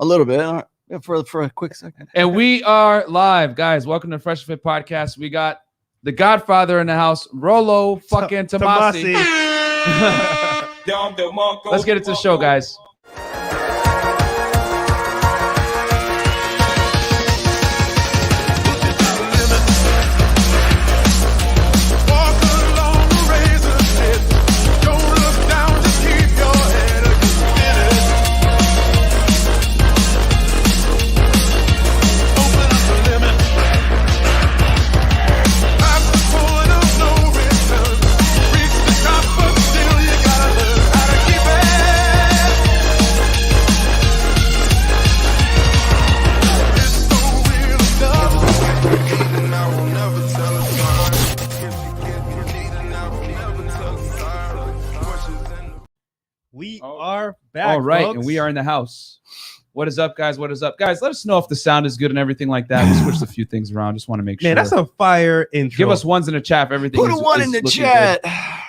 A little bit for a quick second. And we are live, guys. Welcome to Freshandfit podcast. We got the Godfather in the house, Rollo fucking Tomassi. Don Demarco. Let's get into the show, guys. We are back. All right, folks. and we are in the house. What is up, guys? What is up, guys? Let us know if the sound is good and everything like that. We switched a few things around. Just want to make sure. Man, that's a fire intro. Give us ones in the chat. If everything. Put a one in the chat.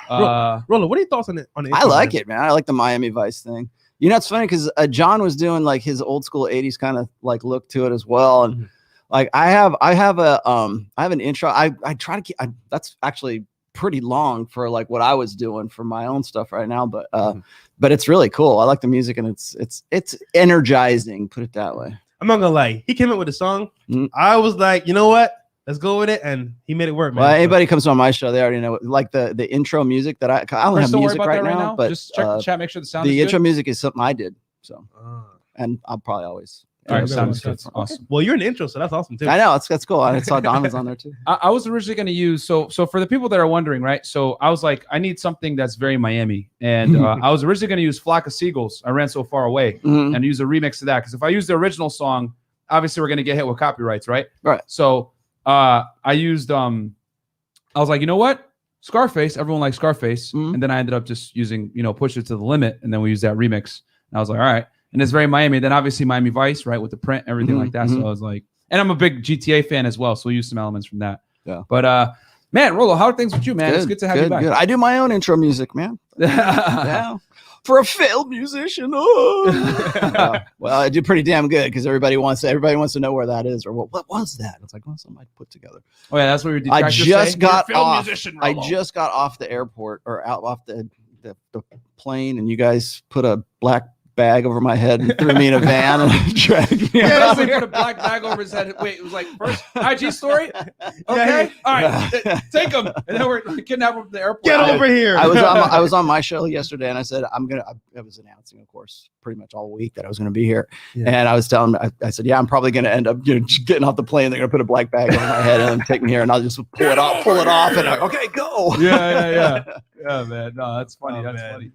Rollo, what are your thoughts on it? I like it, man. I like the Miami Vice thing. You know, it's funny because John was doing like his old school '80s kind of like look to it as well, and like I have an intro. I try to keep. That's actually pretty long for like what I was doing for my own stuff right now, but it's really cool. I like the music and it's energizing, put it that way. I'm not gonna lie, he came up with a song. I was like, you know what, let's go with it, and he made it work, man. Well, anybody comes on my show, they already know like the intro music that I don't have music right now, but just check the chat, make sure the sound the is intro good. music is something I did, so and I'll probably always. All right, sounds good. Awesome. Well, you're in the intro, so that's awesome too. I know, that's cool. I saw Don was on there too. I was originally going to use so for the people that are wondering, right? So I was like, I need something that's very Miami, and I was originally going to use "Flock of Seagulls." I ran so far away, and use a remix to that because if I use the original song, obviously we're going to get hit with copyrights, right? Right. So I used I was like, you know what? Scarface. Everyone likes Scarface, and then I ended up just using Push It to the Limit, and then we used that remix. And I was like, all right. And it's very Miami. Then obviously Miami Vice, right, with the print, everything like that. So I was like, and I'm a big GTA fan as well, so we use some elements from that. Yeah. But man, Rollo, how are things with you, man? It's good to have you back. Good. I do my own intro music, man. Yeah. For a failed musician. Well, I do pretty damn good because everybody wants to know where that is or what was that? It's like, well, something I put together. Oh yeah, that's what we I just got off the airport or out off the plane, and you guys put a black bag over my head and threw me in a van and dragged me out. They put a black bag over his head. Wait, it was like first IG story. Okay, all right, take him, and then we're kidnapping him from the airport. Get over here. I was on my show yesterday, and I said I was announcing, of course, pretty much all week that I was going to be here, and I was telling him, I said, yeah, I'm probably going to end up getting off the plane. They're going to put a black bag over my head and take me here, and I'll just pull it off, and I'm like, okay, go. Yeah, man. No, that's funny. That's funny.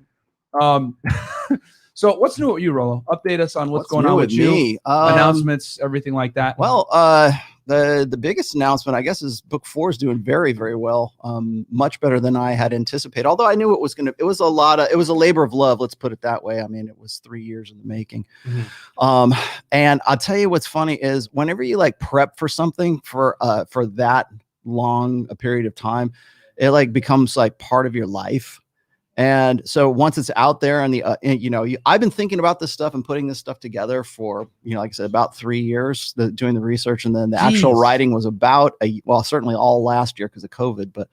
So what's new with you, Rollo? Update us on what's going on with you. Announcements, everything like that. Well, the biggest announcement, I guess, is book 4 is doing very, very well. Much better than I had anticipated. Although I knew it was a labor of love. Let's put it that way. I mean, it was 3 years in the making. And I'll tell you what's funny is whenever you like prep for something for that long a period of time, it like becomes like part of your life. And so once it's out there and I've been thinking about this stuff and putting this stuff together for, like I said, about 3 years, doing the research. And then the actual writing was about certainly all last year because of COVID, but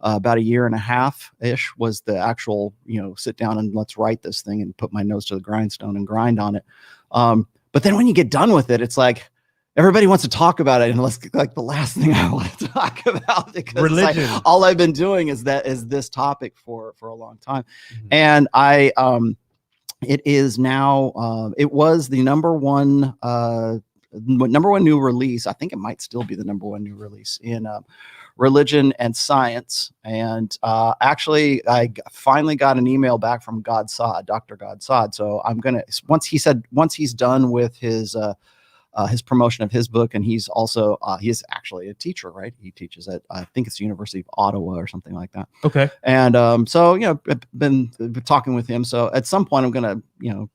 about a year and a half ish was the actual, sit down and let's write this thing and put my nose to the grindstone and grind on it. But then when you get done with it, it's like, everybody wants to talk about it, and like the last thing I want to talk about because religion. Like, all I've been doing is this topic for a long time, and it is now. It was the number one new release. I think it might still be the number one new release in religion and science. And actually, I finally got an email back from Dr. Godsod. So I'm gonna once he's done with his promotion of his book, and he's also he's actually a teacher, right? He teaches at I think it's the University of Ottawa or something like that. Okay. And so I've been talking with him. So at some point I'm gonna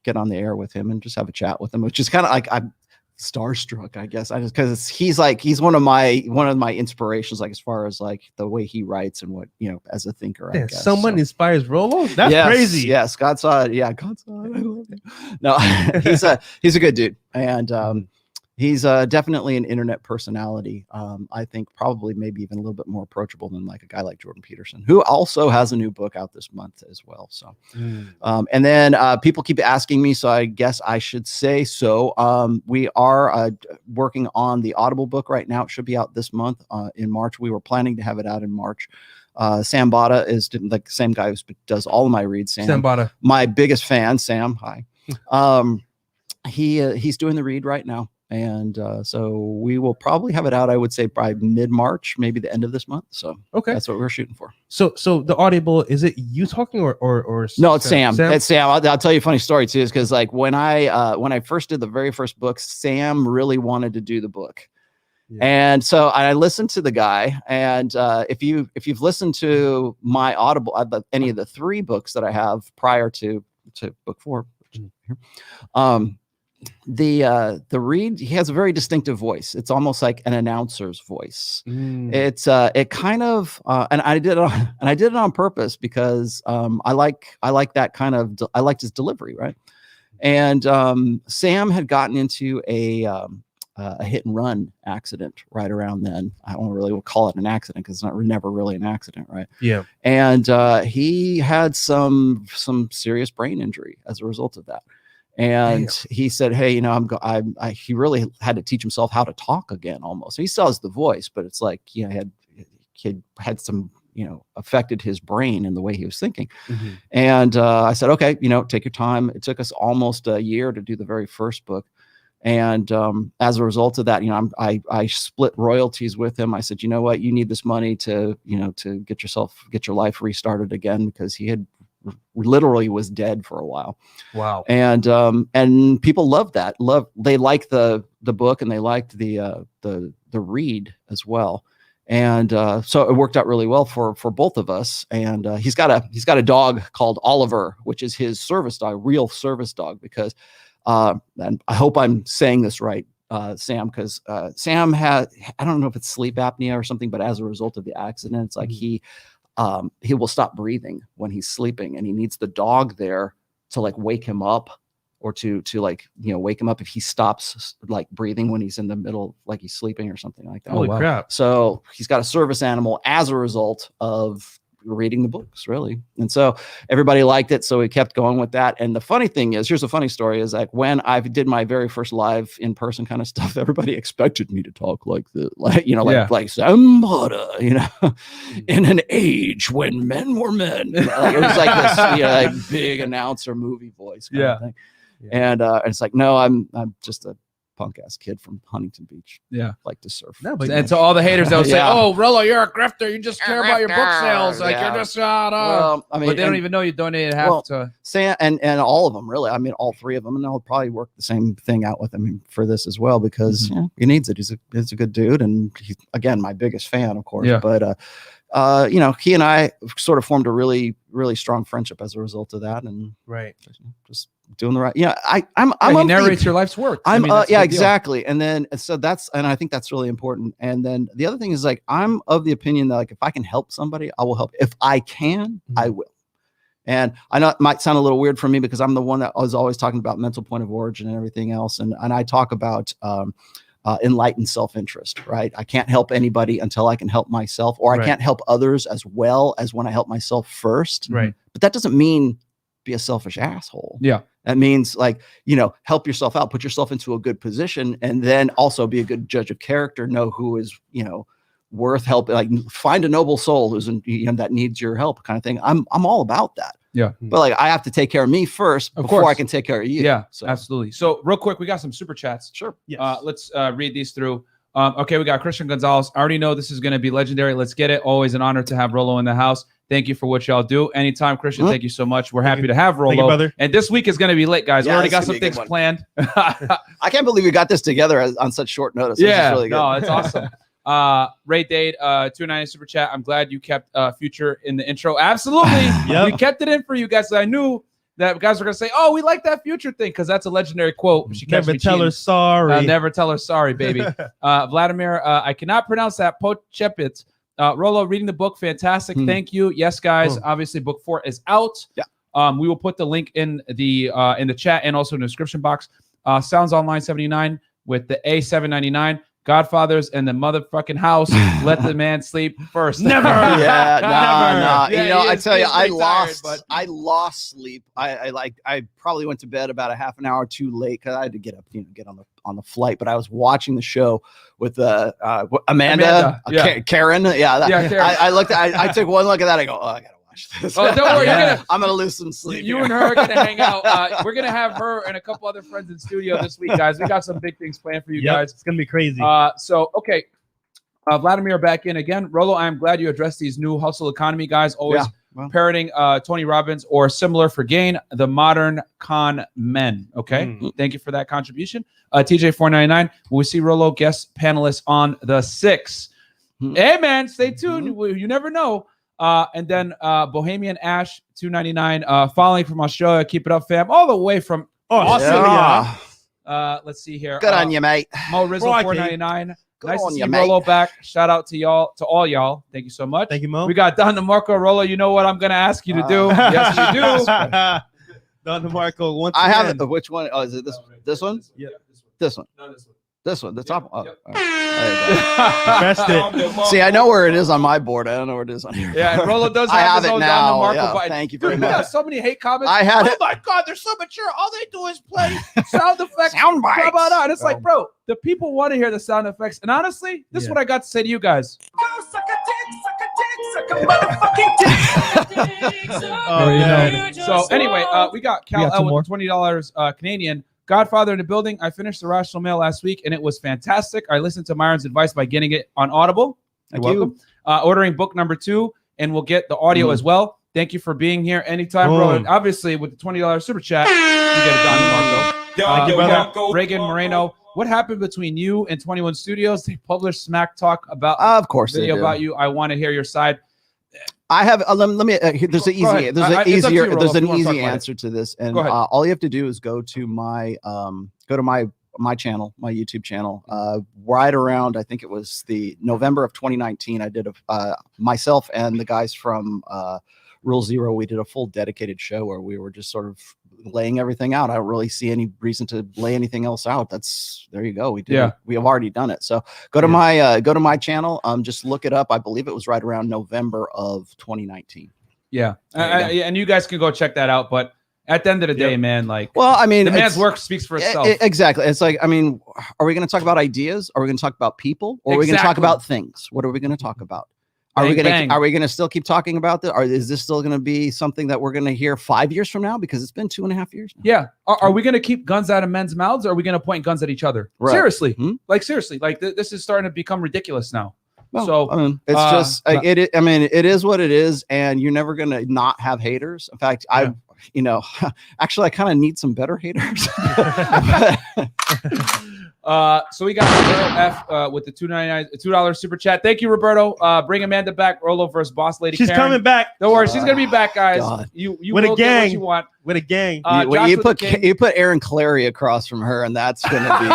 get on the air with him and just have a chat with him, which is kind of like starstruck, I guess. I just because he's one of my inspirations, like as far as like the way he writes and what as a thinker. I guess someone inspires Rollo. That's crazy. Yes, God saw it. Yeah, God saw it. I love it. No, he's a good dude, and he's definitely an internet personality. I think probably maybe even a little bit more approachable than like a guy like Jordan Peterson, who also has a new book out this month as well. So, and then people keep asking me, so I guess I should say so. We are working on the Audible book right now. It should be out this month in March. We were planning to have it out in March. Sam Bada is like the same guy who does all of my reads. Sam Bada, my biggest fan. Sam, hi. He's doing the read right now. And so we will probably have it out, I would say, by mid-March, maybe the end of this month. So that's what we're shooting for. So the Audible, is it you talking or no? It's Sam. It's Sam. I'll tell you a funny story too, is because like when I first did the very first book, Sam really wanted to do the book. Yeah. And so I listened to the guy, and if you've listened to my Audible, any of the 3 books that I have prior to book 4, the read, he has a very distinctive voice. It's almost like an announcer's voice. It's it kind of and I did it on purpose because I like that kind of I liked his delivery, right? And Sam had gotten into a hit and run accident right around then. I don't really call it an accident because it's never really an accident, right? Yeah. And he had some serious brain injury as a result of that. And he said, hey, he really had to teach himself how to talk again almost. He still has the voice, but it's like, he had some, affected his brain and the way he was thinking. And I said, okay, take your time. It took us almost a year to do the very first book. And as a result of that, I split royalties with him. I said, you know what, you need this money to get your life restarted again, because he had literally was dead for a while. Wow. And people loved that. They liked the book, and they liked the read as well. And so it worked out really well for both of us. And he's got a dog called Oliver, which is his service dog, real service dog, because and I hope I'm saying this right, Sam, because Sam had, I don't know if it's sleep apnea or something, but as a result of the accident, it's like he will stop breathing when he's sleeping, and he needs the dog there to like wake him up, or to like, wake him up if he stops like breathing when he's in the middle, like he's sleeping or something like that. Holy crap. So he's got a service animal as a result of reading the books, really. And so everybody liked it, so we kept going with that. And the funny thing is, here's a funny story, is like when I did my very first live in-person kind of stuff, everybody expected me to talk like this, like like somebody, in an age when men were men. Like, it was like this like big announcer movie voice kind of thing. And it's like, no, I'm just a punk ass kid from Huntington Beach. Like to surf. No, but and so all the haters, they'll say, "Oh, Rollo, you're a grifter. You just care about your book sales. Like you're just well, I mean, but they don't even know you donated half to Sam and all of them, really. I mean, all 3 of them, and I'll probably work the same thing out with him for this as well, because he needs it. He's a good dude, and he's, again, my biggest fan, of course. But he and I sort of formed a really, really strong friendship as a result of that, and just doing the right. I'm he narrates your life's work. Exactly. And then and I think that's really important. And then the other thing is, like, I'm of the opinion that, like, if I can help somebody, I will help. If I can, I will. And I know it might sound a little weird for me, because I'm the one that was always talking about mental point of origin and everything else, and I talk about enlightened self-interest, right? I can't help anybody until I can help myself, or I can't help others as well as when I help myself first. Right. But that doesn't mean be a selfish asshole. That means, like, help yourself out, put yourself into a good position, and then also be a good judge of character, know who is, worth helping, like find a noble soul who's that needs your help, kind of thing. I'm all about that. But like, I have to take care of me first before I can take care of you. So. Absolutely. So real quick, we got some super chats. Sure. Let's read these through. Okay, we got Christian Gonzalez. I already know this is going to be legendary. Let's get it. Always an honor to have Rollo in the house. Thank you for what y'all do. Anytime, Christian. Thank you so much. We're happy to have Rollo. Thank you, brother. And this week is going to be lit, guys. We already got some things planned. I can't believe we got this together on such short notice. Really good. No, it's awesome. Ray Dade, 290 super chat. I'm glad you kept Future in the intro. Absolutely. We kept it in for you guys. I knew that guys are gonna say, "Oh, we like that future thing," because that's a legendary quote. She Never tell her sorry. Never tell her sorry, baby. Vladimir, I cannot pronounce that. Pochepit. Rollo, reading the book, fantastic. Thank you. Yes, guys. Obviously, book 4 is out. Yeah. We will put the link in the chat and also in the description box. Sounds Online 79 with the A799. Godfathers and the motherfucking house. Let the man sleep first. Never. Nah. Yeah, You know, I tell you, I lost. lost sleep. I probably went to bed about a half an hour too late because I had to get up, get on the flight. But I was watching the show with Amanda. Karen. Yeah, Karen. I looked. I took one look at that. I go, oh, I gotta watch this. Oh, don't worry. I'm gonna lose some sleep. You and her are gonna hang out. We're gonna have her and a couple other friends in studio this week, guys. We got some big things planned for you guys. It's gonna be crazy. Okay. Vladimir back in again. Rollo, I'm glad you addressed these new hustle economy guys. Always parroting Tony Robbins or similar for gain, the modern con men. Okay. Thank you for that contribution. TJ499. Will we see Rollo guest panelists on the 6th? Hey man, stay tuned. You never know. And then Bohemian Ash 299 following from Australia. Keep it up, fam. All the way from Australia. Let's see here. Good on you, mate. Mo Rizzo 499. Nice to on see you, Rollo mate. back. Shout out to all y'all. Thank you so much. Thank you, Mo. We got Don Demarco. Rollo, you know what I'm gonna ask you to do? Yes, you do. Don Demarco. Once I have again. it. Which one? Oh, is it this one? Yeah. This one. No, this one. This one. The top. Oh, Yep. all right. Pressed it. See, I know where it is on my board. I don't know where it is on here. Yeah, and Rollo does I have have his it own now. Don DeMarco Yeah, button. thank you Dude, very we got much. so many hate comments. I had oh it. my God, they're so mature. All they do is play sound effects. Sound bites. How about that? It's like, bro, the people want to hear the sound effects. And honestly, this is what I got to say to you guys. So anyway, we got Cal L with $20 Canadian. Godfather in the building. I finished The Rational Mail last week and it was fantastic. I listened to Myron's advice by getting it on Audible. You're welcome. Ordering book number 2 and we'll get the audio as well. Thank you for being here anytime, bro. And obviously with the $20 super chat, you get a Don DeMarco. Reagan Moreno. What happened between you and 21 Studios? They published smack talk about Of course, video about you. I want to hear your side. I have. Let me. There's an easy. There's an easy answer to this, and all you have to do is go to my my channel, my YouTube channel. Right around, I think it was the November of 2019. I did myself and the guys from Rule Zero. We did a full dedicated show where we were just sort of laying everything out. I don't really see any reason to lay anything else out. There you go. We did. Yeah. We have already done it. So go to my channel. Just look it up. I believe it was right around November of 2019. Yeah. And you guys can go check that out. But at the end of the day, man, like, well, I mean, the man's work speaks for itself. Exactly. It's like, I mean, are we going to talk about ideas? Are we going to talk about people? Or are we going to talk about things? What are we going to talk about? Are we going to still keep talking about this? Or is this still going to be something that we're going to hear 5 years from now? Because it's been 2.5 years now. Yeah. Are we going to keep guns out of men's mouths? Or are we going to point guns at each other? Right. Seriously. Like, seriously. Like, this is starting to become ridiculous now. Well, so I mean, it's just it is what it is, and you're never going to not have haters. In fact, actually, I kind of need some better haters. So we got Roberto F with the $2 super chat. Thank you, Roberto. Bring Amanda back. Rollo versus Boss Lady. She's Karen. coming back. Don't worry, she's gonna be back, guys. God. You with will a gang. Get what you want. With a gang. You put Aaron Clarey across from her, and that's gonna be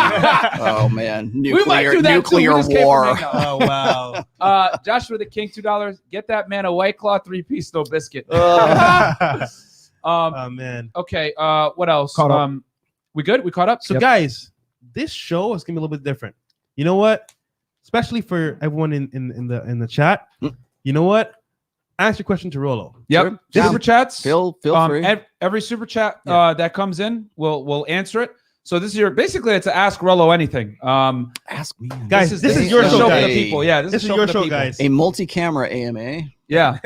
oh man, nuclear war. Oh wow. Joshua the King, $2. Get that man a White Claw 3-piece no biscuit. Oh man. Okay. What else? We good? We caught up. So guys, this show is gonna be a little bit different. You know what? Especially for everyone in the chat. You know what? Ask your question to Rollo. Yep. Sure. Super chats. Feel free. Every super chat that comes in, we'll answer it. So this is basically it's to ask Rollo anything. Ask me, guys. This is your show for the people. Yeah, this is your show, guys. A multi-camera AMA. Yeah,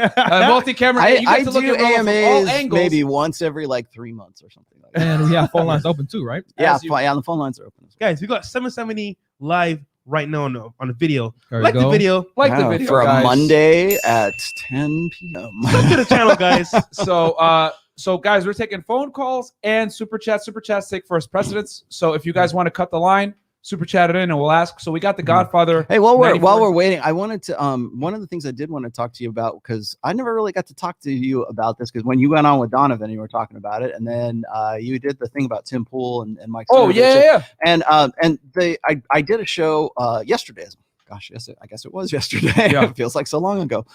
multi-camera. I do AMAs maybe once every like 3 months or something like that. And we have phone lines open too, right? Yeah, the phone lines are open. Guys, we got 770 live right now on the video. The video. Like the video for guys. A Monday at 10 p.m. Come to the channel, guys. So guys, we're taking phone calls and super chats. Super chats take first precedence. So if you guys want to cut the line, super chat it in and we'll ask. So we got the Godfather. Hey, while we're 94. waiting, I wanted to one of the things I did want to talk to you about, because I never really got to talk to you about this, because when you went on with Donovan, you were talking about it, and then you did the thing about Tim Pool and Mike. Oh yeah. And I did a show yesterday. Gosh, yes, I guess it was yesterday. Yeah. It feels like so long ago.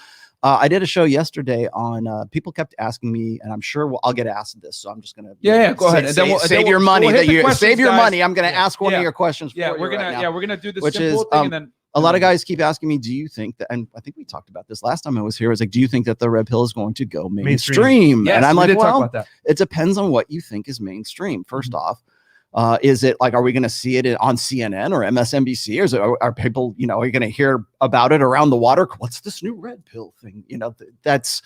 I did a show yesterday on people kept asking me, and I'm sure I'll get asked this, so I'm just gonna go ahead. And then we'll save your money. Save your money. I'm gonna ask one of your questions. We're gonna do this which simple is thing, and then a lot of guys keep asking me, do you think that, and I think we talked about this last time I was here, is like, do you think that the red pill is going to go mainstream? Yes, and I'm we like, did talk well, about that. it depends on what you think is mainstream. First off, is it like, are we going to see it on CNN or MSNBC, or is it, are people, are you going to hear about it around the water? What's this new red pill thing? That's,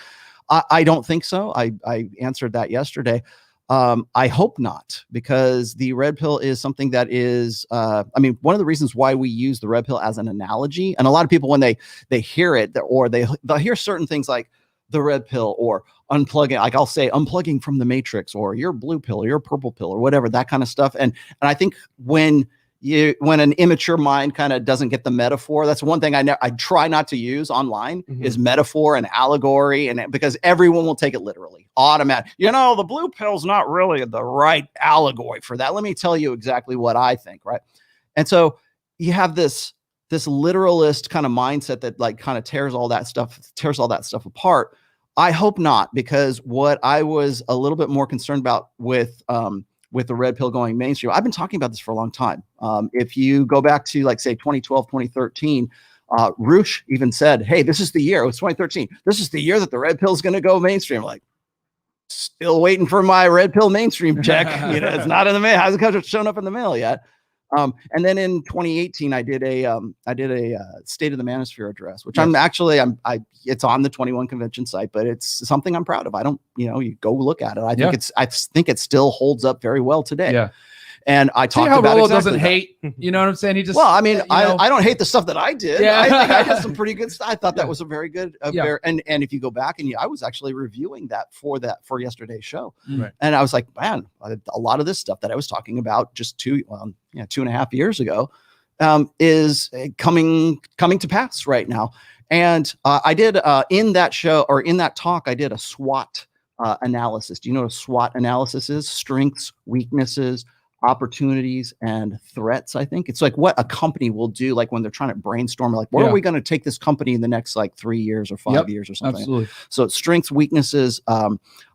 I don't think so. I answered that yesterday. I hope not, because the red pill is something that is, one of the reasons why we use the red pill as an analogy, and a lot of people, when they hear it, or they'll hear certain things like the red pill or unplugging, like I'll say unplugging from the matrix, or your blue pill or your purple pill or whatever, that kind of stuff. And I think when an immature mind kind of doesn't get the metaphor, that's one thing I try not to use online, is metaphor and allegory, and because everyone will take it literally, automatic. The blue pill's not really the right allegory for that. Let me tell you exactly what I think, right? And so you have this literalist kind of mindset that like kind of tears all that stuff apart. I hope not, because what I was a little bit more concerned about with the red pill going mainstream, I've been talking about this for a long time. If you go back to, like, say 2012, 2013, Roosh even said, hey, this is the year, it was 2013, this is the year that the red pill is going to go mainstream. Like, still waiting for my red pill mainstream check. It's not in the mail. Hasn't shown up in the mail yet. And then in 2018, I did a State of the Manosphere address, which it's on the 21 convention site, but it's something I'm proud of. I don't, you go look at it. I think it still holds up very well today. Yeah. And I talked about Rollo exactly doesn't hate, you know what I'm saying? He just, I don't hate the stuff that I did. Yeah. I think I did some pretty good stuff. I thought that was a very good, and if you go back and I was actually reviewing that for yesterday's show. Right. And I was like, man, a lot of this stuff that I was talking about just 2.5 years ago, is coming to pass right now. And I did in that show, or in that talk, I did a SWOT analysis. Do you know what a SWOT analysis is? Strengths, weaknesses, opportunities, and threats. I think it's like what a company will do, like when they're trying to brainstorm, like where are we going to take this company in the next like 3 years or 5 years or something. Absolutely. So strengths, weaknesses,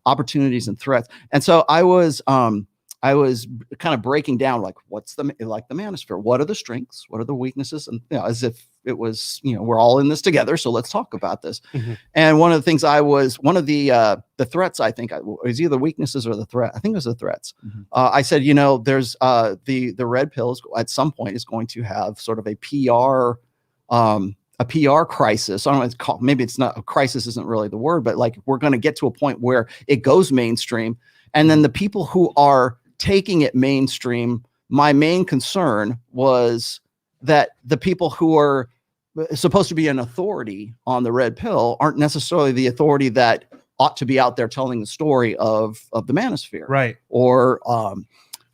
opportunities, and threats. And so I was kind of breaking down, like, what's the manosphere, what are the strengths, what are the weaknesses, and as if it was, we're all in this together, so let's talk about this. And one of the things one of the threats, I think, was either weaknesses or the threat. I think it was the threats. I said, there's the red pills at some point is going to have sort of a PR crisis. I don't know what it's called. Maybe it's not a crisis, isn't really the word, but like we're going to get to a point where it goes mainstream, and then the people who are taking it mainstream, my main concern was that the people who are supposed to be an authority on the red pill aren't necessarily the authority that ought to be out there telling the story of the manosphere, right? Or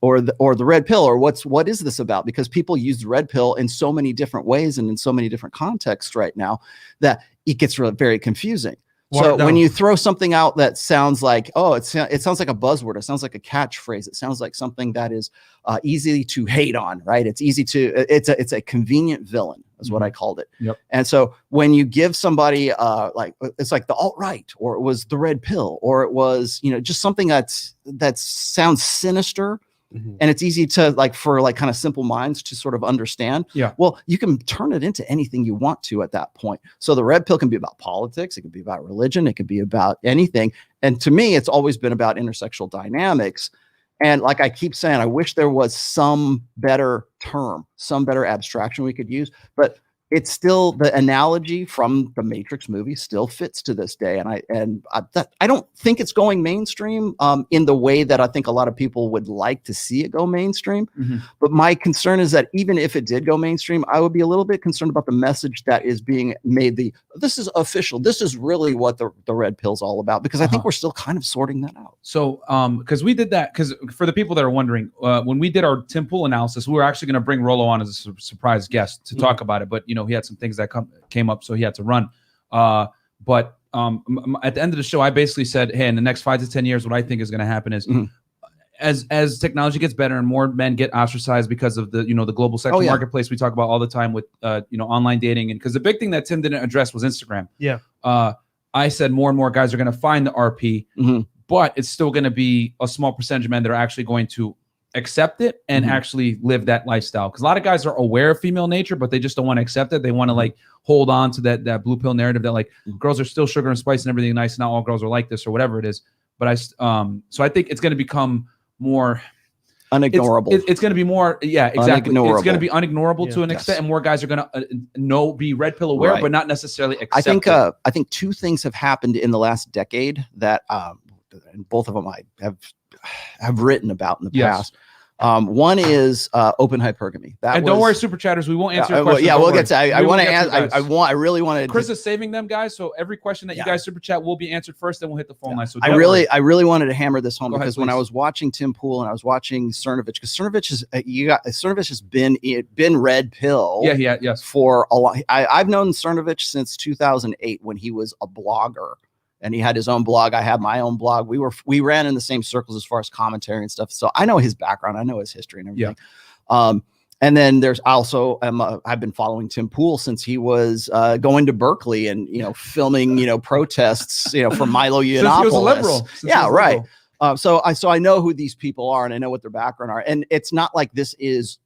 the red pill, or what is this about? Because people use the red pill in so many different ways and in so many different contexts right now that it gets really very confusing. So when you throw something out that sounds like, it sounds like a buzzword, it sounds like a catchphrase, it sounds like something that is easy to hate on, right? It's a convenient villain, is what I called it. Yep. And so when you give somebody it's like the alt-right, or it was the red pill, or it was, just something that sounds sinister. And it's easy to for kind of simple minds to sort of understand. Yeah. Well, you can turn it into anything you want to at that point. So the red pill can be about politics. It can be about religion. It can be about anything. And to me, it's always been about intersexual dynamics. And like I keep saying, I wish there was some better term, some better abstraction we could use. But it's still the analogy from the Matrix movie still fits to this day. And I don't think it's going mainstream in the way that I think a lot of people would like to see it go mainstream. But my concern is that even if it did go mainstream, I would be a little bit concerned about the message that is being made. This is official. This is really what the red pill's all about, because I think we're still kind of sorting that out. So, because we did that, because for the people that are wondering, when we did our Tim Pool analysis, we were actually going to bring Rollo on as a surprise guest to talk about it. But, you know, he had some things that came up, so he had to run. But at the end of the show, I basically said, hey, in the next 5 to 10 years, what I think is going to happen is as technology gets better and more men get ostracized because of the, you know, the global sexual marketplace we talk about all the time with, you know, online dating. And because the big thing that Tim didn't address was Instagram. Yeah. I said more and more guys are going to find the RP, but it's still going to be a small percentage of men that are actually going to accept it and actually live that lifestyle. Because a lot of guys are aware of female nature, but they just don't want to accept it. They want to like hold on to that blue pill narrative that like girls are still sugar and spice and everything nice. Not all girls are like this or whatever it is. But so I think it's going to become more unignorable. It's going to be more, exactly. It's going to be unignorable to an extent, and more guys are going to be red pill aware, but not necessarily accept it. I think two things have happened in the last decade that, and both of them I have written about in the past. One is open hypergamy. And don't worry, super chatters, we won't answer your questions. We'll get to. I want to answer. I really want to. Chris is saving them, guys. So every question that you guys super chat will be answered first, then we'll hit the phone line. So I really wanted to hammer this home because when I was watching Tim Pool and I was watching Cernovich, because Cernovich has been red pill. For a lot. I've known Cernovich since 2008 when he was a blogger. And he had his own blog. I had my own blog. We ran in the same circles as far as commentary and stuff. So I know his background. I know his history and everything. And then there's also I've been following Tim Pool since he was going to Berkeley and filming protests for Milo Yiannopoulos. Since he was a liberal. Right. So I know who these people are and I know what their background are. And it's not like this is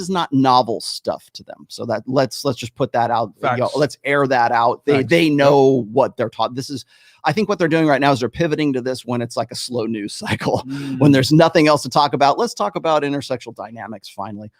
not novel stuff to them. So that let's just put that out. Let's air that out. They know what they're taught. I think what they're doing right now is they're pivoting to this when it's like a slow news cycle, when there's nothing else to talk about. Let's talk about intersexual dynamics finally.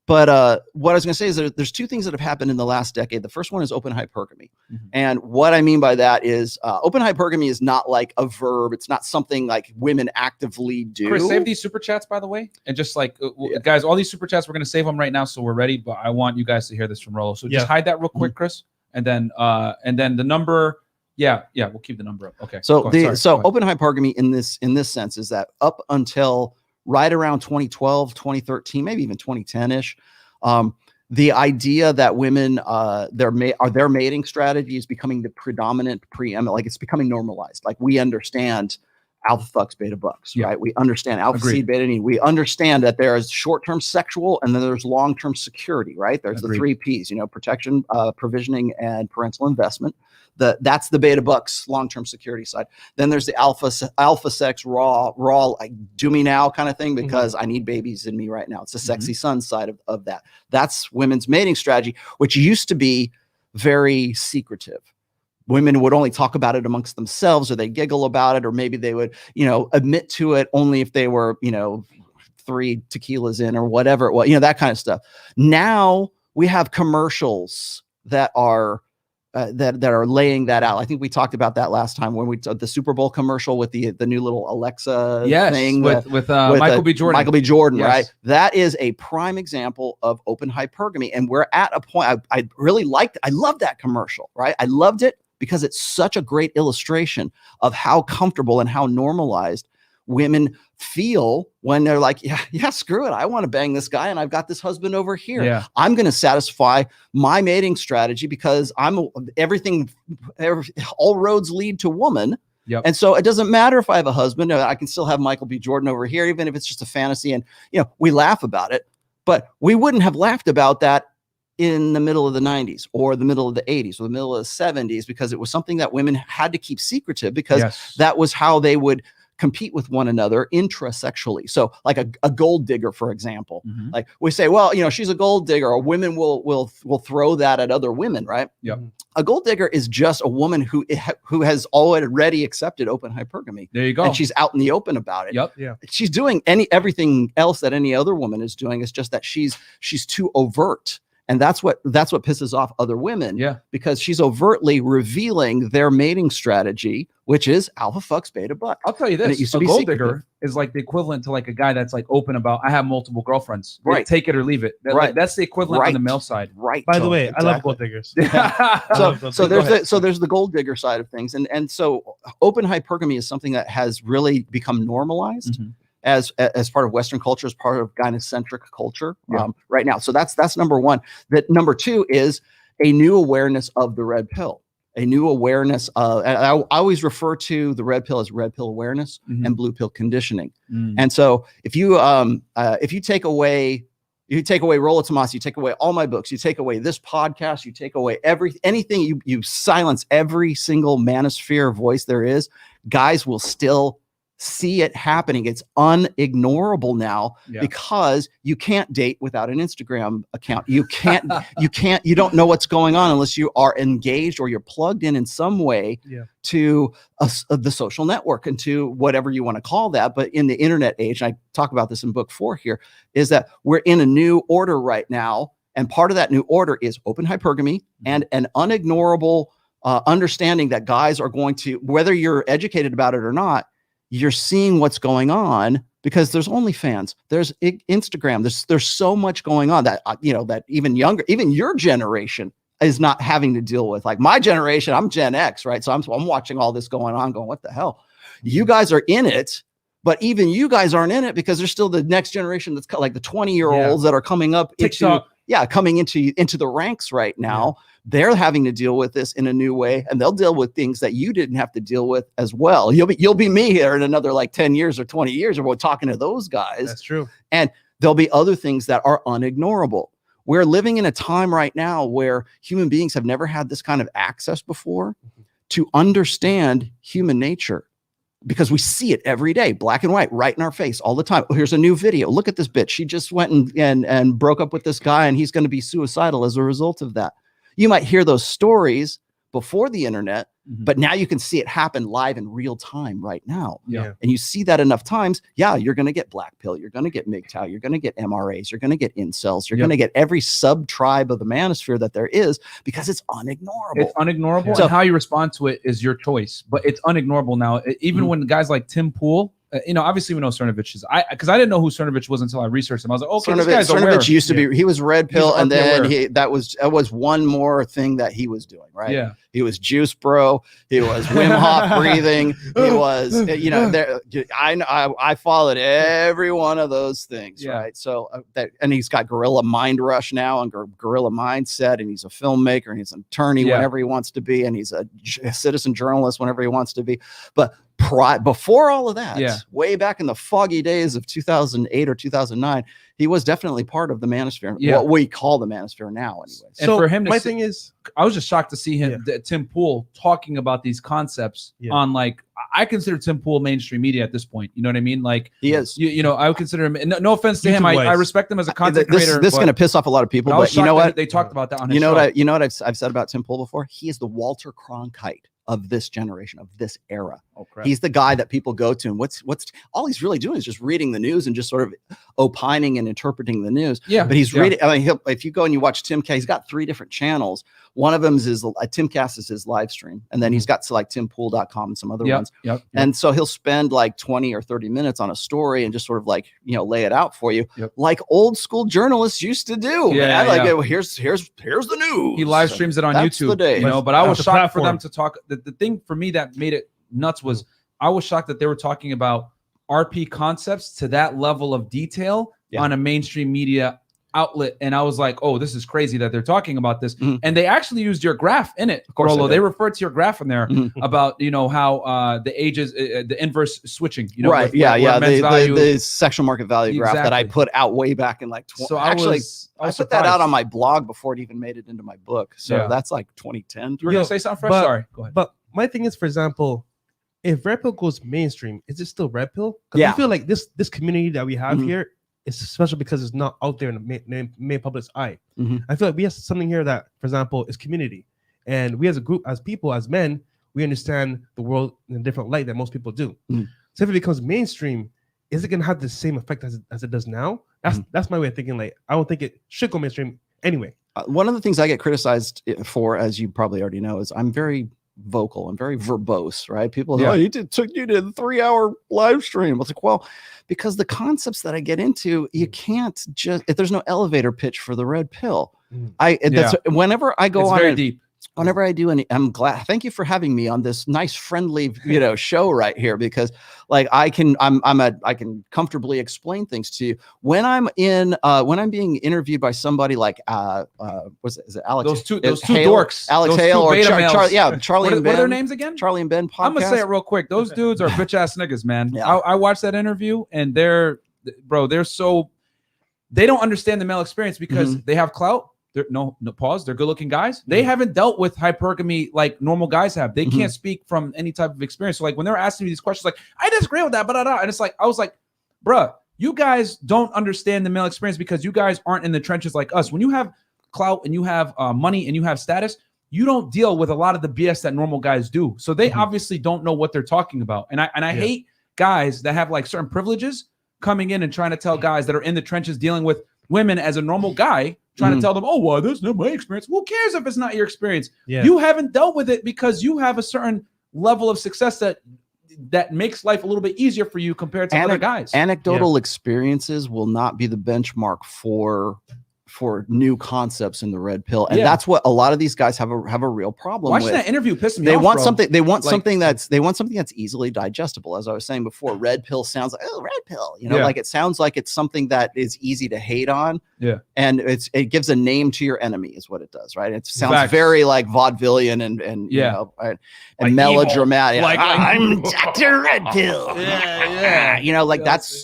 But what I was going to say is there's two things that have happened in the last decade. The first one is open hypergamy. And what I mean by that is open hypergamy is not like a verb. It's not something like women actively do. Chris, save these super chats, by the way. And just like, guys, all these super chats, we're going to save them right now. So we're ready. But I want you guys to hear this from Rollo. So just hide that real quick, Chris. And then the number. Yeah, we'll keep the number up. Okay. So open hypergamy in this sense is that up until right around 2012, 2013, maybe even 2010-ish, the idea that women their mating strategy is becoming the predominant preeminent, like it's becoming normalized. Like we understand alpha fucks beta bucks, right? We understand alpha seed beta need. We understand that there is short-term sexual and then there's long-term security, right? There's the 3 Ps, protection, provisioning, and parental investment. That's the beta bucks long-term security side. Then there's the alpha sex raw like do me now kind of thing because I need babies in me right now. It's the sexy son side of that. That's women's mating strategy, which used to be very secretive. Women would only talk about it amongst themselves, or they giggle about it, or maybe they would, admit to it only if they were, 3 tequilas in or whatever it was, that kind of stuff. Now we have commercials that are laying that out. I think we talked about that last time when we the Super Bowl commercial with the new little Alexa thing with Michael B. Jordan. Michael B. Jordan, right? That is a prime example of open hypergamy, and we're at a point. I really liked. I loved that commercial, right? I loved it because it's such a great illustration of how comfortable and how normalized women feel when they're like, yeah, screw it. I want to bang this guy and I've got this husband over here. Yeah. I'm going to satisfy my mating strategy because all roads lead to woman. Yep. And so it doesn't matter if I have a husband, I can still have Michael B. Jordan over here, even if it's just a fantasy. And, we laugh about it, but we wouldn't have laughed about that in the middle of the 90s or the middle of the 80s or the middle of the 70s, because it was something that women had to keep secretive because that was how they would compete with one another intrasexually. So like a gold digger, for example, like we say, well, she's a gold digger, or women will throw that at other women, right? Yep. A gold digger is just a woman who has already accepted open hypergamy. There you go. And she's out in the open about it. Yep. Yeah. She's doing everything else that any other woman is doing. It's just that she's too overt. And that's what pisses off other women. Yeah. Because she's overtly revealing their mating strategy, which is alpha fucks beta butt. I'll tell you And it this: used to a be gold secretive. digger is like the equivalent to like a guy that's like open about I have multiple girlfriends. They Right. take it or leave it. Right. That's the equivalent on the Right. male side. Right. By the way, I love Exactly. gold diggers. So Go ahead. there's the gold digger side of things, and so open hypergamy is something that has really become normalized Mhm. as part of Western culture, as part of gynocentric culture Yeah. right now. So that's number one. That number two is a new awareness of the red pill, a new awareness of. And I always refer to the red pill as red pill awareness Mhm. and blue pill conditioning. Mm. And so if you take away Rollo Tomassi, you take away all my books, you take away this podcast, you take away anything, you silence every single manosphere voice there is, guys will still see it happening. It's unignorable now Yeah. because you can't date without an Instagram account. You don't know what's going on unless you are engaged or you're plugged in some way to the social network and to whatever you want to call that. But in the internet age, and I talk about this in book 4 here, is that we're in a new order right now. And part of that new order is open hypergamy and an unignorable understanding that guys are going to, whether you're educated about it or not, you're seeing what's going on because there's OnlyFans, there's Instagram, there's so much going on that that even your generation is not having to deal with. Like my generation, I'm Gen X, right? So I'm watching all this going on, going, what the hell? You guys are in it, but even you guys aren't in it because there's still the next generation that's like the 20-year-olds that are coming up coming into the ranks right now. They're having to deal with this in a new way, and they'll deal with things that you didn't have to deal with as well. You'll be me here in another like 10 years or 20 years, and we're talking to those guys. That's true. And there'll be other things that are unignorable. We're living in a time right now where human beings have never had this kind of access before to understand human nature. Because we see it every day, black and white, right in our face all the time. Oh, here's a new video. Look at this bitch. She just went and broke up with this guy, and he's going to be suicidal as a result of that. You might hear those stories before the internet, but now you can see it happen live in real time right now. Yeah. And you see that enough times, you're going to get black pill, you're going to get MGTOW, you're going to get MRAs, you're going to get incels, you're going to get every sub tribe of the manosphere that there is because it's unignorable. It's unignorable, So- and how you respond to it is your choice. But it's unignorable now. Even when guys like Tim Pool, obviously we know Cernovich is. Because I didn't know who Cernovich was until I researched him. I was like, okay, this guy's aware. Cernovich used to be. He was red pill, He's and then aware. that was one more thing that he was doing, right? Yeah. He was juice bro. He was Wim Hof breathing. He was, I followed every one of those things, right? So and he's got Gorilla Mind Rush now and Gorilla Mindset, and he's a filmmaker and he's an attorney whenever he wants to be, and he's a citizen journalist whenever he wants to be. But before all of that, way back in the foggy days of 2008 or 2009, he was definitely part of the manosphere, what we call the manosphere now, anyway. And for him, my thing is, I was just shocked to see him, Tim Pool, talking about these concepts on like. I consider Tim Pool mainstream media at this point. You know what I mean? Like he is. I would consider him. No offense to him, I respect him as a content creator. This is going to piss off a lot of people, but you know what? They talked about that on his you know show. what? You know what I've said about Tim Pool before? He is the Walter Cronkite of this generation, of this era. Oh, crap. He's the guy that people go to, and what's all he's really doing is just reading the news and just sort of opining and interpreting the news. Yeah, but he's reading. I mean, if you go and you watch Timcast, he's got 3 different channels. One of them is Timcast is his live stream, and then he's got like timpool.com and some other ones. And so he'll spend like 20 or 30 minutes on a story and just sort of like lay it out for you, like old school journalists used to do. Here's the news. He live streams it on YouTube. But I was shocked for them to talk. The thing for me that made it nuts was I was shocked that they were talking about RP concepts to that level of detail on a mainstream media outlet, and I was like, oh, this is crazy that they're talking about this. And they actually used your graph in it, Rollo. They referred to your graph in there about how the ages, the inverse switching, the sexual market value graph that I put out way back in like 20. So I put that out on my blog before it even made it into my book. So that's like 2010. You were gonna say something, Fresh? Sorry, go ahead. But my thing is, for example, if red pill goes mainstream, is it still red pill? Because I feel like this community that we have here is special because it's not out there in the main public's eye. I feel like we have something here that, for example, is community, and we as a group, as people, as men, we understand the world in a different light than most people do. So if it becomes mainstream, is it going to have the same effect as it does now? That's my way of thinking. Like, I don't think it should go mainstream anyway. One of the things I get criticized for, as you probably already know, is I'm very vocal. I'm very verbose, right? People, oh, you did a 3-hour live stream. It's like, well, because the concepts that I get into, you can't just, if there's no elevator pitch for the red pill. That's whenever I go on, very deep. Whenever I do any, I'm glad. Thank you for having me on this nice, friendly, show right here, because like I can comfortably explain things to you when I'm being interviewed by somebody like is it Alex? Those two dorks, Alex Hale or Charlie and Ben. What are their names again? Charlie and Ben podcast. I'm gonna say it real quick. Those dudes are bitch ass niggas, man. Yeah. I watched that interview and they're so they don't understand the male experience because they have clout. They're no pause. They're good looking guys. They haven't dealt with hypergamy like normal guys have. They can't speak from any type of experience. So like when they're asking me these questions, like I disagree with that, but and it's like I was like, bruh, you guys don't understand the male experience because you guys aren't in the trenches like us. When you have clout and you have money and you have status, you don't deal with a lot of the BS that normal guys do. So they obviously don't know what they're talking about. And I hate guys that have like certain privileges coming in and trying to tell guys that are in the trenches dealing with women as a normal guy, trying to tell them, oh, well, that's not my experience. Who cares if it's not your experience? Yeah. You haven't dealt with it because you have a certain level of success that makes life a little bit easier for you compared to other guys. Anecdotal experiences will not be the benchmark for new concepts in the red pill, and that's what a lot of these guys have a real problem with. Watching that interview pissed me off. They want like, something that's easily digestible. As I was saying before, red pill sounds like, oh, red pill, like it sounds like it's something that is easy to hate on. Yeah, and it gives a name to your enemy, is what it does, right? It sounds very like vaudevillian and and like melodramatic. Like I'm Dr. Red Pill.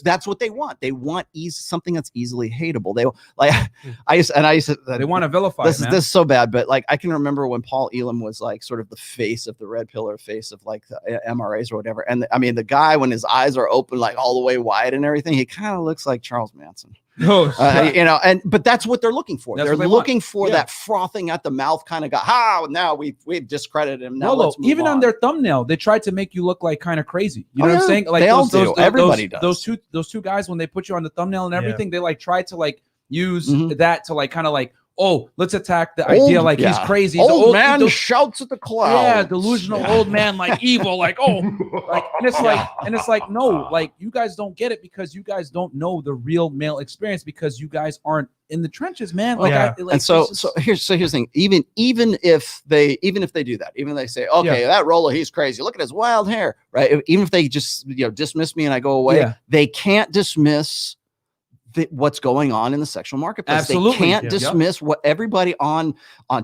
That's what they want. They want something that's easily hateable. They like. I used to, they want to vilify. This is so bad, but like I can remember when Paul Elam was like sort of the face of the red pill or face of like the MRAs or whatever. And I mean, the guy, when his eyes are open, like all the way wide and everything, he kind of looks like Charles Manson. But that's what they're looking for. They're looking for that frothing at the mouth kind of guy. Now we've discredited him. Now let's move even on their thumbnail, they tried to make you look like kind of crazy. You know what I'm saying? Like everybody does. Those two guys, when they put you on the thumbnail and everything, they like try to like use that to like kind of like, oh, let's attack the idea like he's crazy. Old man shouts at the clouds. Yeah, delusional old man, like evil, like like and it's like no, like you guys don't get it because you guys don't know the real male experience because you guys aren't in the trenches, man. So here's the thing. Even if they do that, even if they say, okay, that Rollo, he's crazy. Look at his wild hair, right? Even if they just dismiss me and I go away, they can't dismiss what's going on in the sexual marketplace. Absolutely. They can't dismiss what everybody on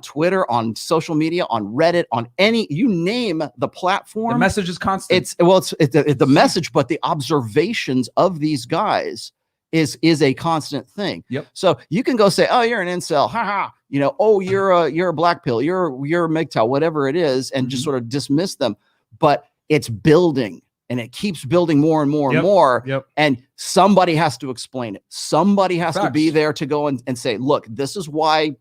Twitter, on social media, on Reddit, on you name the platform. The message is constant. It's the message, but the observations of these guys is a constant thing. Yep. So you can go say, oh, you're an incel, haha. Oh, you're a black pill, you're a MGTOW, whatever it is, and just sort of dismiss them. But it's building. And it keeps building more and more and more. Yep. And somebody has to explain it. Somebody has to be there to go and say, look, this is why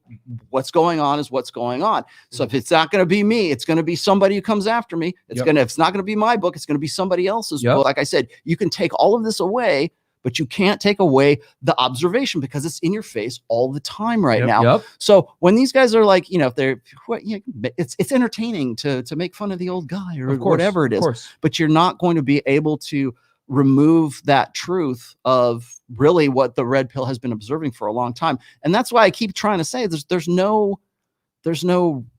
what's going on is what's going on. So if it's not going to be me, it's going to be somebody who comes after me. If it's not going to be my book, it's going to be somebody else's book. Like I said, you can take all of this away, but you can't take away the observation because it's in your face all the time right now. So when these guys are like, it's entertaining to make fun of the old guy or whatever it is, but you're not going to be able to remove that truth of really what the red pill has been observing for a long time. And that's why I keep trying to say there's no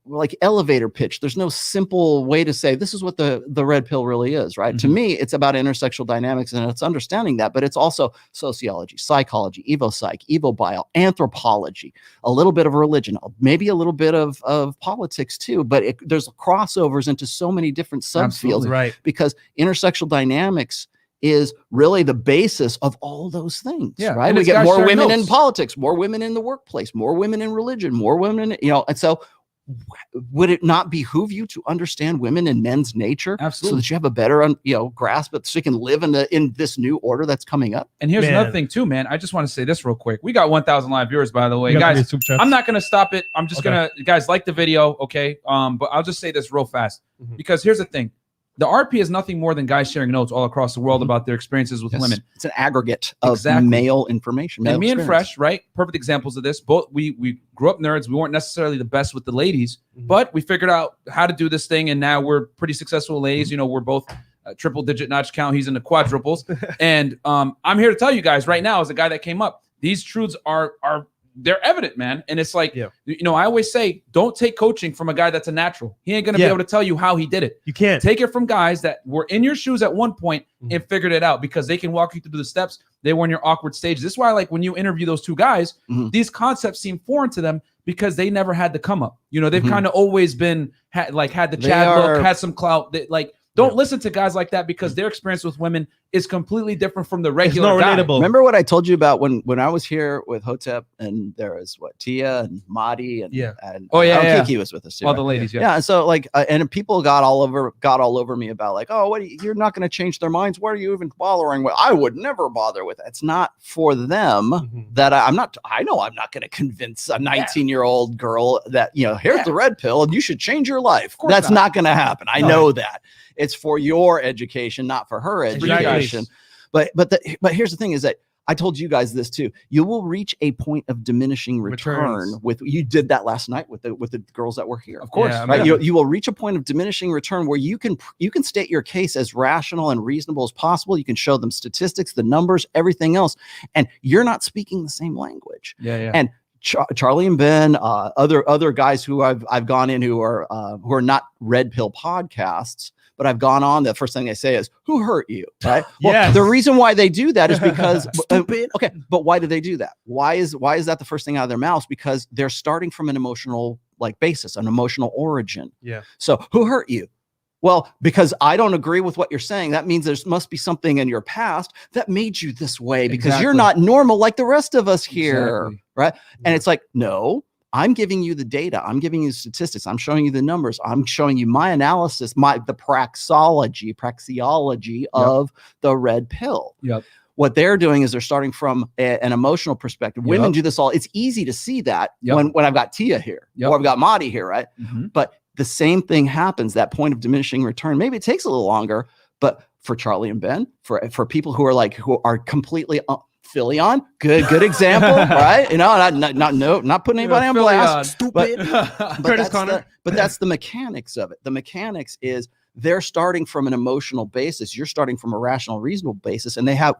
like elevator pitch. There's no simple way to say this is what the red pill really is, right? To me, it's about intersexual dynamics and it's understanding that, but it's also sociology, psychology, evopsych, evobio, anthropology, a little bit of religion, maybe a little bit of politics too, but there's crossovers into so many different subfields, right? Because intersexual dynamics is really the basis of all those things, right? We get more women in politics, more women in the workplace, more women in religion, more women in, and so would it not behoove you to understand women and men's nature? Absolutely. So that you have a better, grasp it, so you can live in this new order that's coming up? And here's another thing too, man. I just want to say this real quick. We got 1,000 live viewers, by the way, guys. I'm not going to stop it. I'm just going to, guys, like the video. Okay. But I'll just say this real fast because here's the thing. the RP is nothing more than guys sharing notes all across the world about their experiences with women. It's an aggregate of male information. And me and Fresh, right? Perfect examples of this. Both we grew up nerds. We weren't necessarily the best with the ladies, but we figured out how to do this thing, and now we're pretty successful ladies. You know, we're both triple digit notch count. He's in the quadruples, and I'm here to tell you guys right now, as a guy that came up, these truths are they're evident, man. And it's like, you know, I always say, don't take coaching from a guy that's a natural. He ain't going to be able to tell you how he did it. You can't. Take it from guys that were in your shoes at one point and figured it out, because they can walk you through the steps. They were in your awkward stage. This is why, like, when you interview those two guys, these concepts seem foreign to them because they never had the come up. You know, they've kind of always been, had the Chad look, had some clout. Don't listen to guys like that, because their experience with women is completely different from the regular guy. Relatable. Remember what I told you about when I was here with Hotep, and there was Tia and Madi and Kiki was with us too. All the ladies, And so like and people got all over me about like, oh, you're not going to change their minds. What are you even bothering with? I would never bother with it. It's not for them that I know I'm not going to convince a 19-year-old girl that, you know, here's the red pill and you should change your life. That's not going to happen. I know that. It's for your education, not for her education. But here's the thing is that I told you guys this too. You will reach a point of diminishing return with, you did that last night with the girls that were here. Of course. Right? You will reach a point of diminishing return where you can state your case as rational and reasonable as possible. You can show them statistics, the numbers, everything else, and you're not speaking the same language. And Charlie and Ben, other guys who I've gone in who are not red pill podcasts, but I've gone on. The first thing they say is, "Who hurt you?" Right? Well, the reason why they do that is because stupid. Okay, but why do they do that? Why is that the first thing out of their mouths? Because they're starting from an emotional basis, an emotional origin. So who hurt you? Well, because I don't agree with what you're saying, that means there must be something in your past that made you this way, because you're not normal like the rest of us here, right? And it's like, no, I'm giving you the data. I'm giving you statistics. I'm showing you the numbers. I'm showing you my analysis, the praxeology of the red pill. What they're doing is they're starting from an emotional perspective. Women do this all. It's easy to see that when I've got Tia here or I've got Madi here, right? But the same thing happens, that point of diminishing return. Maybe it takes a little longer, but for Charlie and Ben, for people who are completely Philion, good example, right? You know, not putting anybody on blast, stupid. But that's the mechanics of it. The mechanics is they're starting from an emotional basis. You're starting from a rational, reasonable basis, and they have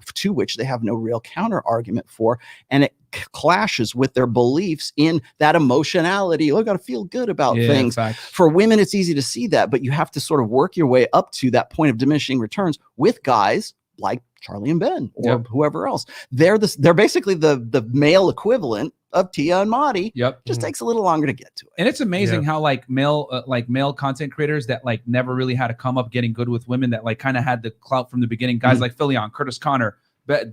no real counter argument for, and it clashes with their beliefs in that emotionality. I got to feel good about things. For women, it's easy to see that, but you have to sort of work your way up to that point of diminishing returns with guys like Charlie and Ben or whoever else. They're basically the male equivalent of Tia and Madi. Just takes a little longer to get to it. And it's amazing how male content creators that never really had to come up getting good with women, that kind of had the clout from the beginning. Guys like Philion, Curtis Connor,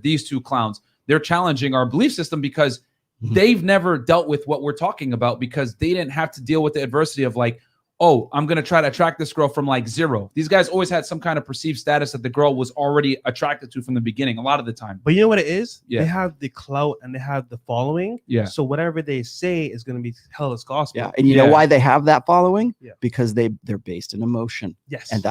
these two clowns, they're challenging our belief system because they've never dealt with what we're talking about, because they didn't have to deal with the adversity of oh, I'm going to try to attract this girl from zero. These guys always had some kind of perceived status that the girl was already attracted to from the beginning, a lot of the time. But you know what it is? They have the clout and they have the following. So whatever they say is going to be held as gospel. And you know why they have that following? Because they're based in emotion. And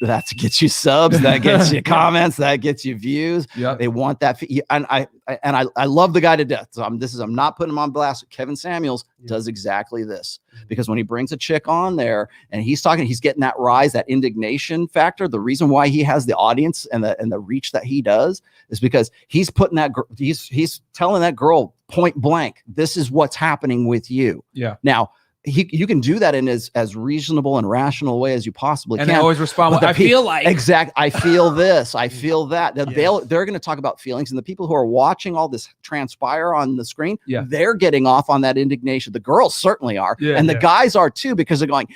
that gets you subs, that gets you comments, that gets you views. They want that. And I love the guy to death. So I'm not putting him on blast. Kevin Samuels does exactly this, because when he brings a chick on there and he's getting that rise, that indignation factor. The reason why he has the audience and the reach that he does is because he's putting he's telling that girl point blank, this is what's happening with you. Now, you can do that in as reasonable and rational way as you possibly can. And they always respond with, I feel like. Exactly. I feel this. I feel that. They're going to talk about feelings. And the people who are watching all this transpire on the screen, they're getting off on that indignation. The girls certainly are. And the guys are too, because they're going,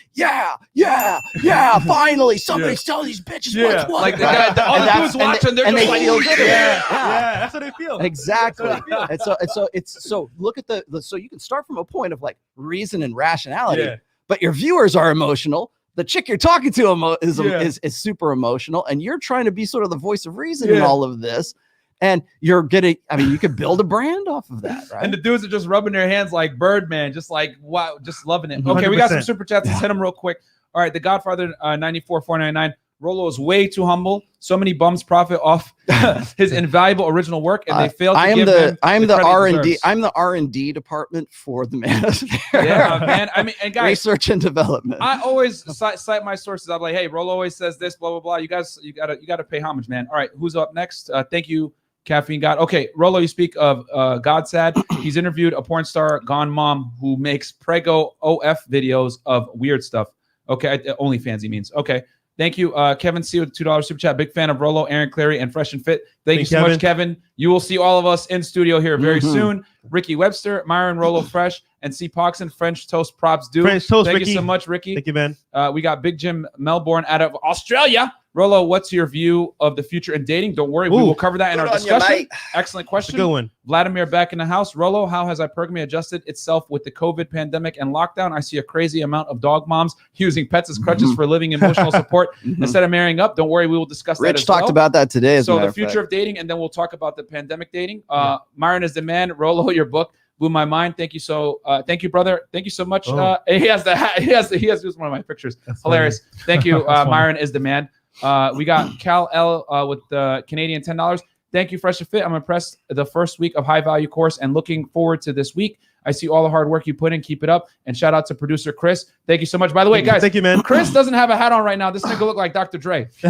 finally somebody's telling these bitches what's what. Like all the dudes watching, they're just feel good. That's what they feel. Exactly. So look at so you can start from a point of reason and rationality, but your viewers are emotional. The chick you're talking to is super emotional, and you're trying to be sort of the voice of reason in all of this, and you're getting, you could build a brand off of that, right? And the dudes are just rubbing their hands like Birdman, just wow, just loving it. Okay, we got some super chats. Let's hit them real quick. All right, the Godfather 94,499. Rollo is way too humble. So many bums profit off his invaluable original work, and they fail to give him the R&D. deserves. I'm the R&D department for the Manosphere. Yeah, man. I mean, and guys, research and development. I always cite my sources. I'm like, hey, Rollo always says this, blah blah blah. You guys, you gotta pay homage, man. All right, who's up next? Thank you, Caffeine God. Okay, Rollo, you speak of Godsad. He's interviewed a porn star, Gone Mom, who makes prego OF videos of weird stuff. Okay, OnlyFans he means. Okay. Thank you, Kevin C with $2 super chat. Big fan of Rollo, Aaron, Clarey, and Freshandfit. Thank you so much, Kevin. You will see all of us in studio here very soon. Ricky Webster, Myron, Rollo Fresh, and C. Poxon. French toast props due. French toast, Thank Ricky. you so much, Ricky. Thank you, man. We got Big Jim Melbourne out of Australia. Rollo, what's your view of the future in dating? Don't worry, we will cover that in our discussion. Excellent question. Good one. Vladimir back in the house. Rollo, how has hypergamy adjusted itself with the COVID pandemic and lockdown? I see a crazy amount of dog moms using pets as crutches for living emotional support instead of marrying up. Don't worry, we will discuss that as Rich talked about that today. So the future of dating, and then we'll talk about the pandemic dating. Myron is the man. Rollo, your book blew my mind. Thank you thank you, brother. Thank you so much. He has the hat. He has used one of my pictures. That's hilarious. Thank you, Myron is the man. We got Cal L with the Canadian $10. Thank you, Fresh and Fit. I'm impressed the first week of high value course and looking forward to this week. I see all the hard work you put in. Keep it up. And shout out to producer Chris. Thank you so much. By the way, guys, thank you, man. Chris doesn't have a hat on right now. This nigga look like Dr. Dre. So,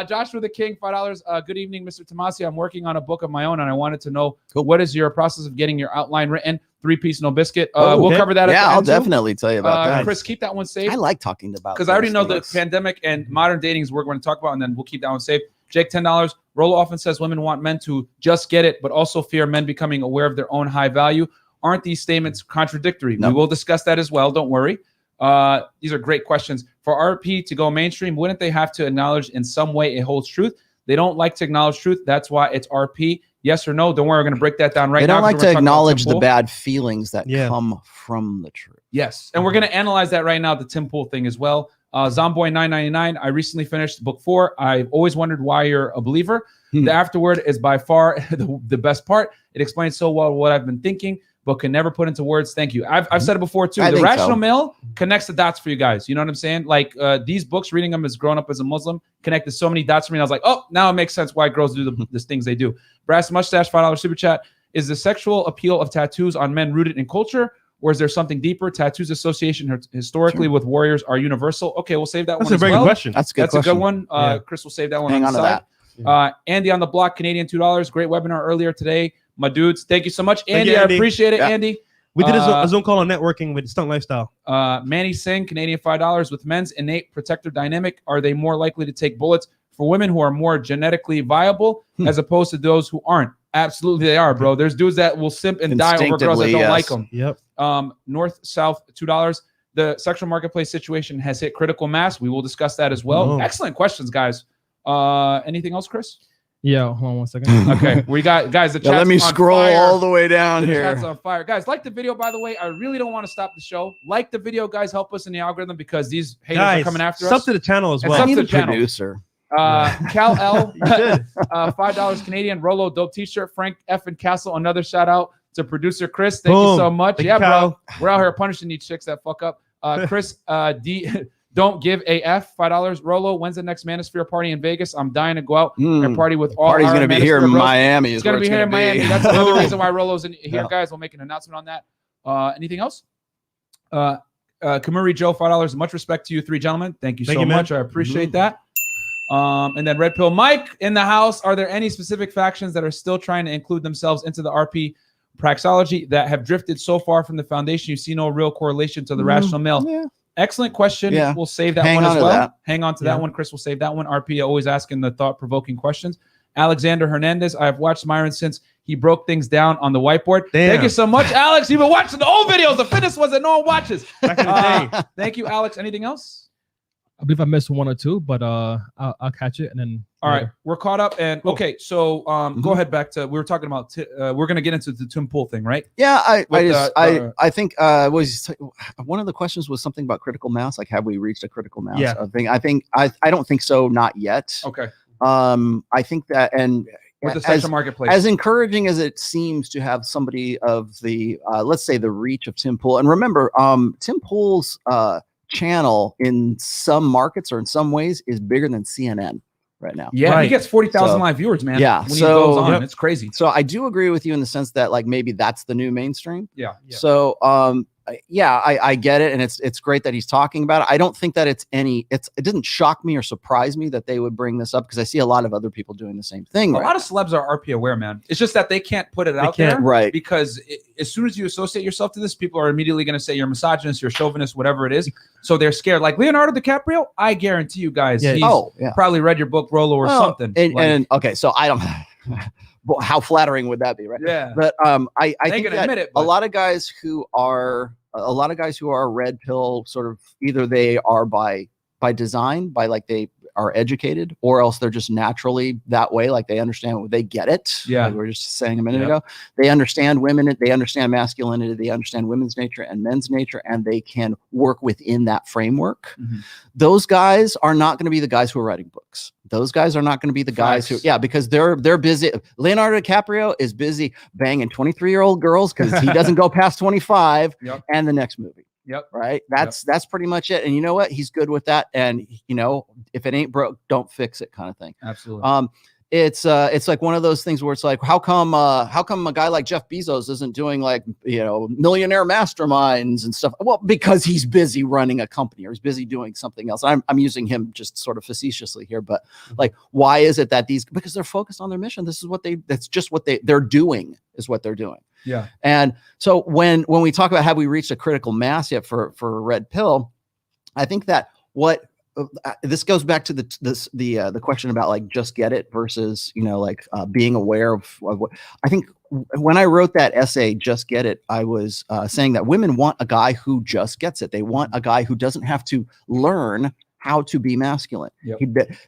Joshua the King, $5. Good evening, Mr. Tomassi. I'm working on a book of my own, and I wanted to know what is your process of getting your outline written? 3-piece, no biscuit. We'll cover that. Yeah, I'll definitely tell you about that. Chris, keep that one safe. I like talking about because I already know the pandemic and modern dating is what we're going to talk about, and then we'll keep that one safe. Jake, $10. Rollo often says women want men to just get it, but also fear men becoming aware of their own high value. Aren't these statements contradictory? No. We will discuss that as well. Don't worry. These are great questions. For RP to go mainstream, wouldn't they have to acknowledge in some way it holds truth? They don't like to acknowledge truth. That's why it's RP. Yes or no? Don't worry. We're going to break that down right now. They don't like to acknowledge the bad feelings that come from the truth. Yes. And we're going to analyze that right now, the Tim Pool thing as well. Zomboy999, I recently finished book 4. I've always wondered why you're a believer. The afterword is by far the best part. It explains so well what I've been thinking, but can never put into words. Thank you. I've said it before too. The rational male connects the dots for you guys. You know what I'm saying? Like these books, reading them as grown up as a Muslim, connected so many dots for me. I was like, oh, now it makes sense why girls do the things they do. Brass Mustache, $5 super chat. Is the sexual appeal of tattoos on men rooted in culture, or is there something deeper? Tattoos association historically with warriors are universal. Okay, we'll save that one. That's a very good question. That's a good question. A good one. Chris will save that one. Hang on to that. Andy on the block, Canadian $2. Great webinar earlier today. My dudes, thank you so much. Andy, I appreciate it, Andy. We did a Zoom call on networking with Stunt Lifestyle. Manny Singh, Canadian $5. With men's innate protector dynamic, are they more likely to take bullets for women who are more genetically viable as opposed to those who aren't? Absolutely, they are, bro. There's dudes that will simp and die over girls that don't like them. Yep. North, South, $2. The sexual marketplace situation has hit critical mass. We will discuss that as well. Excellent questions, guys. Anything else, Chris? Yeah, hold on one second. Okay, we got guys. The chat's let me on scroll fire. all the way down here. Chat's on fire, guys. Like the video, by the way. I really don't want to stop the show. Like the video, guys. Help us in the algorithm because these haters are coming after us. Sub to the channel as well. I need a producer. Cal L, $5 Canadian. Rollo dope T-shirt. Frank F and Castle. Another shout out to producer Chris. Thank you so much. Thank you, bro. We're out here punishing these chicks that fuck up. Chris D. Don't give a F, $5. Rollo, when's the next Manosphere party in Vegas? I'm dying to go out and party with all party's going to be here in Miami. It's going to be here in Miami. That's another reason why Rollo's in here, guys. We'll make an announcement on that. Anything else? Kamuri Joe, $5. Much respect to you three gentlemen. Thank you so much. I appreciate that. And then Red Pill Mike in the house. Are there any specific factions that are still trying to include themselves into the RP praxeology that have drifted so far from the foundation you see no real correlation to the rational male? Yeah. Excellent question. Yeah. We'll save that one as well. Hang on to that one. Chris will save that one. RP always asking the thought-provoking questions. Alexander Hernandez, I've watched Myron since he broke things down on the whiteboard. Damn. Thank you so much, Alex. You've been watching the old videos, the fitness ones that no one watches. Back in the day. Thank you, Alex. Anything else? I believe I missed one or two, but I'll catch it and then. All right, we're caught up. And okay, so go ahead back to we were talking about. We're gonna get into the Tim Pool thing, right? Yeah, I think was one of the questions was something about critical mass. Like, have we reached a critical mass? Yeah. I don't think so, not yet. Okay. I think that with the sexual marketplace, as encouraging as it seems to have somebody of the let's say the reach of Tim Pool, and remember, Tim Pool's channel in some markets or in some ways is bigger than CNN right now. Yeah, he gets 40,000 live viewers, man. Yeah, when he goes on, it's crazy. So I do agree with you in the sense that like maybe that's the new mainstream. Yeah. So I get it, and it's great that he's talking about it. I don't think that it didn't shock me or surprise me that they would bring this up, because I see a lot of other people doing the same thing. A lot of celebs are RP aware, man. It's just that they can't put it out there, right? Because as soon as you associate yourself to this, people are immediately going to say you're misogynist, you're chauvinist, whatever it is. So they're scared. Like Leonardo DiCaprio, I guarantee you guys, he's probably read your book, Rollo, or something. And okay, so I don't. How flattering would that be, right? Yeah. But I think that admit it, a lot of guys who are red pill, sort of either they are by design, by like they are educated, or else they're just naturally that way. Like they understand, they get it. Yeah. Like we were just saying a minute ago. They understand women, they understand masculinity, they understand women's nature and men's nature, and they can work within that framework. Those guys are not going to be the guys who are writing books. Those guys are not going to be the guys who, because they're busy. Leonardo DiCaprio is busy banging 23-year-old girls because he doesn't go past 25 and the next movie. Right. That's pretty much it. And you know what? He's good with that. And you know, if it ain't broke, don't fix it, kind of thing. Absolutely. It's like one of those things where it's like, how come a guy like Jeff Bezos isn't doing like, you know, millionaire masterminds and stuff? Well, because he's busy running a company, or he's busy doing something else. I'm using him just sort of facetiously here, but like, why is it that because they're focused on their mission? This is what that's just what they're doing, is what they're doing. Yeah. And so when we talk about have we reached a critical mass yet for red pill, I think that this goes back to the question about like just get it versus, you know, like being aware of what I think. When I wrote that essay, Just Get It, I was saying that women want a guy who just gets it. They want a guy who doesn't have to learn how to be masculine.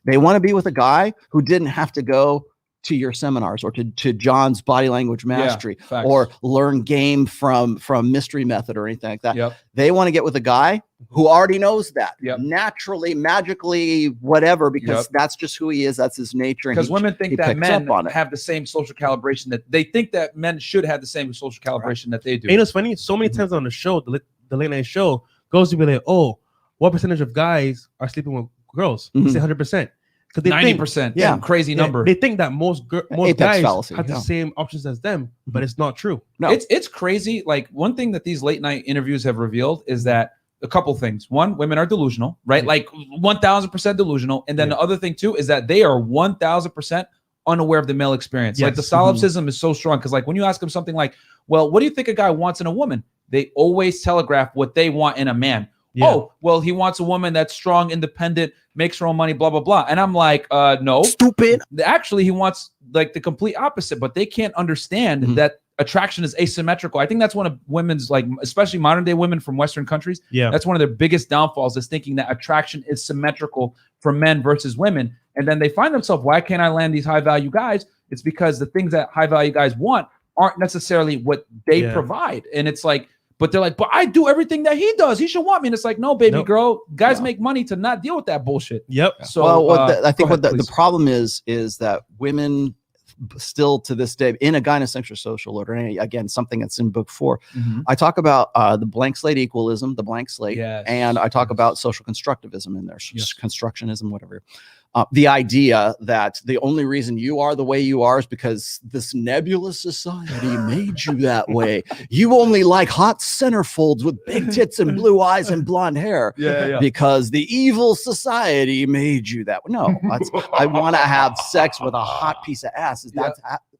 They want to be with a guy who didn't have to go to your seminars or to John's body language mastery or learn game from Mystery Method or anything like that. They want to get with a guy who already knows that naturally, magically, whatever, because that's just who he is. That's his nature. Because women think that men have the same social calibration, that they think that men should have the same social calibration that they do. And it's funny, so many times on the show, the late night show, goes to be like, oh, what percentage of guys are sleeping with girls? Say 100%. Because they 90%, crazy number. They think that most guys have the same options as them, but it's not true. No, it's crazy. Like one thing that these late night interviews have revealed is that a couple things. One, women are delusional, right? Like 1,000% delusional. And then the other thing too is that they are 1,000% unaware of the male experience. Like the solipsism is so strong, because like when you ask them something like, well, what do you think a guy wants in a woman? They always telegraph what they want in a man. Oh, well, he wants a woman that's strong, independent, makes her own money, blah, blah, blah. And I'm like, no. Stupid. Actually, he wants like the complete opposite, but they can't understand that attraction is asymmetrical. I think that's one of women's, like, especially modern day women from Western countries. That's one of their biggest downfalls, is thinking that attraction is symmetrical for men versus women. And then they find themselves, why can't I land these high value guys? It's because the things that high value guys want aren't necessarily what they provide. And it's like, but they're like, but I do everything that he does. He should want me. And it's like, no, baby girl, guys make money to not deal with that bullshit. So I think the problem is that women still to this day, in a gynosexual social order, and again, something that's in book 4, I talk about the blank slate equalism, the blank slate, and I talk about social constructivism in there, constructionism, whatever. The idea that the only reason you are the way you are is because this nebulous society made you that way. You only like hot centerfolds with big tits and blue eyes and blonde hair because the evil society made you that way. No, I want to have sex with a hot piece of ass.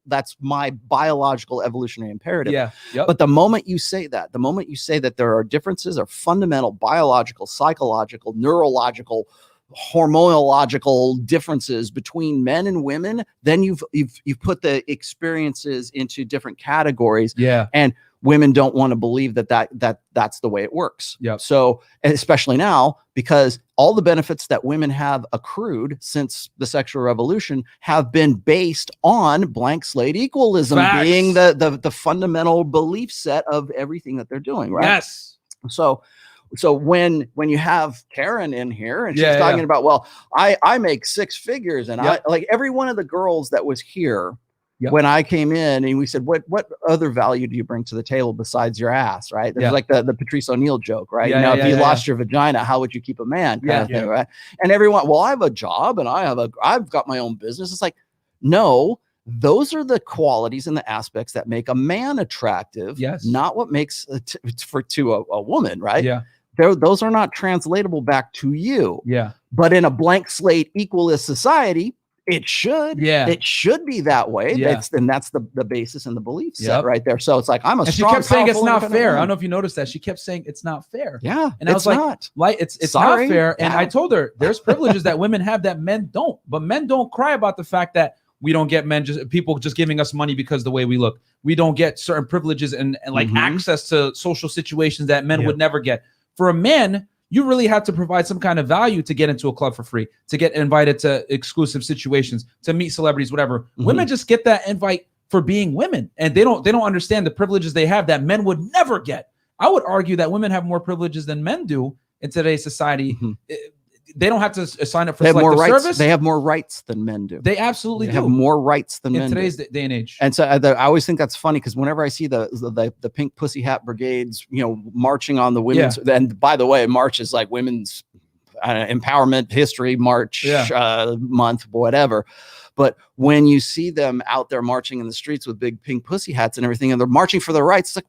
That's my biological evolutionary imperative. But the moment you say that, there are differences, are fundamental biological, psychological, neurological, hormonological differences between men and women, then you've put the experiences into different categories. And women don't want to believe that's the way it works. So especially now, because all the benefits that women have accrued since the sexual revolution have been based on blank slate equalism being the fundamental belief set of everything that they're doing, right? So when you have Karen in here and she's talking about, well, I make 6 figures, and I like every one of the girls that was here Yep. when I came in and we said, what other value do you bring to the table besides your ass, right? There's like the Patrice O'Neill joke, right? If you lost your vagina, how would you keep a man? Kind of thing, right? And everyone, well, I have a job and I've got my own business. It's like, no, those are the qualities and the aspects that make a man attractive. Yes. Not what makes to a woman, right? Yeah. Those are not translatable back to you. Yeah. But in a blank slate equalist society, it should. Yeah. It should be that way. Yeah. That's the basis and the belief set right there. So it's like, I'm a and strong, she kept saying it's not independent fair. woman. I don't know if you noticed that. She kept saying it's not fair. Yeah. And I was like, it's not fair. And Yeah. I told her there's privileges that women have that men don't. But men don't cry about the fact that we don't get people just giving us money because the way we look. We don't get certain privileges and like access to social situations that men would never get. For a man, you really have to provide some kind of value to get into a club for free, to get invited to exclusive situations, to meet celebrities, whatever. Women just get that invite for being women, and they don't understand the privileges they have that men would never get. I would argue that women have more privileges than men do in today's society. They don't have to sign up for selective service. They have more rights than men do. They absolutely do. Have more rights than men in today's do. day and age. And so I always think that's funny because whenever I see the pink pussy hat brigades, marching on the women's, and by the way, March is like women's empowerment history March month, whatever. But when you see them out there marching in the streets with big pink pussy hats and everything, and they're marching for their rights, it's like,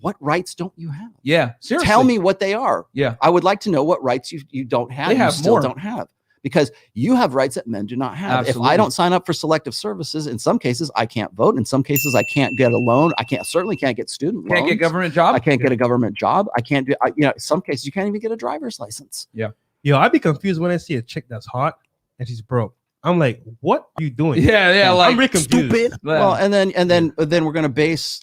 what rights don't you have? Yeah, seriously. Tell me what they are. Yeah, I would like to know what rights you don't have. They have still more. Don't have, because you have rights that men do not have. Absolutely. If I don't sign up for selective services, in some cases I can't vote. In some cases I can't get a loan. I certainly can't get student loans. Can't get government job. I can't get a government job. I can't do. In some cases you can't even get a driver's license. Yeah. Yo, I'd be confused when I see a chick that's hot and she's broke. I'm like, what are you doing? Yeah, like I'm really confused. Stupid. Well, and then we're gonna base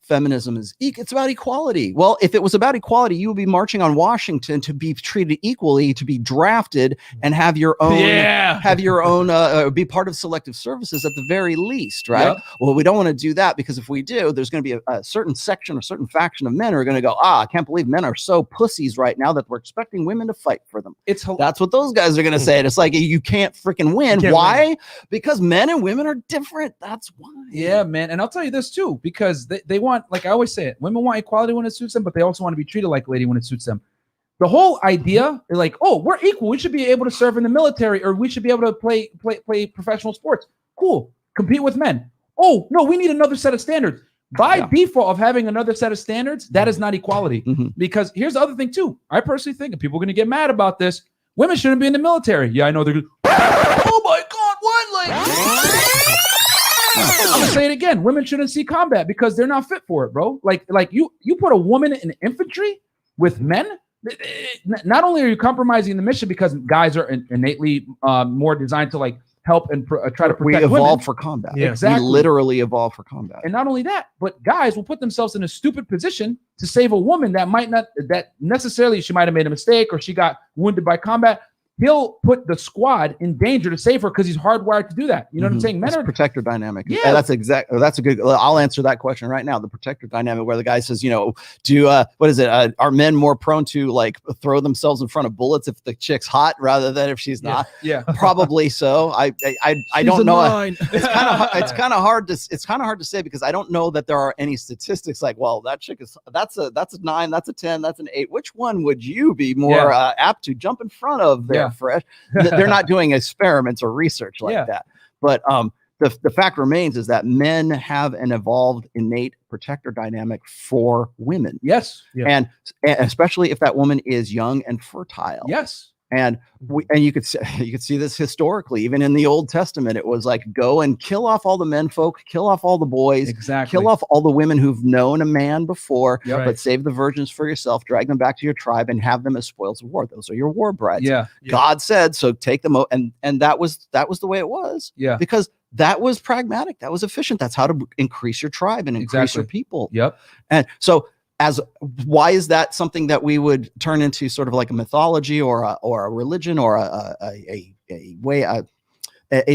feminism is it's about equality. Well, if it was about equality, you would be marching on Washington to be treated equally, to be drafted, and have your own be part of selective services at the very least, right? Yep. Well, we don't want to do that because if we do, there's going to be a certain section, a certain faction of men who are going to go, I can't believe men are so pussies right now that we're expecting women to fight for them. That's what those guys are going to say. And it's like, you can't freaking win. Why? Win. Because men and women are different. That's why. Yeah, man. And I'll tell you this too, because they want, like I always say it, women want equality when it suits them, but they also want to be treated like a lady when it suits them. The whole idea, like, oh, we're equal. We should be able to serve in the military, or we should be able to play professional sports. Cool. Compete with men. Oh, no, we need another set of standards. By default of having another set of standards, that is not equality. Because here's the other thing too. I personally think, and people are going to get mad about this, women shouldn't be in the military. Yeah, I know they're going to, oh my God, what? Like, I'm gonna say it again. Women shouldn't see combat because they're not fit for it, bro. Like you put a woman in infantry with men. Not only are you compromising the mission because guys are innately more designed to like help and try to protect women. We evolved for combat. Yeah, exactly. We literally evolved for combat. And not only that, but guys will put themselves in a stupid position to save a woman that necessarily she might have made a mistake or she got wounded by combat. He'll put the squad in danger to save her because he's hardwired to do that. You know what I'm saying? Men are protector dynamic. Yeah, that's a good. I'll answer that question right now. The protector dynamic, where the guy says, what is it? Are men more prone to like throw themselves in front of bullets if the chick's hot rather than if she's not? Yeah, probably so. I don't know. It's kind of hard to say because I don't know that there are any statistics like, well, that chick that's a 9, that's a 10, that's an 8. Which one would you be more apt to jump in front of there? Fresh. They're not doing experiments or research like that. But the fact remains is that men have an evolved innate protector dynamic for women. Yes. Yeah. And especially if that woman is young and fertile. Yes. And you could see this historically, even in the Old Testament. It was like, go and kill off all the men folk, kill off all the boys, kill off all the women who've known a man before, but save the virgins for yourself, drag them back to your tribe, and have them as spoils of war. Those are your war brides. Yeah. God said so. Take them and that was the way it was. Yeah, because that was pragmatic. That was efficient. That's how to increase your tribe and increase your people. Yep. And so. Why is that something that we would turn into sort of like a mythology or a religion or a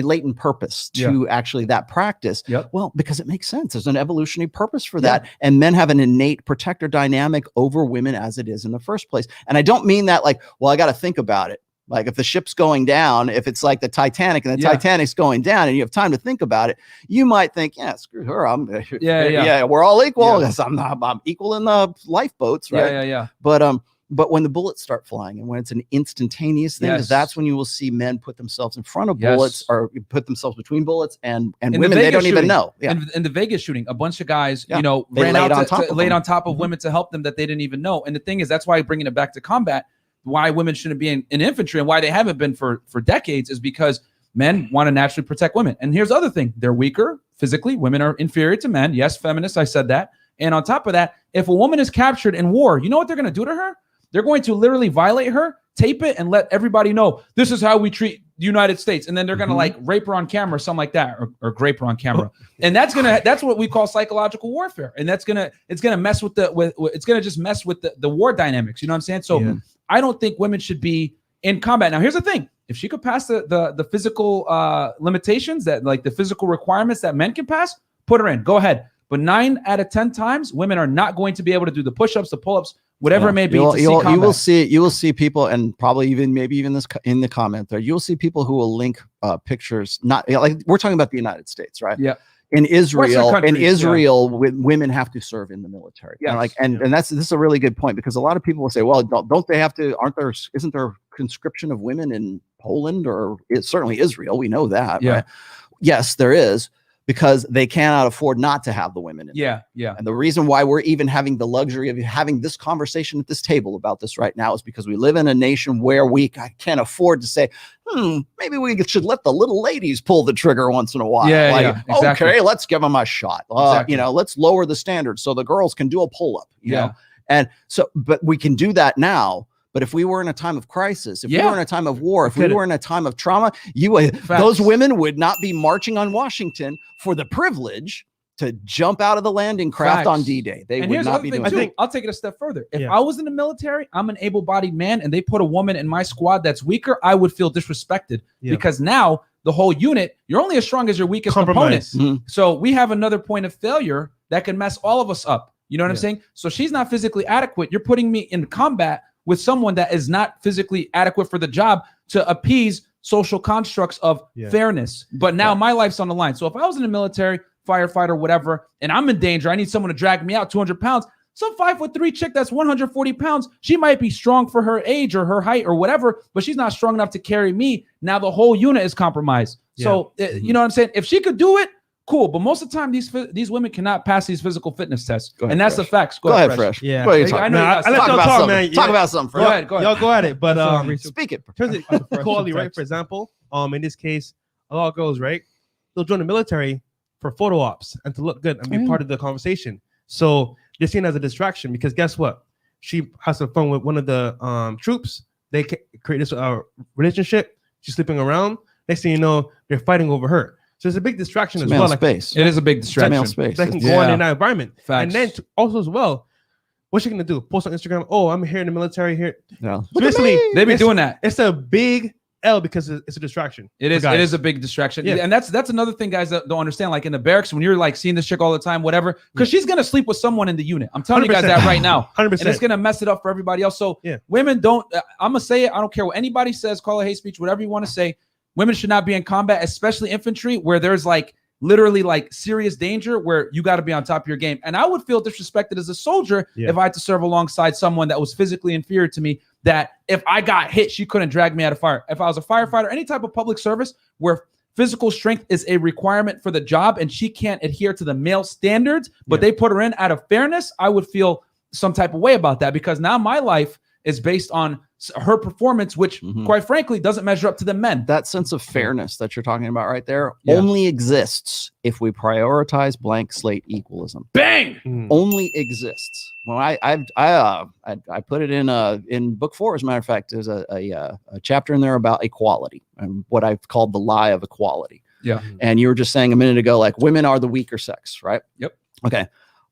latent purpose to actually that practice? Well, because it makes sense. There's an evolutionary purpose for that. And men have an innate protector dynamic over women as it is in the first place. And I don't mean that like, well, I got to think about it. Like if the ship's going down, if it's like the Titanic and the Titanic's going down and you have time to think about it, you might think, yeah, screw her. We're all equal. Yeah. I'm equal in the lifeboats, right? Yeah. But when the bullets start flying and when it's an instantaneous thing, that's when you will see men put themselves in front of bullets or put themselves between bullets and women they don't even know. Yeah. In the Vegas shooting, a bunch of guys, you know, ran out laid on top of women to help them that they didn't even know. And the thing is, that's why bringing it back to combat, why women shouldn't be in infantry and why they haven't been for decades is because men want to naturally protect women. And here's the other thing. They're weaker physically. Women are inferior to men. Yes, feminists, I said that. And on top of that, if a woman is captured in war, you know what they're going to do to her? They're going to literally violate her, tape it, and let everybody know this is how we treat the United States. And then they're going to like rape her on camera or something like that, or grape her on camera. And that's what we call psychological warfare. And it's going to mess with it's going to just mess with the war dynamics. You know what I'm saying? So I don't think women should be in combat. Now, here's the thing. If she could pass the physical limitations, that like the physical requirements that men can pass, put her in, go ahead. But 9 out of 10 times, women are not going to be able to do the push-ups, the pull-ups, whatever it may be. You will see people, and probably maybe even this in the comment there, you'll see people who will link pictures. Not like we're talking about the United States, right? Yeah. In Israel, women have to serve in the military. Yeah. And this is a really good point because a lot of people will say, well, don't they have to? Isn't there conscription of women in Poland or certainly Israel? We know that. Yeah. Right? Yes, there is. Because they cannot afford not to have the women in there. Yeah. And the reason why we're even having the luxury of having this conversation at this table about this right now is because we live in a nation where we can't afford to say, maybe we should let the little ladies pull the trigger once in a while. Exactly. Okay, let's give them a shot. Exactly. Let's lower the standards so the girls can do a pull-up. You know? And so, but we can do that now. But if we were in a time of crisis, if we were in a time of war, if we were in a time of trauma, those women would not be marching on Washington for the privilege to jump out of the landing craft on D-Day. They would not be doing that. I'll take it a step further. If I was in the military, I'm an able-bodied man, and they put a woman in my squad that's weaker, I would feel disrespected because now the whole unit, you're only as strong as your weakest component. So we have another point of failure that can mess all of us up. You know what I'm saying? So she's not physically adequate. You're putting me in combat with someone that is not physically adequate for the job to appease social constructs of fairness. But now my life's on the line. So if I was in the military, firefighter, whatever, and I'm in danger, I need someone to drag me out 200 pounds. Some 5'3" chick that's 140 pounds, she might be strong for her age or her height or whatever, but she's not strong enough to carry me. Now the whole unit is compromised. So, you know what I'm saying? If she could do it, cool, but most of the time these women cannot pass these physical fitness tests, and that's the facts. Go ahead, Fresh. Yeah, I know. I let y'all talk, man. Talk about something. Go ahead. Y'all go at it. But speak it. Turns it equality, right? For example, in this case, a lot of girls, right? They'll join the military for photo ops and to look good and be part of the conversation. So they're seen as a distraction because guess what? She has some fun with one of the troops. They create this relationship. She's sleeping around. Next thing you know, they're fighting over her. So it's a big distraction as well. Space. It is a big distraction. Male space. They can go on in that environment. Facts. And then also as well, what's she gonna do? Post on Instagram? Oh, I'm here in the military here. Yeah. So basically, they be doing that. It's a big L because it's a distraction. It is. It is a big distraction. Yeah. And that's another thing guys that don't understand. Like in the barracks, when you're like seeing this chick all the time, whatever, because she's gonna sleep with someone in the unit. I'm telling 100%. You guys that right now. 100%. And it's gonna mess it up for everybody else. So women don't. I'm gonna say it. I don't care what anybody says. Call it hate speech. Whatever you want to say. Women should not be in combat, especially infantry, where there's like literally like serious danger where you got to be on top of your game. And I would feel disrespected as a soldier if I had to serve alongside someone that was physically inferior to me, that if I got hit, she couldn't drag me out of fire. If I was a firefighter, any type of public service where physical strength is a requirement for the job and she can't adhere to the male standards, but they put her in out of fairness, I would feel some type of way about that because now my life is based on her performance, which quite frankly doesn't measure up to the men. That sense of fairness that you're talking about right there only exists if we prioritize blank slate equalism. Bang! Only exists. Well, I put it in book 4, as a matter of fact. There's a chapter in there about equality and what I've called the lie of equality. Yeah. And you were just saying a minute ago, like women are the weaker sex, right? Yep. Okay.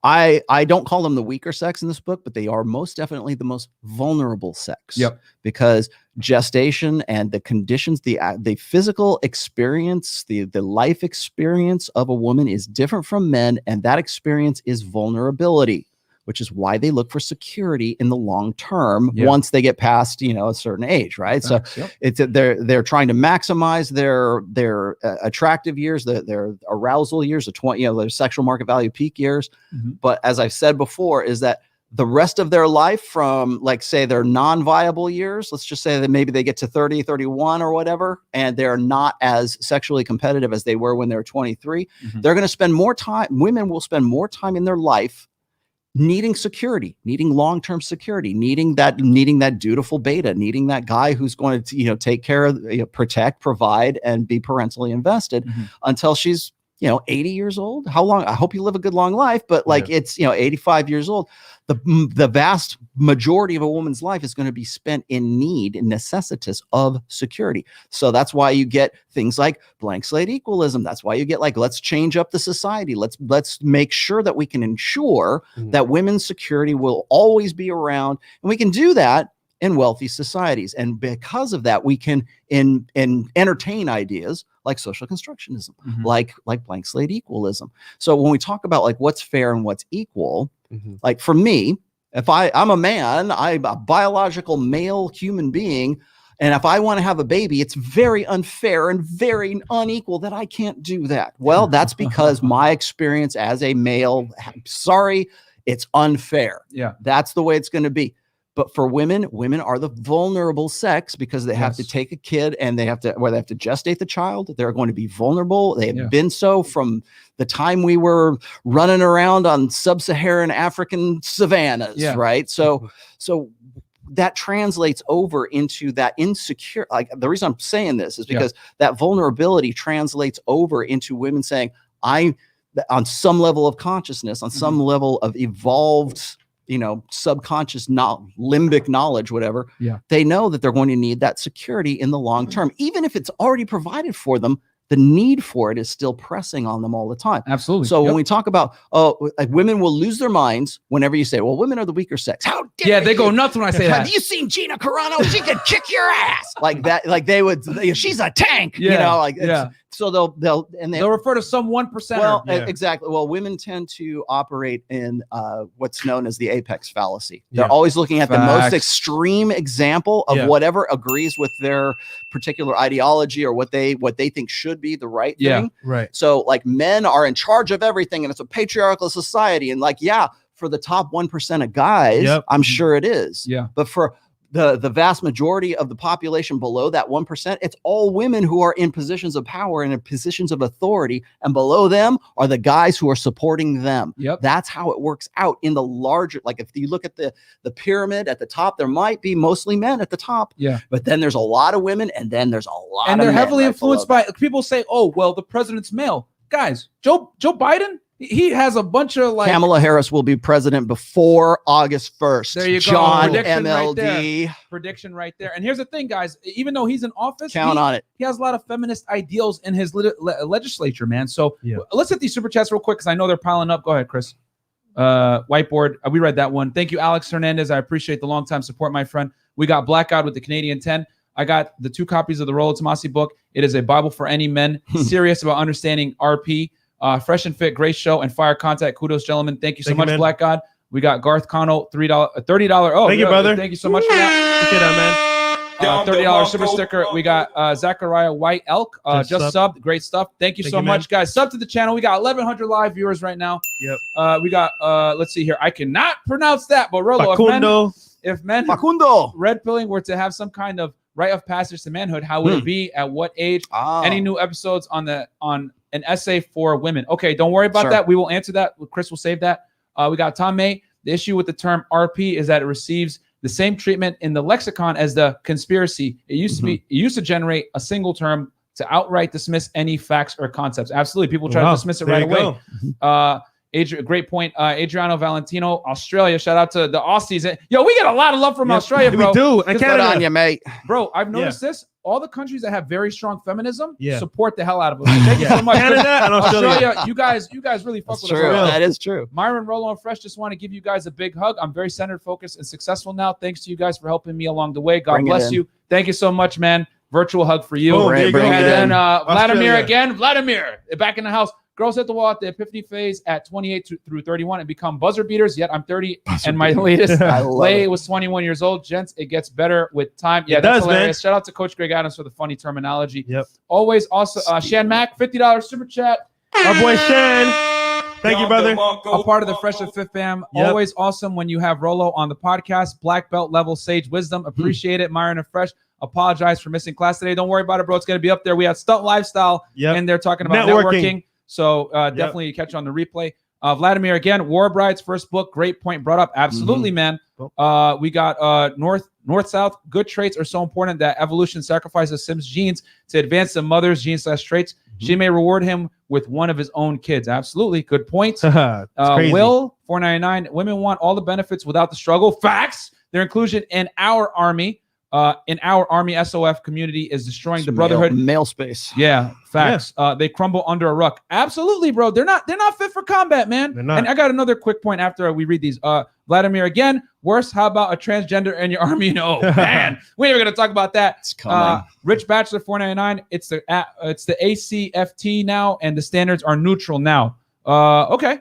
I don't call them the weaker sex in this book, but they are most definitely the most vulnerable sex. Yep. Because gestation and the conditions, the physical experience, the life experience of a woman is different from men, and that experience is vulnerability. which is why they look for security in the long term once they get past, you know, a certain age, right? Thanks. So it's they're trying to maximize their attractive years, their arousal years, their sexual market value peak years. But as I've said before, is that the rest of their life, from like say their non-viable years, let's just say that maybe they get to 30, 31 or whatever, and they're not as sexually competitive as they were when they were 23, they're going to spend more time, women will spend more time in their life needing security, needing long-term security, needing that dutiful beta, needing that guy who's going to, you know, take care of, you know, protect, provide, and be parentally invested until she's, you know, 80 years old. How long? I hope you live a good long life, but like it's, you know, 85 years old. The vast majority of a woman's life is going to be spent in need and necessitous of security. So that's why you get things like blank slate equalism. That's why you get like, let's change up the society. Let's make sure that we can ensure that women's security will always be around. And we can do that in wealthy societies. And because of that, we can entertain ideas like social constructionism, like blank slate equalism. So when we talk about like what's fair and what's equal, like for me, if I'm a man, I'm a biological male human being, and if I want to have a baby, it's very unfair and very unequal that I can't do that. Well, that's because my experience as a male, sorry, it's unfair. Yeah, that's the way it's going to be. But for women are the vulnerable sex because they have to take a kid and they have to gestate the child. They're going to be vulnerable. They have been so from the time we were running around on sub-Saharan African savannas, right? So that translates over into that insecure, like the reason I'm saying this is because that vulnerability translates over into women saying, on some level of consciousness, on some level of evolved, you know, subconscious limbic knowledge, whatever, they know that they're going to need that security in the long term. Even if it's already provided for them, the need for it is still pressing on them all the time. Absolutely. So when we talk about, like women will lose their minds whenever you say, well, women are the weaker sex. How dare they go nuts when I say that. Have you seen Gina Carano? She could kick your ass. Like that, like they would, she's a tank, you know, like, so they'll refer to some 1%. Well, exactly. Well, women tend to operate in what's known as the apex fallacy. They're always looking at the most extreme example of whatever agrees with their particular ideology or what they think should be the right thing. Right. So like men are in charge of everything and it's a patriarchal society. And like, for the top 1% of guys, I'm sure it is. Yeah. But for the vast majority of the population below that 1%, it's all women who are in positions of power and in positions of authority. And below them are the guys who are supporting them. Yep. That's how it works out in the larger, like if you look at the pyramid at the top, there might be mostly men at the top. Yeah. But then there's a lot of women and then there's a lot of men. And they're heavily influenced by, people say, oh, well, the president's male. Guys, Joe Biden, he has a bunch of like Kamala Harris will be president before August 1st. There you go. John MLD. Prediction right there. And here's the thing, guys. Even though he's in office, count on it. He has a lot of feminist ideals in his legislature, man. So let's hit these super chats real quick because I know they're piling up. Go ahead, Chris. Whiteboard. We read that one. Thank you, Alex Hernandez. I appreciate the long time support, my friend. We got Blackout with the Canadian 10. I got the 2 copies of the Rollo Tomassi book. It is a Bible for any men serious about understanding RP. Fresh and Fit, great show, and fire contact. Kudos, gentlemen. Thank you so much, Black God. We got Garth Cano, $30. Oh, thank you, brother. Thank you so much for that. $30 super sticker. We got Zachariah White Elk, just subbed. Great stuff. Thank you so much, guys. Sub to the channel. We got 1,100 live viewers right now. Yep. We got let's see here. I cannot pronounce that, but Rollo, if men red pilling were to have some kind of rite of passage to manhood, how would it be? At what age? Any new episodes on an essay for women? Okay, don't worry about that. We will answer that. Chris will save that. We got Tom May. The issue with the term RP is that it receives the same treatment in the lexicon as the conspiracy. It used to be. It used to generate a single term to outright dismiss any facts or concepts. Absolutely, people try to dismiss it right away. Great point. Adriano Valentino, Australia. Shout out to the Aussies. Yo, we get a lot of love from Australia, bro. We do. And Canada on you, mate. Bro, I've noticed this. All the countries that have very strong feminism support the hell out of them. Thank you so much. Canada and Australia, you guys really fuck with us. That is true. Myron, Rollo, and Fresh just want to give you guys a big hug. I'm very centered, focused, and successful now. Thanks to you guys for helping me along the way. God bless you. Thank you so much, man. Virtual hug for you. And then Vladimir again. Vladimir, back in the house. Girls hit the wall at the epiphany phase at 28 through 31 and become buzzer beaters. Yet I'm 30 and my latest lay was 21 years old. Gents, it gets better with time. Yeah, that's hilarious. Man. Shout out to Coach Greg Adams for the funny terminology. Yep. Always also Shan Mack, $50 super chat. Our boy Shan. Thank you, brother. A part of the Freshandfit fam. Yep. Always awesome when you have Rollo on the podcast. Black belt level sage wisdom. Appreciate it, Myron and Fresh. Apologize for missing class today. Don't worry about it, bro. It's going to be up there. We had Stunt Lifestyle, and they're talking about networking. So definitely catch on the replay. Vladimir, again, War Bride's first book. Great point brought up. Absolutely, man. We got North-South. Good traits are so important that evolution sacrifices Sim's genes to advance the mother's genes/traits. She may reward him with one of his own kids. Absolutely. Good point. Will, 499. Women want all the benefits without the struggle. Facts. Their inclusion in our army. SOF community is destroying the brotherhood. Male space. Yeah, facts. They crumble under a ruck. Absolutely, bro. They're not fit for combat, man. They're not. And I got another quick point after we read these. Vladimir, again, worse. How about a transgender in your army? No, man. We ain't gonna talk about that. It's coming. Rich Bachelor 499. It's the ACFT now, and the standards are neutral now. Okay.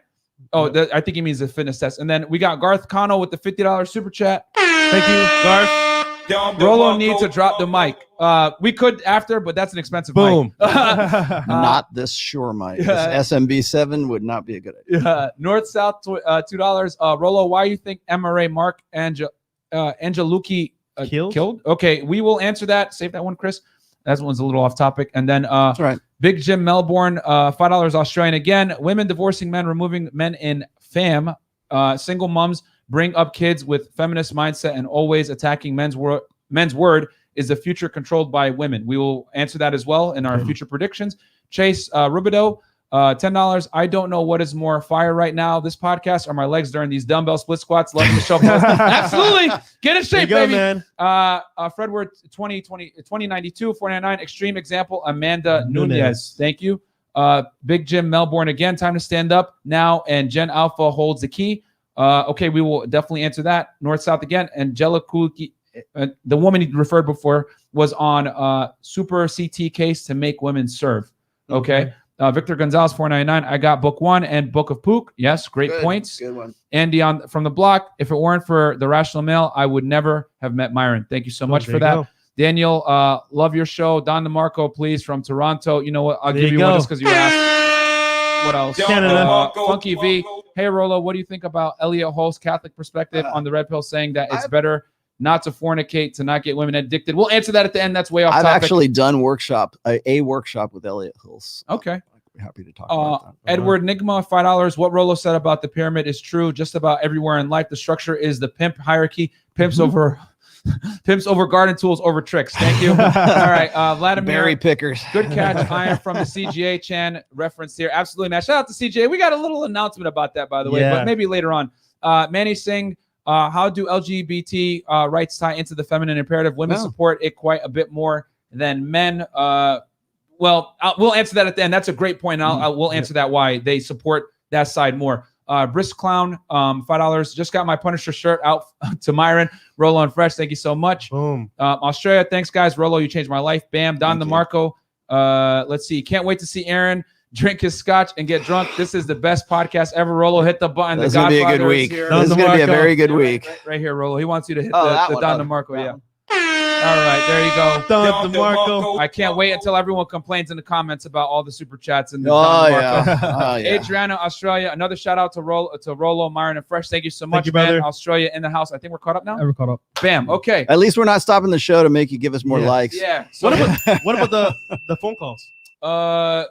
Oh, I think he means the fitness test. And then we got Garth Cano with the $50 super chat. Thank you, Garth. Rollo needs to drop the mic. We could after, but that's an expensive mic. Not this Shure mic. This SMB7 would not be a good idea. North-South, $2. Rollo, why you think MRA Mark Angelucci killed? Okay, we will answer that. Save that one, Chris. That one's a little off topic. And then that's right. Big Jim Melbourne, $5 Australian again. Women divorcing men, removing men in fam. Single moms bring up kids with feminist mindset and always attacking men's word is the future controlled by women. We will answer that as well in our future predictions. Chase Rubido, $10. I don't know what is more fire right now, this podcast or my legs during these dumbbell split squats. Loving the show. Absolutely. Get in shape, baby. Man. Fredward 2092, 499. Extreme example, Amanda Nunez. Thank you. Big Jim Melbourne again. Time to stand up now. And Gen Alpha holds the key. Okay, we will definitely answer that. North-South again. Angelica, the woman he referred before, was on super CT case to make women serve. Okay. Victor Gonzalez, 499. I got book 1 and book of Pook. Yes, great points. Good one. Andy from the block. If it weren't for the rational male, I would never have met Myron. Thank you so much for that. Go. Daniel, love your show. Don DeMarco, please, from Toronto. You know what? I'll give you one just because you asked. What else? Canada. Funky V. Hey, Rollo, what do you think about Elliot Holt's Catholic perspective on the red pill saying that it's better not to fornicate, to not get women addicted? We'll answer that at the end. That's way off topic. I've actually done a workshop with Elliot Hills. Okay. I'd be happy to talk about that. Edward Nigma, $5. What Rollo said about the pyramid is true. Just about everywhere in life, the structure is the pimp hierarchy. Pimps over garden tools over tricks. Thank you. All right, Vladimir. Berry pickers. Good catch. I am from the CGA Chan reference here. Absolutely, man. Shout out to CGA. We got a little announcement about that, by the way, but maybe later on. Manny Singh, how do LGBT rights tie into the feminine imperative? Women support it quite a bit more than men. We'll answer that at the end. That's a great point. We'll answer that why they support that side more. Brisk Clown, $5. Just got my Punisher shirt out to Myron, Rollo, and Fresh. Thank you so much. Boom. Australia, thanks, guys. Rollo, you changed my life. Bam. Don DeMarco. Let's see. Can't wait to see Aaron drink his scotch and get drunk. This is the best podcast ever. Rollo, hit the button. This is going to be a good week. This is going to be a very good week. Right here, Rollo. He wants you to hit the Don DeMarco. Yeah. All right, there you go. Don DeMarco. I can't wait until everyone complains in the comments about all the super chats and the Don DeMarco. Adriana, Australia. Another shout out to Rollo, Myron, and Fresh. Thank you so much, man. Australia in the house. I think we're caught up now. We're caught up. Bam. Okay. At least we're not stopping the show to make you give us more likes. Yeah. So what about the phone calls?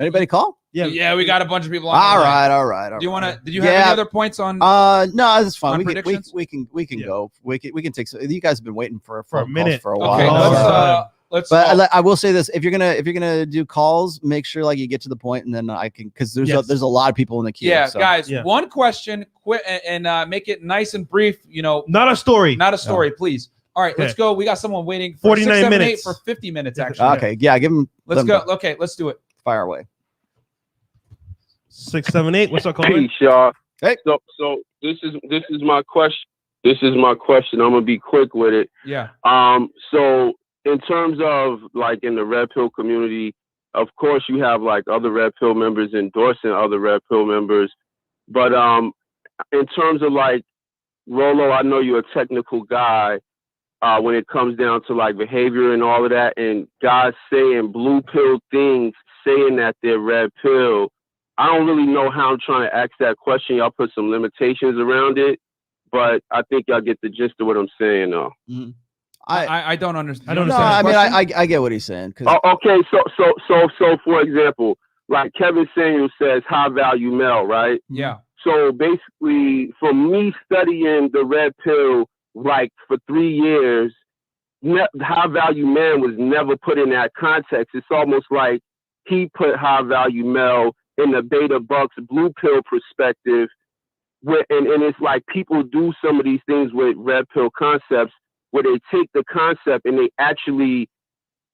Anybody call? Yeah, we got a bunch of people on. All right. Do you want to? Did you have any other points on? No, it's fine. We can go. We can take. You guys have been waiting for a minute for a while. Okay, let's. But I will say this: if you're gonna do calls, make sure like you get to the point, and then I can because there's a lot of people in the queue. Yeah, so. Guys, one question, quick, and make it nice and brief. You know, not a story, please. All right, let's go. We got someone waiting for 49 minutes for 50 minutes. Actually, okay, yeah, give them. Let's go. Okay, let's do it. Fire away. 678. What's up, caller? Peace, y'all. Hey. So this is my question. This is my question. I'm gonna be quick with it. Yeah. So in terms of like in the red pill community, of course, you have like other red pill members endorsing other red pill members. But in terms of like, Rollo, I know you're a technical guy when it comes down to like behavior and all of that, and guys saying blue pill things, saying that they're red pill. I don't really know how I'm trying to ask that question. Y'all put some limitations around it, but I think y'all get the gist of what I'm saying, though. Mm-hmm. I don't understand. I don't No, understand. I mean, I get what he's saying. Okay, so for example, like Kevin Samuel says, high value male, right? Yeah. So basically, for me studying the red pill like for 3 years, high value man was never put in that context. It's almost like he put high value male in the beta bucks blue pill perspective, and it's like people do some of these things with red pill concepts where they take the concept and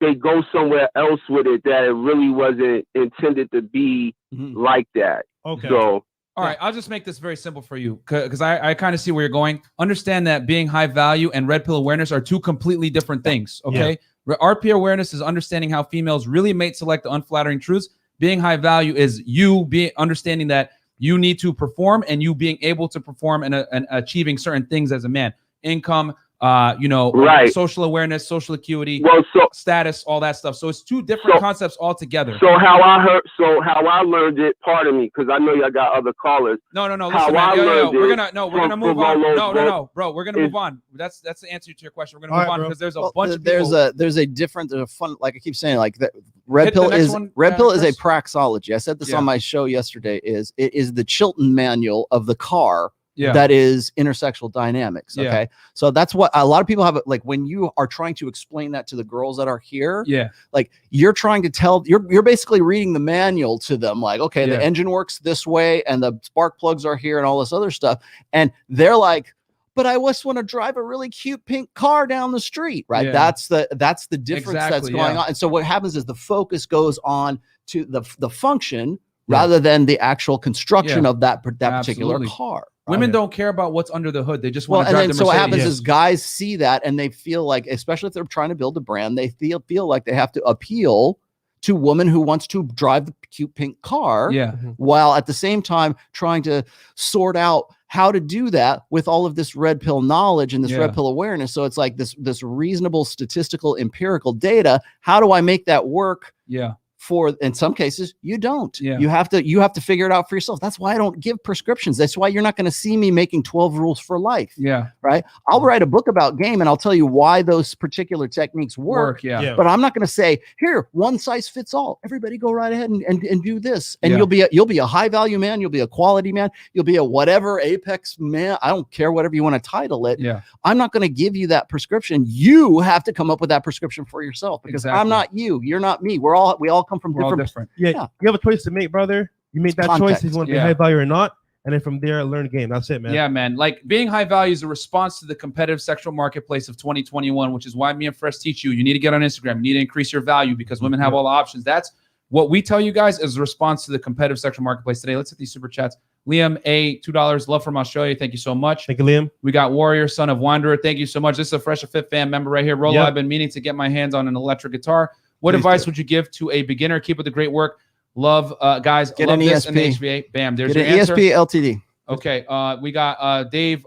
they go somewhere else with it that it really wasn't intended to be like that. Okay. So all right, I'll just make this very simple for you because I kind of see where you're going. Understand that being high value and red pill awareness are two completely different things, okay? Yeah. RP awareness is understanding how females really mate select the unflattering truths. Being high value is you understanding that you need to perform and you being able to perform and achieving certain things as a man. Income, right. Social awareness, social acuity, status, all that stuff. So it's two different concepts altogether. So how I learned it, pardon me, because I know y'all got other callers. No. Listen, man, we're gonna move on. No, bro, we're gonna move on. That's the answer to your question. We're gonna move on because there's a bunch of people. There's a fun, like I keep saying, like that red pill is a praxology. I said this on my show yesterday. It is the Chilton manual of the car. Yeah. That is intersexual dynamics. Okay. So that's what a lot of people have. Like when you are trying to explain that to the girls that are here, like you're trying to tell, you're basically reading the manual to them. Like, okay, the engine works this way and the spark plugs are here and all this other stuff. And they're like, but I just want to drive a really cute pink car down the street. Right. Yeah. That's the difference that's going on. And so what happens is the focus goes on to the function rather than the actual construction of that particular car. Women don't care about what's under the hood. They just want to drive the Mercedes. So what happens is guys see that and they feel like, especially if they're trying to build a brand, they feel like they have to appeal to a woman who wants to drive the cute pink car, while at the same time trying to sort out how to do that with all of this red pill knowledge and this red pill awareness. So it's like this reasonable statistical empirical data. How do I make that work? Yeah. For in some cases you don't. You have to figure it out for yourself. That's why I don't give prescriptions. That's why you're not going to see me making 12 rules for life. Right. I'll write a book about game and I'll tell you why those particular techniques work. But I'm not going to say, here, one size fits all. Everybody go right ahead and do this. And you'll be a high value man, you'll be a quality man, you'll be a whatever apex man. I don't care whatever you want to title it. I'm not going to give you that prescription. You have to come up with that prescription for yourself because I'm not you. You're not me. We all come from different. You have a choice to make, brother. You make that choice if you want to be high value or not, and then from there learn the game. That's it, man. Yeah, man. Like being high value is a response to the competitive sexual marketplace of 2021, which is why me and Fresh teach you. You need to get on Instagram. You need to increase your value because women have all the options. That's what we tell you guys is a response to the competitive sexual marketplace today. Let's hit these super chats. Liam A, $2. Love from Australia. Thank you so much. Thank you, Liam. We got Warrior, Son of Wanderer. Thank you so much. This is a Freshandfit fan member right here. Rollo, I've been meaning to get my hands on an electric guitar. What advice would you give to a beginner? Keep up the great work. Love, guys. Get love an this ESP. And HVA. Bam. There's Get your an answer. ESP LTD. Okay. We got Dave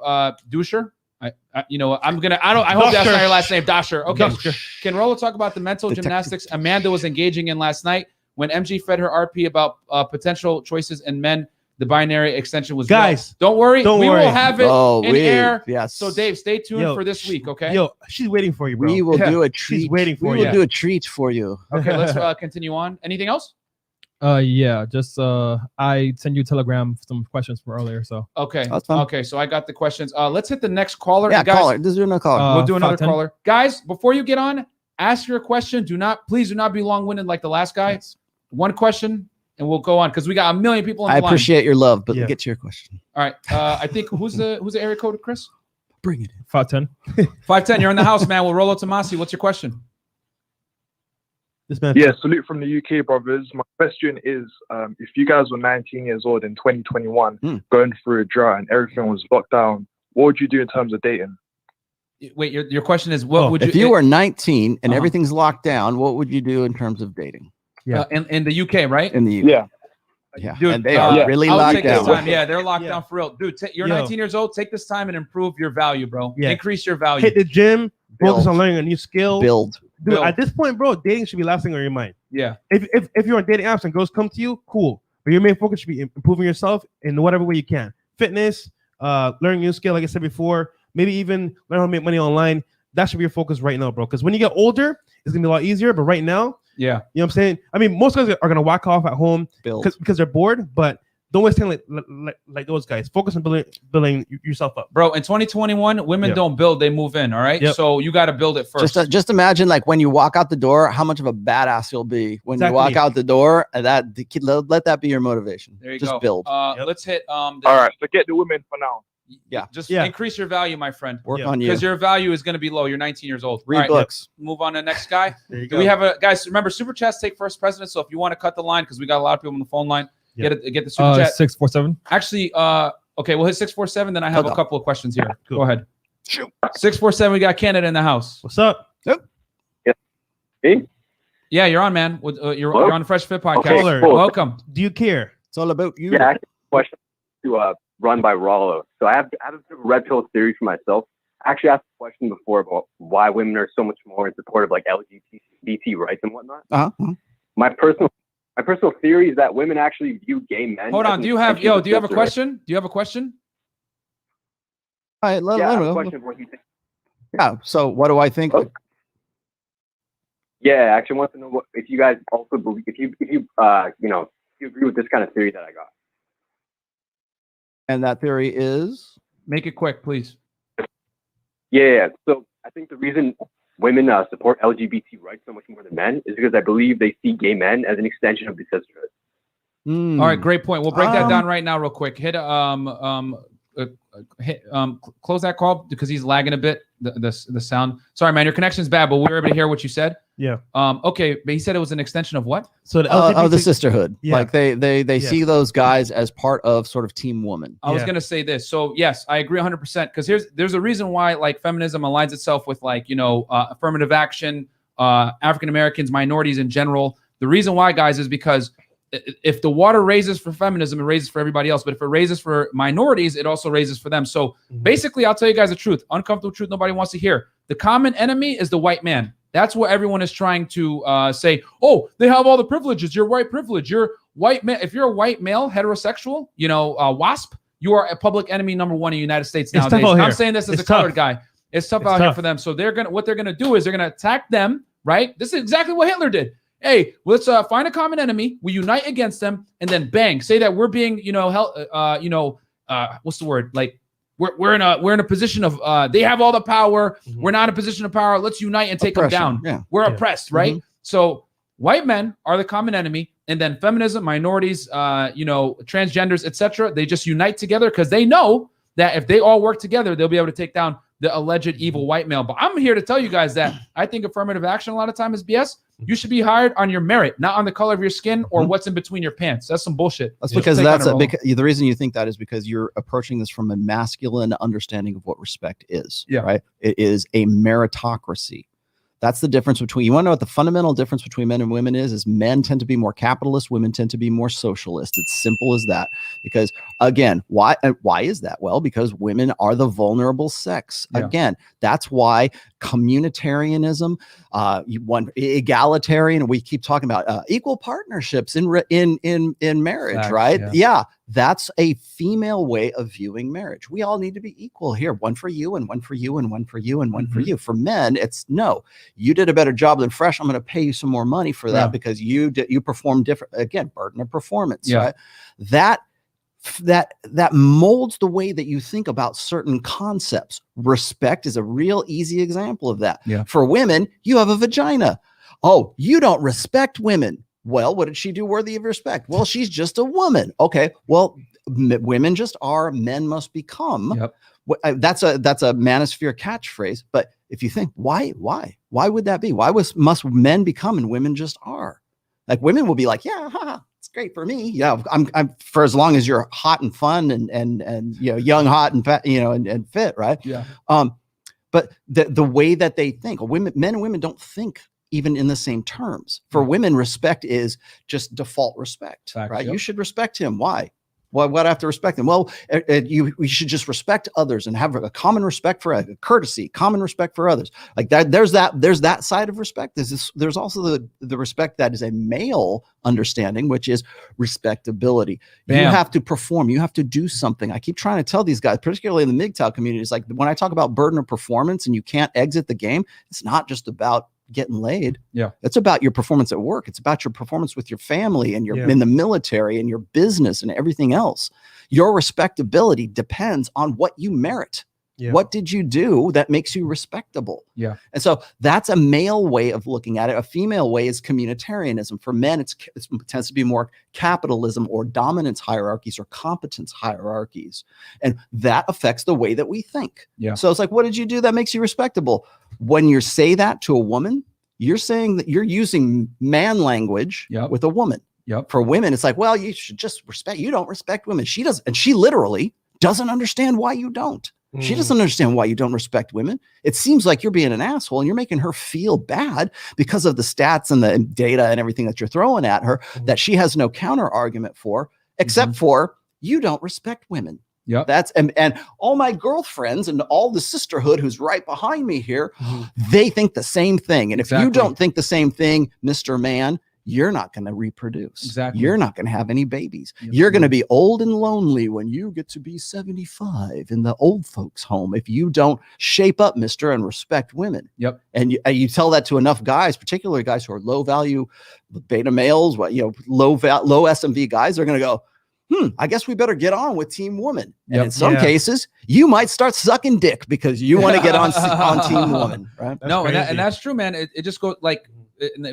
Dusher. You know, I hope that's not your last name. Dasher. Okay. Can Rollo talk about the mental gymnastics Amanda was engaging in last night when MG fed her RP about potential choices in men? The binary extension was guys. Don't worry. We will have it in air. Yes. So Dave, stay tuned for this week. Okay. Yo, she's waiting for you, bro. We will do a treat. She's waiting for you. We will do a treat for you. Okay. Let's continue on. Anything else? Yeah. Just I sent you Telegram some questions from earlier. So okay. That's fine. Okay. So I got the questions. Let's hit the next caller. Yeah, guys, caller. Let's do another caller. We'll do another caller. Guys, before you get on, ask your question. Please do not be long-winded like the last guy. One question. And we'll go on because we got a million people on the line. I appreciate your love, but get to your question. All right. I think who's the area code, Chris? Bring it in. 510. 510. You're in the house, man. With Rollo Tomassi. What's your question? This man. Yeah, salute from the UK, brothers. My question is, if you guys were 19 years old in 2021, going through a drought and everything was locked down, what would you do in terms of dating? Wait, your question is, what would you? If you were 19 and everything's locked down, what would you do in terms of dating? in the UK, right? In the UK. Yeah. Yeah, Dude, and they are really I would locked take this down. time. Yeah, they're locked Yeah. down for real. Dude, you're Yo. 19 years old. Take this time and improve your value, bro. Yeah. Increase your value. Hit the gym. Focus Build. on learning a new skill. Build. Dude, Build. at this point, bro, dating should be last thing on your mind. Yeah. If you're on dating apps and girls come to you, cool. But your main focus should be improving yourself in whatever way you can. Fitness, learning a new skill, like I said before, maybe even learn how to make money online. That should be your focus right now, bro. Because when you get older, it's gonna be a lot easier. But right now, Yeah. you know what I'm saying? I mean, most guys are gonna whack off at home Build. because they're bored, but don't waste time like those guys. Focus on building yourself up. Bro, in 2021, women Yeah. don't build, they move in. All right. Yep. So you got to build it first. Just imagine like when you walk out the door, how much of a badass you'll be when you walk Exactly. out the door. And let that be your motivation. There you Just go. build. Yep. Let's hit All right, forget the women for now. Yeah. Just Yeah. increase your value, my friend. Work Yeah. on you. Because your value is going to be low. You're 19 years old. Read All right, books. move on to the next guy. There you Do go. we have a guys? Remember, super chats take first precedence. So if you want to cut the line, because we got a lot of people on the phone line, Yeah. get the super chat. 647. Actually, okay, we'll hit 647. Then I have Hold a on. couple of questions here. Cool. Go ahead. Shoot. 647. We got Canada in the house. What's up? Yeah, you're on, man. You're on the Fresh Fit podcast. Okay, cool. Welcome. Do you care? It's all about you. Yeah, I have a question to run by Rollo. So I have a bit of a red pill theory for myself. I actually asked a question before about why women are so much more in support of like LGBT rights and whatnot. Uh-huh. My personal theory is that women actually view gay men. Hold as on. an Do you have extension of a sister. question? Do you have a question? All right, let Yeah, I have him a go. question of what you think. Yeah. So what do I think? Oh. Yeah, I actually want to know if you guys also believe if you agree with this kind of theory that I got. And that theory is Make it quick, please. Yeah. So I think the reason women support LGBT rights so much more than men is because I believe they see gay men as an extension of the sisterhood. All right, great point. We'll break that Um, down right now, real quick. Hit close that call because he's lagging a bit. The sound. Sorry, man, your connection's bad, but we were able to hear what you said. Yeah. Okay, but he said it was an extension of what? So the LGBT, the sisterhood. Yeah. Like they Yeah. see those guys as part of sort of Team Woman. I was Yeah. gonna say this. So yes, I agree 100% because there's a reason why like feminism aligns itself with like affirmative action, African Americans, minorities in general. The reason why, guys, is because if the water raises for feminism, it raises for everybody else. But if it raises for minorities, it also raises for them. So basically, I'll tell you guys the truth. Uncomfortable truth nobody wants to hear. The common enemy is the white man. That's what everyone is trying to say. Oh, they have all the privileges. You're white privilege. You're white man. If you're a white male, heterosexual, WASP, you are a public enemy number one in the United States It's tough nowadays. out I'm here. saying this as It's a colored tough. guy. It's tough It's out here tough. for them. So what they're gonna do is they're gonna attack them. Right? This is exactly what Hitler did. Hey, let's find a common enemy. We unite against them, and then bang, say that we're being, what's the word? Like we're in a position of they have all the power. Mhm. We're not in a position of power. Let's unite and take them Oppression, down. yeah. We're Yeah. oppressed, right? So white men are the common enemy, and then feminism, minorities, transgenders, etc. They just unite together because they know that if they all work together, they'll be able to take down the alleged evil white male. But I'm here to tell you guys that I think affirmative action a lot of time is BS. You should be hired on your merit, not on the color of your skin or what's in between your pants. That's some bullshit. That's Yeah. because Take on that's it, Rollo. the reason you think that is because you're approaching this from a masculine understanding of what respect is. Yeah. Right. It is a meritocracy. That's the difference between, you want to know what the fundamental difference between men and women is men tend to be more capitalist, women tend to be more socialist. It's simple as that. Because again, why is that? Well, because women are the vulnerable sex. Yeah. Again, that's why communitarianism, egalitarian, we keep talking about equal partnerships in marriage, Facts, right? yeah. Yeah, that's a female way of viewing marriage. We all need to be equal here. One for you and one for you and one for you and one for you. For men, it's no, you did a better job than Fresh. I'm going to pay you some more money for that Yeah. because you performed different. Again, burden of performance, Yeah. right? That molds the way that you think about certain concepts. Respect is a real easy example of that. Yeah. For women, you have a vagina. Oh, you don't respect women. Well, what did she do worthy of respect? Well, she's just a woman. Okay. Well, women just are, men must become. Yep. That's a manosphere catchphrase. But if you think, why would that be? Why must men become and women just are? Like women will be like, yeah, haha, it's great for me. Yeah, I'm for as long as you're hot and fun and young, hot and fat, and fit, right? Yeah. But the way that they think, men and women don't think even in the same terms. For women, respect is just default respect, Facts, right? yep. You should respect him. Why? Why do I have to respect him? Well, we should just respect others and have a common respect for a courtesy, common respect for others. Like that, there's that side of respect. There's also the respect that is a male understanding, which is respectability. Bam. You have to perform. You have to do something. I keep trying to tell these guys, particularly in the MGTOW community, is like when I talk about burden of performance and you can't exit the game, it's not just about getting laid. Yeah. It's about your performance at work. It's about your performance with your family and your in the military and your business and everything else. Your respectability depends on what you merit. Yeah. What did you do that makes you respectable? Yeah. And so that's a male way of looking at it. A female way is communitarianism. For men, it tends to be more capitalism or dominance hierarchies or competence hierarchies. And that affects the way that we think. Yeah. So it's like, what did you do that makes you respectable? When you say that to a woman, you're saying that you're using man language with a woman. Yep. For women, it's like, well, you should just respect. You don't respect women. She does. And she literally doesn't understand why you don't. She doesn't understand why you don't respect women. It seems like you're being an asshole and you're making her feel bad because of the stats and the data and everything that you're throwing at her that she has no counter argument for, except for you don't respect women. Yeah. That's and all my girlfriends and all the sisterhood who's right behind me here, they think the same thing. And if you don't think the same thing, Mr. Man, you're not going to reproduce. Exactly. You're not going to have any babies. You're going to be old and lonely when you get to be 75 in the old folks' home if you don't shape up, mister, and respect women. Yep. And you tell that to enough guys, particularly guys who are low value beta males, low SMV guys, they're going to go, I guess we better get on with Team Woman. And in some cases, you might start sucking dick because you want to get on Team Woman, right? And that's true, man. It just goes like,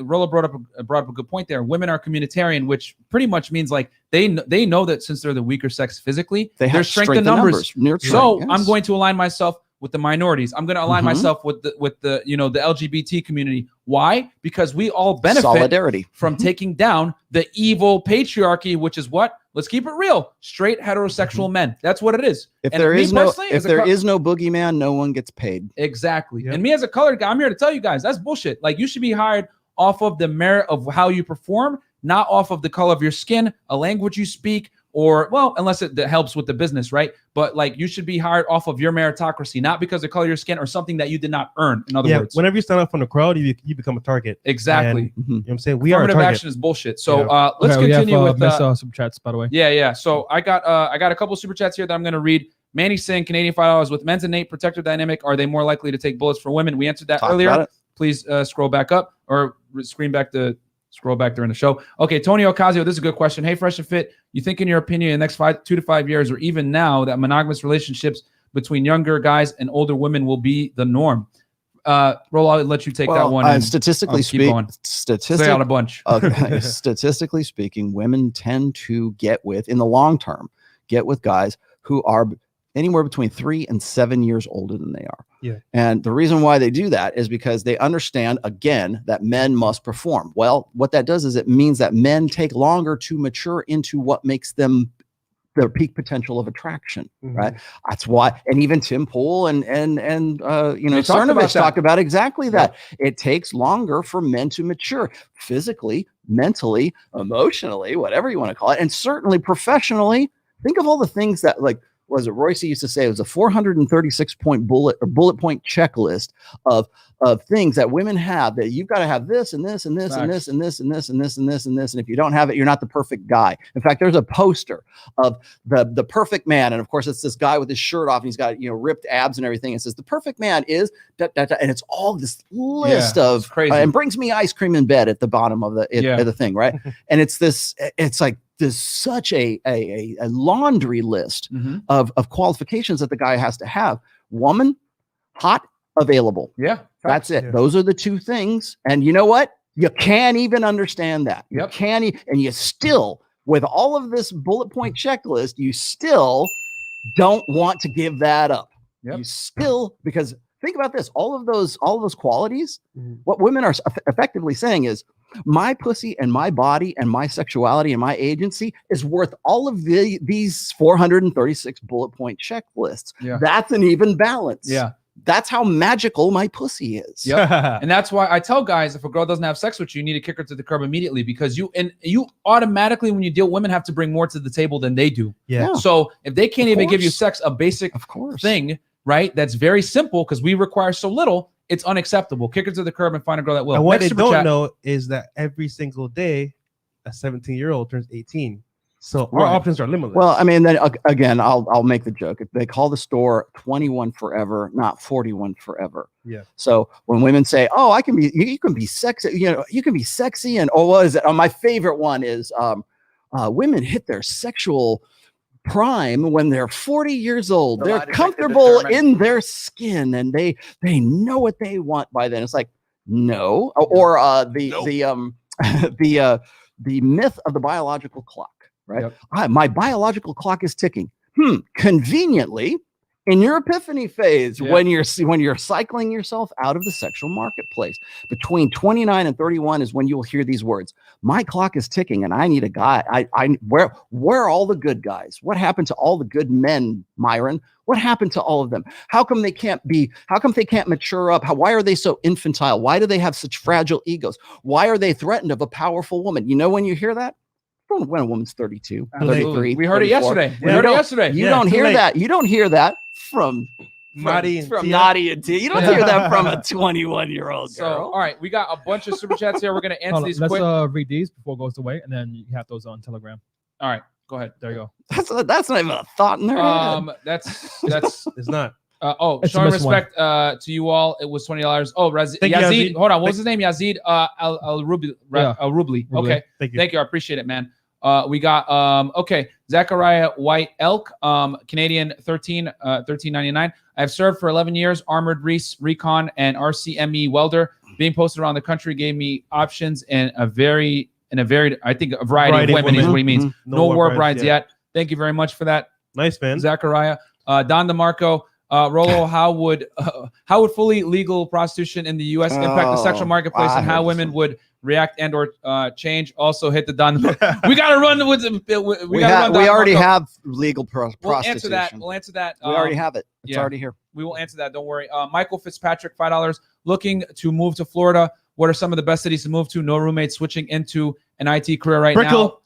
Rollo brought up a good point there. Women are communitarian, which pretty much means like they know that since they're the weaker sex physically, they're strength in numbers. So I'm going to align myself with the minorities. I'm going to align myself with the the LGBT community. Why? Because we all benefit solidarity from taking down the evil patriarchy, which is what? Let's keep it real. Straight heterosexual men. That's what it is. If there is no boogeyman, no one gets paid. Exactly. Yep. And me as a colored guy, I'm here to tell you guys that's bullshit. Like you should be hired off of the merit of how you perform, not off of the color of your skin, a language you speak, or well, unless it helps with the business, right? But like you should be hired off of your meritocracy, not because of the color of your skin or something that you did not earn. In other words, whenever you stand up from the crowd, you become a target. Exactly. And, you know what I'm saying? We are a target. Action is bullshit. So let's continue with super chats, by the way. Yeah. So I got a couple super chats here that I'm going to read. Manny Singh, Canadian $5. With men's innate protector dynamic, are they more likely to take bullets for women? We answered that earlier. Please scroll back up or scroll back during the show. Okay, Tony Ocasio, this is a good question. Hey, Fresh and Fit, you think in your opinion in the next 2 to 5 years or even now that monogamous relationships between younger guys and older women will be the norm? Rollo, I'll let you take that one. Statistically speaking, okay. Statistically speaking, women tend to in the long term, get with guys who are anywhere between 3 and 7 years older than they are. Yeah. And the reason why they do that is because they understand, again, that men must perform. Well, what that does is it means that men take longer to mature into what makes them their peak potential of attraction, right? That's why, and even Tim Pool and Cernovich talked about exactly that. It takes longer for men to mature physically, mentally, emotionally, whatever you want to call it, and certainly professionally. Think of all the things that, like, was it Royce used to say, it was a 436 point bullet point checklist of things that women have, that you've got to have this and this and this and this and this and this and this and this and this. And if you don't have it, you're not the perfect guy. In fact, there's a poster of the perfect man. And of course, it's this guy with his shirt off and he's got, ripped abs and everything. It says the perfect man is and it's all this list of crazy and brings me ice cream in bed at the bottom of the thing, right? And it's like there's such a laundry list of qualifications that the guy has to have. Woman, hot, available. Yeah. That's it. Yeah. Those are the two things. And you know what? You can't even understand that. You can't, and you still, with all of this bullet point checklist, you still don't want to give that up. You still, because think about this, all of those qualities, what women are effectively saying is, my pussy and my body and my sexuality and my agency is worth all of these 436 bullet point checklists. That's an even balance. that's how magical my pussy is. Yep. And that's why I tell guys, if a girl doesn't have sex with you, you need to kick her to the curb immediately, because you automatically, when you deal, women have to bring more to the table than they do. Yeah. So if they can't even give you sex, a basic thing, right? That's very simple, because we require so little. It's unacceptable. Kick her to the curb and find a girl that will. And what Next they super don't chat. know is that every single day, a 17-year-old turns 18. So our Right. options are limitless. Well, I mean, then again, I'll make the joke. They call the store 21 forever, not 41 forever. Yeah. So when women say, "Oh, you can be sexy," you can be sexy, and what is it? My favorite one is women hit their sexual prime when they're 40 years old. They're comfortable in their skin, and they know what they want by then. It's like, no, or the myth of the biological clock. Right. Yep. My biological clock is ticking. Conveniently, in your epiphany phase, when you're cycling yourself out of the sexual marketplace, between 29 and 31 is when you will hear these words: "My clock is ticking, and I need a guy." Where are all the good guys? What happened to all the good men, Myron? What happened to all of them? How come they can't mature up? Why are they so infantile? Why do they have such fragile egos? Why are they threatened of a powerful woman? When you hear that, when a woman's 32, 33, we heard 34. it yesterday. We heard it yesterday. You don't hear that. You don't hear that from Nadia and T. You don't hear that from a 21-year-old girl. So, all right, we got a bunch of super chats here. We're going to answer these quick. Let's read these before it goes away, and then you have those on Telegram. All right, go ahead. There you go. That's not even a thought in their head. That's it's not. Showing respect to you all. It was $20. Oh, Yazid. Hold on. What was his name? Yazid Al-Rubli. Okay. Thank you. I appreciate it, man. We got Zachariah White Elk, Canadian 13.99. I have served for 11 years, armored recon and RCME welder. Being posted around the country gave me options and a variety of women is what he means. No war brides yet. Thank you very much for that. Nice, man. Zachariah. Don DeMarco. Rollo, how would fully legal prostitution in the U.S. impact the sexual marketplace, and how women would react and or change? Also hit the Don. We got to run with we already have legal prostitution. We'll answer that. We already have it. It's already here. We will answer that. Don't worry. Michael Fitzpatrick, $5. Looking to move to Florida. What are some of the best cities to move to? No roommates, switching into an IT career right now.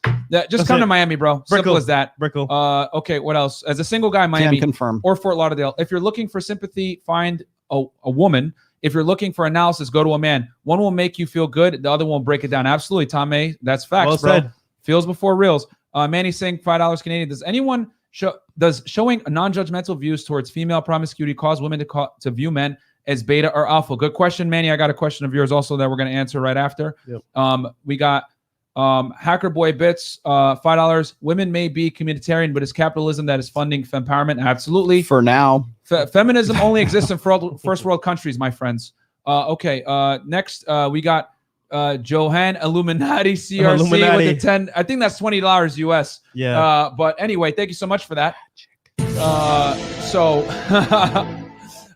Just come to Miami, bro. Simple as that. Okay, what else? As a single guy, Miami or Fort Lauderdale. If you're looking for sympathy, find a woman. If you're looking for analysis, go to a man. One will make you feel good. The other won't break it down. Absolutely, Tom A. That's facts, well bro. Said. Feels before reels. Manny Singh, $5 Canadian. Does anyone showing non-judgmental views towards female promiscuity cause women to view men as beta or alpha? Good question, Manny. I got a question of yours also that we're going to answer right after. Yep. We got Hacker Boy Bits, $5. Women may be communitarian, but it's capitalism that is funding fempowerment. Absolutely. For now. Feminism only exists in first world countries, my friends. Next, we got Johan Illuminati CRC with the 10. I think that's $20 US. Yeah. But anyway, thank you so much for that.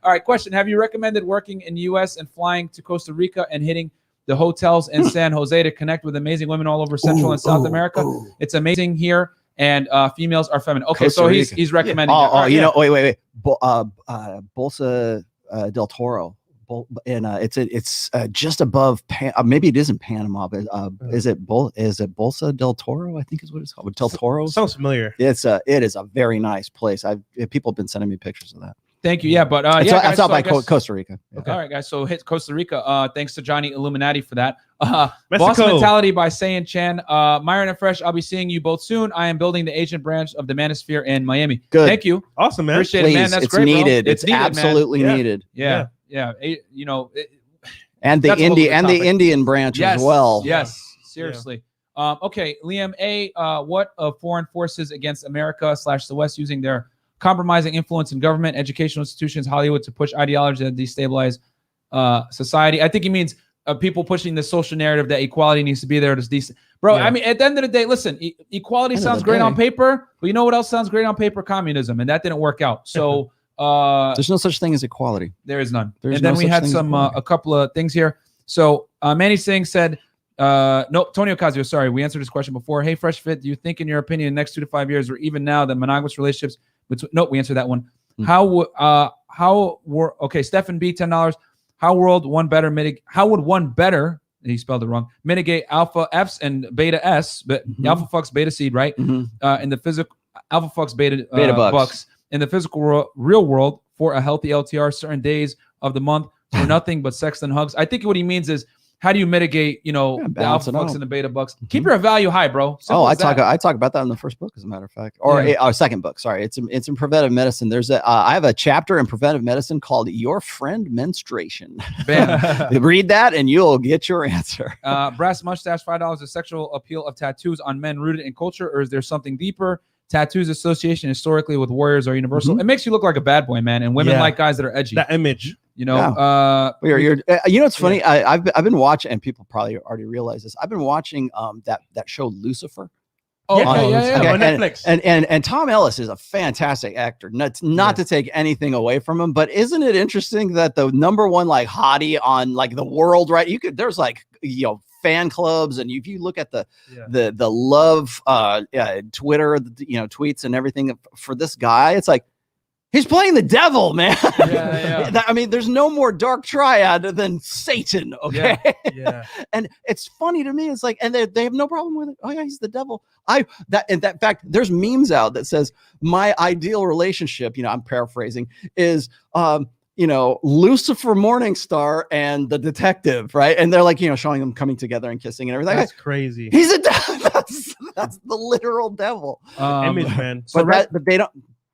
All right, question. Have you recommended working in the U.S. and flying to Costa Rica and hitting the hotels in San Jose to connect with amazing women all over Central and South America? It's amazing here, and females are feminine. Okay, Costa so Rica. he's recommending. Wait. Bolsa del Toro. It's just above maybe it isn't Panama, but is it Bolsa del Toro? I think is what it's called. Del Toro sounds familiar. It is a very nice place. People have been sending me pictures of that. Thank you. Yeah, but it's out by Costa Rica. Okay. All right, guys. So hit Costa Rica. Thanks to Johnny Illuminati for that. Boss Mentality by Sayin Chan. Myron and Fresh, I'll be seeing you both soon. I am building the Asian branch of the Manosphere in Miami. Good. Thank you. Awesome, man. Appreciate it, man. That's it's great, needed. Bro. It's needed, absolutely needed. Yeah. And the Indian branch as well. Yes. Seriously. Okay, Liam A. What of foreign forces against America / the West using their compromising influence in government, educational institutions, Hollywood to push ideology that destabilize society? I think he means people pushing the social narrative that equality needs to be there. It's decent, bro. Yeah. I mean, at the end of the day, listen, equality sounds great on paper, but you know what else sounds great on paper? Communism, and that didn't work out. So there's no such thing as equality. There is none. And then we had a couple of things here. So Manny Singh said, no, Tony Ocasio, sorry, we answered this question before. Hey, Fresh Fit, do you think in your opinion, in the next 2 to 5 years, or even now, that monogamous relationships? Nope, we answered that one. How Okay, Stephen B, $10. How would one better, he spelled it wrong, mitigate alpha Fs and beta S, but alpha fucks beta seed, right? In the physical, alpha fucks beta bucks. In the physical real world for a healthy LTR, certain days of the month for nothing but sex and hugs. I think what he means is, how do you mitigate, the alpha bucks and the beta bucks? Keep your value high, bro. I talk about that in the first book, as a matter of fact, or second book. Sorry, it's in preventive medicine. There's I have a chapter in preventive medicine called "Your Friend Menstruation." Read that, and you'll get your answer. Brass mustache, $5. The sexual appeal of tattoos on men rooted in culture, or is there something deeper? Tattoos association historically with warriors are universal. It makes you look like a bad boy, man, and women like guys that are edgy. That image. It's funny. I've been watching, and people probably already realize this. I've been watching that show Lucifer. On Netflix. And Tom Ellis is a fantastic actor. Not to take anything away from him, but isn't it interesting that the number one like hottie on like the world, right? There's like fan clubs, and if you look at the love Twitter, tweets and everything for this guy, it's like, he's playing the devil, man. I mean, there's no more dark triad than Satan, okay? Yeah. And it's funny to me. It's like, and they have no problem with it. Oh yeah, he's the devil. In fact, there's memes out that says my ideal relationship, I'm paraphrasing, is Lucifer Morningstar and the detective, right? And they're like, showing them coming together and kissing and everything. That's crazy. He's a devil. That's the literal devil. Image, man. But they don't.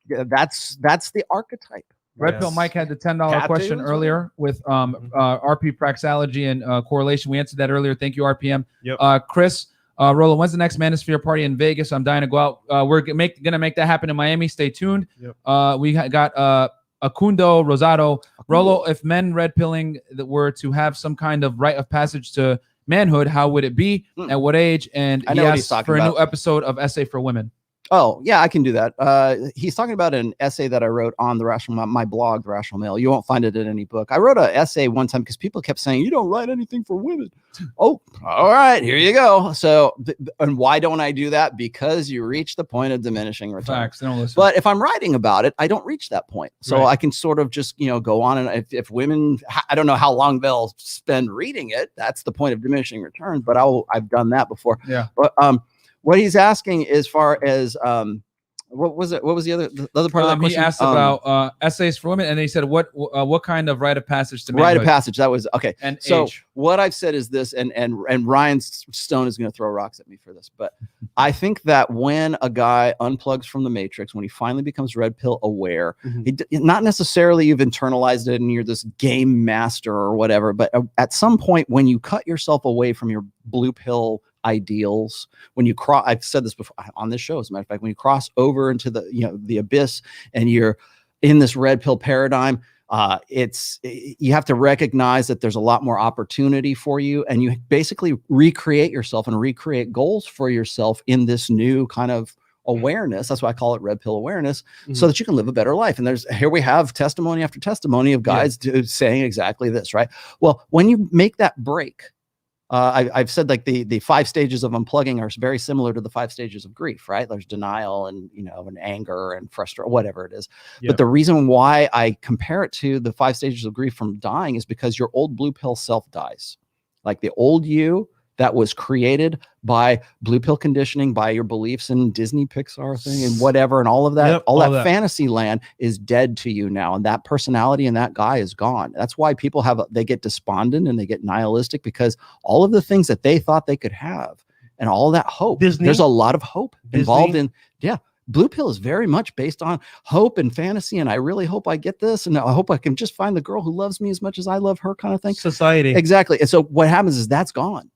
That's the archetype. Red Pill Mike had the $10 question earlier with RP praxology and correlation. We answered that earlier. Thank you, RPM. Yep. Chris, Rollo, when's the next Manosphere party in Vegas? I'm dying to go out. We're gonna make that happen in Miami. Stay tuned. Yep. We got Acundo Rosado. Rollo, if men red pilling that were to have some kind of rite of passage to manhood, how would it be? At what age? And he asked for a new episode of Essay for Women. Oh, yeah, I can do that. He's talking about an essay that I wrote on my blog, The Rational Male. You won't find it in any book. I wrote an essay one time because people kept saying, you don't write anything for women. Oh, all right, here you go. So, and why don't I do that? Because you reach the point of diminishing returns. Facts, they don't listen. But if I'm writing about it, I don't reach that point. So I can sort of just, go on. And if women, I don't know how long they'll spend reading it. That's the point of diminishing returns. But I've done that before. Yeah. But, what he's asking as far as what was it? What was the other part of that question? He asked about essays for women, and he said what kind of rite of passage to manhood? Rite of passage. That was okay. And so age. What I've said is this, and Ryan Stone is going to throw rocks at me for this, but I think that when a guy unplugs from the matrix, when he finally becomes red pill aware, not necessarily you've internalized it and you're this game master or whatever, but at some point when you cut yourself away from your blue pill ideals, when you cross, I've said this before on this show, as a matter of fact, when you cross over into the abyss and you're in this red pill paradigm, you have to recognize that there's a lot more opportunity for you, and you basically recreate yourself and recreate goals for yourself in this new kind of awareness. That's why I call it red pill awareness, so that you can live a better life. And here we have testimony after testimony of guys saying exactly this, right? Well, when you make that break, I've said like the 5 stages of unplugging are very similar to the 5 stages of grief, right? There's denial and and anger and frustration, whatever it is. But the reason why I compare it to the 5 stages of grief from dying is because your old blue pill self dies. Like the old you that was created by blue pill conditioning, by your beliefs in Disney, Pixar thing and whatever, and all of that, all that fantasy land is dead to you now. And that personality and that guy is gone. That's why people they get despondent and they get nihilistic, because all of the things that they thought they could have and all that hope, there's a lot of hope involved in, blue pill is very much based on hope and fantasy. And I really hope I get this. And I hope I can just find the girl who loves me as much as I love her, kind of thing. Society. Exactly. And so what happens is that's gone.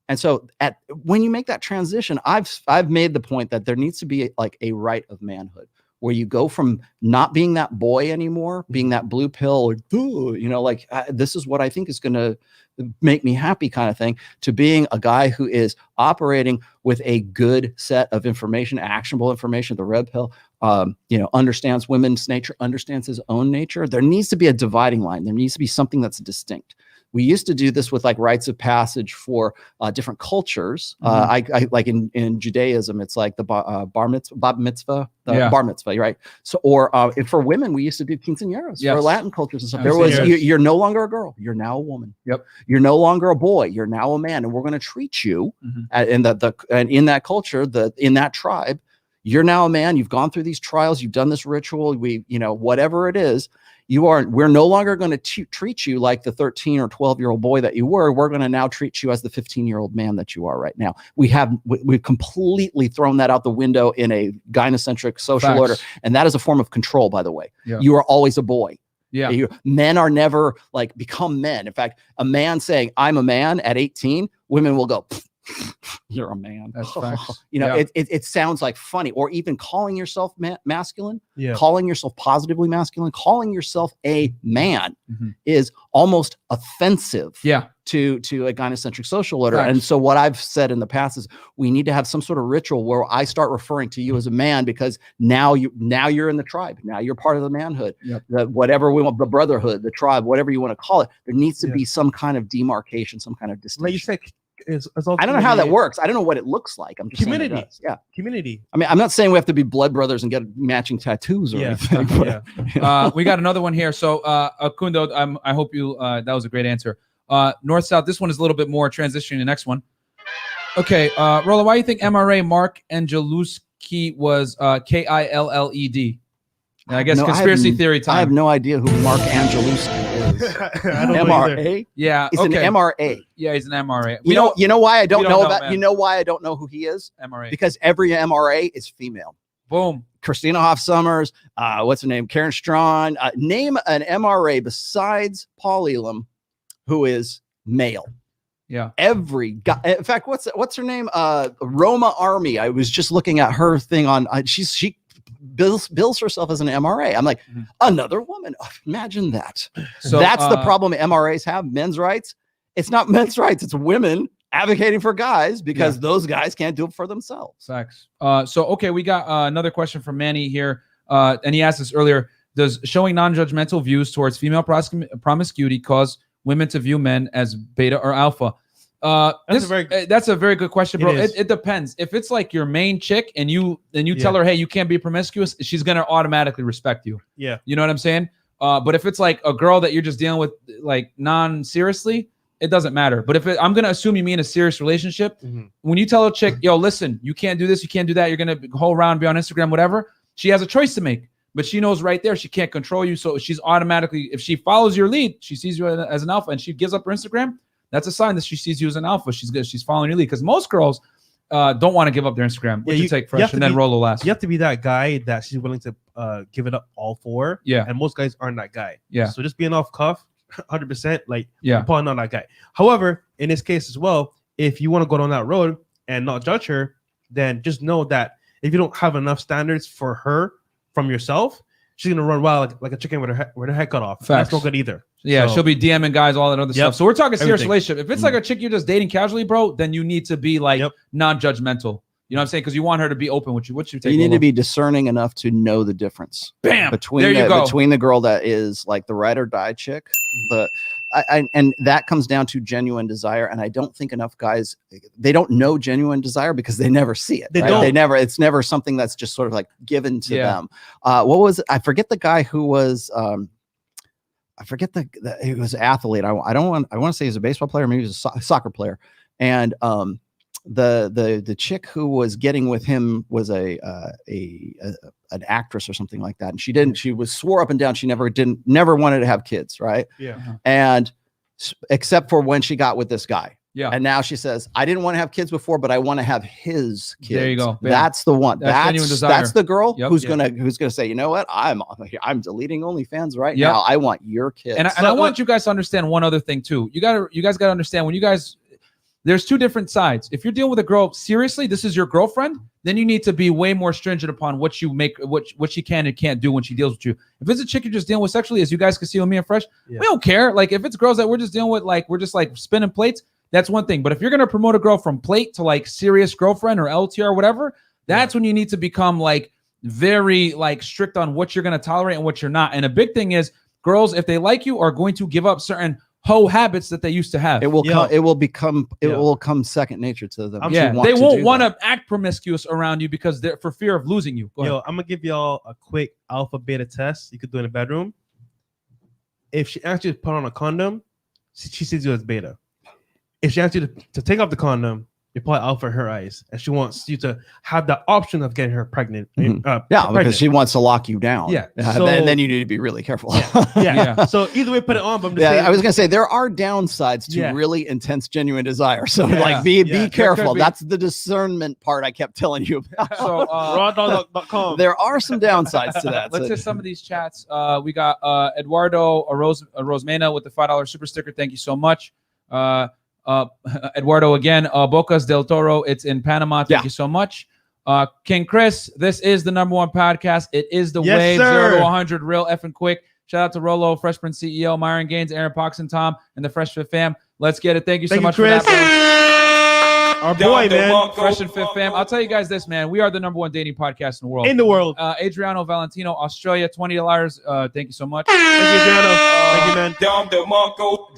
And so when you make that transition, I've made the point that there needs to be like a rite of manhood where you go from not being that boy anymore, being that blue pill, or, this is what I think is going to make me happy kind of thing, to being a guy who is operating with a good set of information, actionable information. The red pill, understands women's nature, understands his own nature. There needs to be a dividing line. There needs to be something that's distinct. We used to do this with like rites of passage for different cultures. I like in Judaism, it's like the bar mitzvah, bar mitzvah, right? So, or for women, we used to do quinceañeras for Latin cultures and stuff. There was you're no longer a girl, you're now a woman. Yep. You're no longer a boy, you're now a man, and we're going to treat you in that culture, in that tribe. You're now a man. You've gone through these trials. You've done this ritual. Whatever it is. We're no longer going to treat you like the 13 or 12-year-old boy that you were. We're going to now treat you as the 15-year-old man that you are right now. We've completely thrown that out the window in a gynocentric social order. And that is a form of control, by the way. Yeah. You are always a boy. Yeah. Men are never like become men. In fact, a man saying I'm a man at 18, women will go, you're a man. That's facts. It sounds like funny, or even calling yourself masculine, calling yourself positively masculine, calling yourself a man is almost offensive to a gynocentric social order. Facts. And so what I've said in the past is we need to have some sort of ritual where I start referring to you as a man, because now you're in the tribe. Now you're part of the manhood, whatever we want, the brotherhood, the tribe, whatever you want to call it. There needs to be some kind of demarcation, some kind of distinction. Like you said, I don't know how that works. I don't know what it looks like. I'm just community. Community. I mean, I'm not saying we have to be blood brothers and get matching tattoos or anything. But. We got another one here. So, Kundo, I hope you. That was a great answer. North South. This one is a little bit more transitioning to the next one. Okay, Rollo, why do you think MRA Mark Angeluski was Killed? I guess conspiracy theory time. I have no idea who Mark Angeluski is. I don't MRA? Yeah, he's an MRA. Yeah, he's an MRA. You know why I don't know about? You know why I don't know who he is? MRA. Because every MRA is female. Boom. Christina Hoff Summers. What's her name? Karen Strawn. Name an MRA besides Paul Elam who is male. Yeah. Every guy. In fact, what's her name? Roma Army. I was just looking at her thing on. She bills herself as an MRA. I'm like, another woman. Imagine that. So that's the problem MRAs have. Men's rights. It's not men's rights. It's women advocating for guys because those guys can't do it for themselves. Facts. Okay, we got another question from Manny here. And he asked us earlier, does showing non-judgmental views towards female promiscuity cause women to view men as beta or alpha? That's a very good question, bro. It depends. If it's like your main chick and you tell her, hey, you can't be promiscuous, she's gonna automatically respect you. Yeah, you know what I'm saying? But if it's like a girl that you're just dealing with like non-seriously, it doesn't matter. But I'm gonna assume you mean a serious relationship. When you tell a chick, yo, listen, you can't do this, you can't do that, you're gonna hold around, be on Instagram, whatever, she has a choice to make. But she knows right there she can't control you. So she's automatically, if she follows your lead, she sees you as an alpha and she gives up her Instagram, that's a sign that she sees you as an alpha. She's good. She's following your lead, because most girls don't want to give up their Instagram. What you take Fresh and then Rollo last. You have to be that guy that she's willing to give it up all for. Yeah. And most guys aren't that guy. Yeah. So just being off cuff, 100%, like you're probably not that guy. However, in this case as well, if you want to go down that road and not judge her, then just know that if you don't have enough standards for her from yourself, she's gonna run wild like a chicken with her head cut off. That's no good either. Yeah, so, she'll be DMing guys, all that other stuff. So we're talking serious relationship. If it's like a chick you're just dating casually, bro, then you need to be like non-judgmental. You know what I'm saying? Because you want her to be open with you. What's your take? You need to be discerning enough to know the difference. Bam! Between the girl that is like the ride or die chick, and that comes down to genuine desire. And I don't think enough guys, they don't know genuine desire because they never see it. It's never something that's just sort of like given to them. What was it? I forget the guy who was I forget he was an athlete. I want to say he's a baseball player, maybe he's a soccer player. And the chick who was getting with him was an actress or something like that, and she swore up and down she never wanted to have kids, right? And except for when she got with this guy, and now she says, I didn't want to have kids before, but I want to have his kids. There you go. That's the one. That's the girl who's gonna say, you know what, I'm deleting OnlyFans right now. I want your kids. And I want you guys to understand one other thing too. You guys gotta understand, when you guys, there's two different sides. If you're dealing with a girl seriously, this is your girlfriend, then you need to be way more stringent upon what she can and can't do when she deals with you. If it's a chick you're just dealing with sexually, as you guys can see with me and Fresh, we don't care. Like if it's girls that we're just dealing with, like we're just like spinning plates, that's one thing. But if you're gonna promote a girl from plate to like serious girlfriend or LTR or whatever, that's when you need to become like very like strict on what you're gonna tolerate and what you're not. And a big thing is, girls, if they like you, are going to give up certain hoe habits that they used to have. It will come. It will become. It will come second nature to them. They won't want to act promiscuous around you because they're for fear of losing you. Go ahead. I'm gonna give y'all a quick alpha beta test you could do in the bedroom. If she actually put on a condom, she sees you as beta. If she asks you to take off the condom, you're probably alpha in her eyes, and she wants you to have the option of getting her pregnant. Because she wants to lock you down. Yeah, so, then you need to be really careful. Yeah. So either way, put it on. But I'm just saying, I was gonna say there are downsides to really intense, genuine desire. So be careful. That's the discernment part I kept telling you about. So rawdog.com. There are some downsides to that. Let's hit some of these chats. We got Eduardo Rosemena with the $5 super sticker. Thank you so much. Eduardo again, Bocas del Toro, it's in Panama. Thank you so much. King Chris, this is the #1 podcast. It is the wave, sir. 0 to 100, real effing quick. Shout out to Rollo, Fresh Prince CEO, Myron Gaines, Aaron Pox, and Tom, and the Fresh Fit fam. Let's get it. Thank you so much Chris. for that, Our boy, man. Fresh and Fit fam. I'll tell you guys this, man. We are the #1 dating podcast in the world. Adriano Valentino, Australia, $20. Thank you so much. Thank you, Adriano. Thank you, man. Don DeMarco.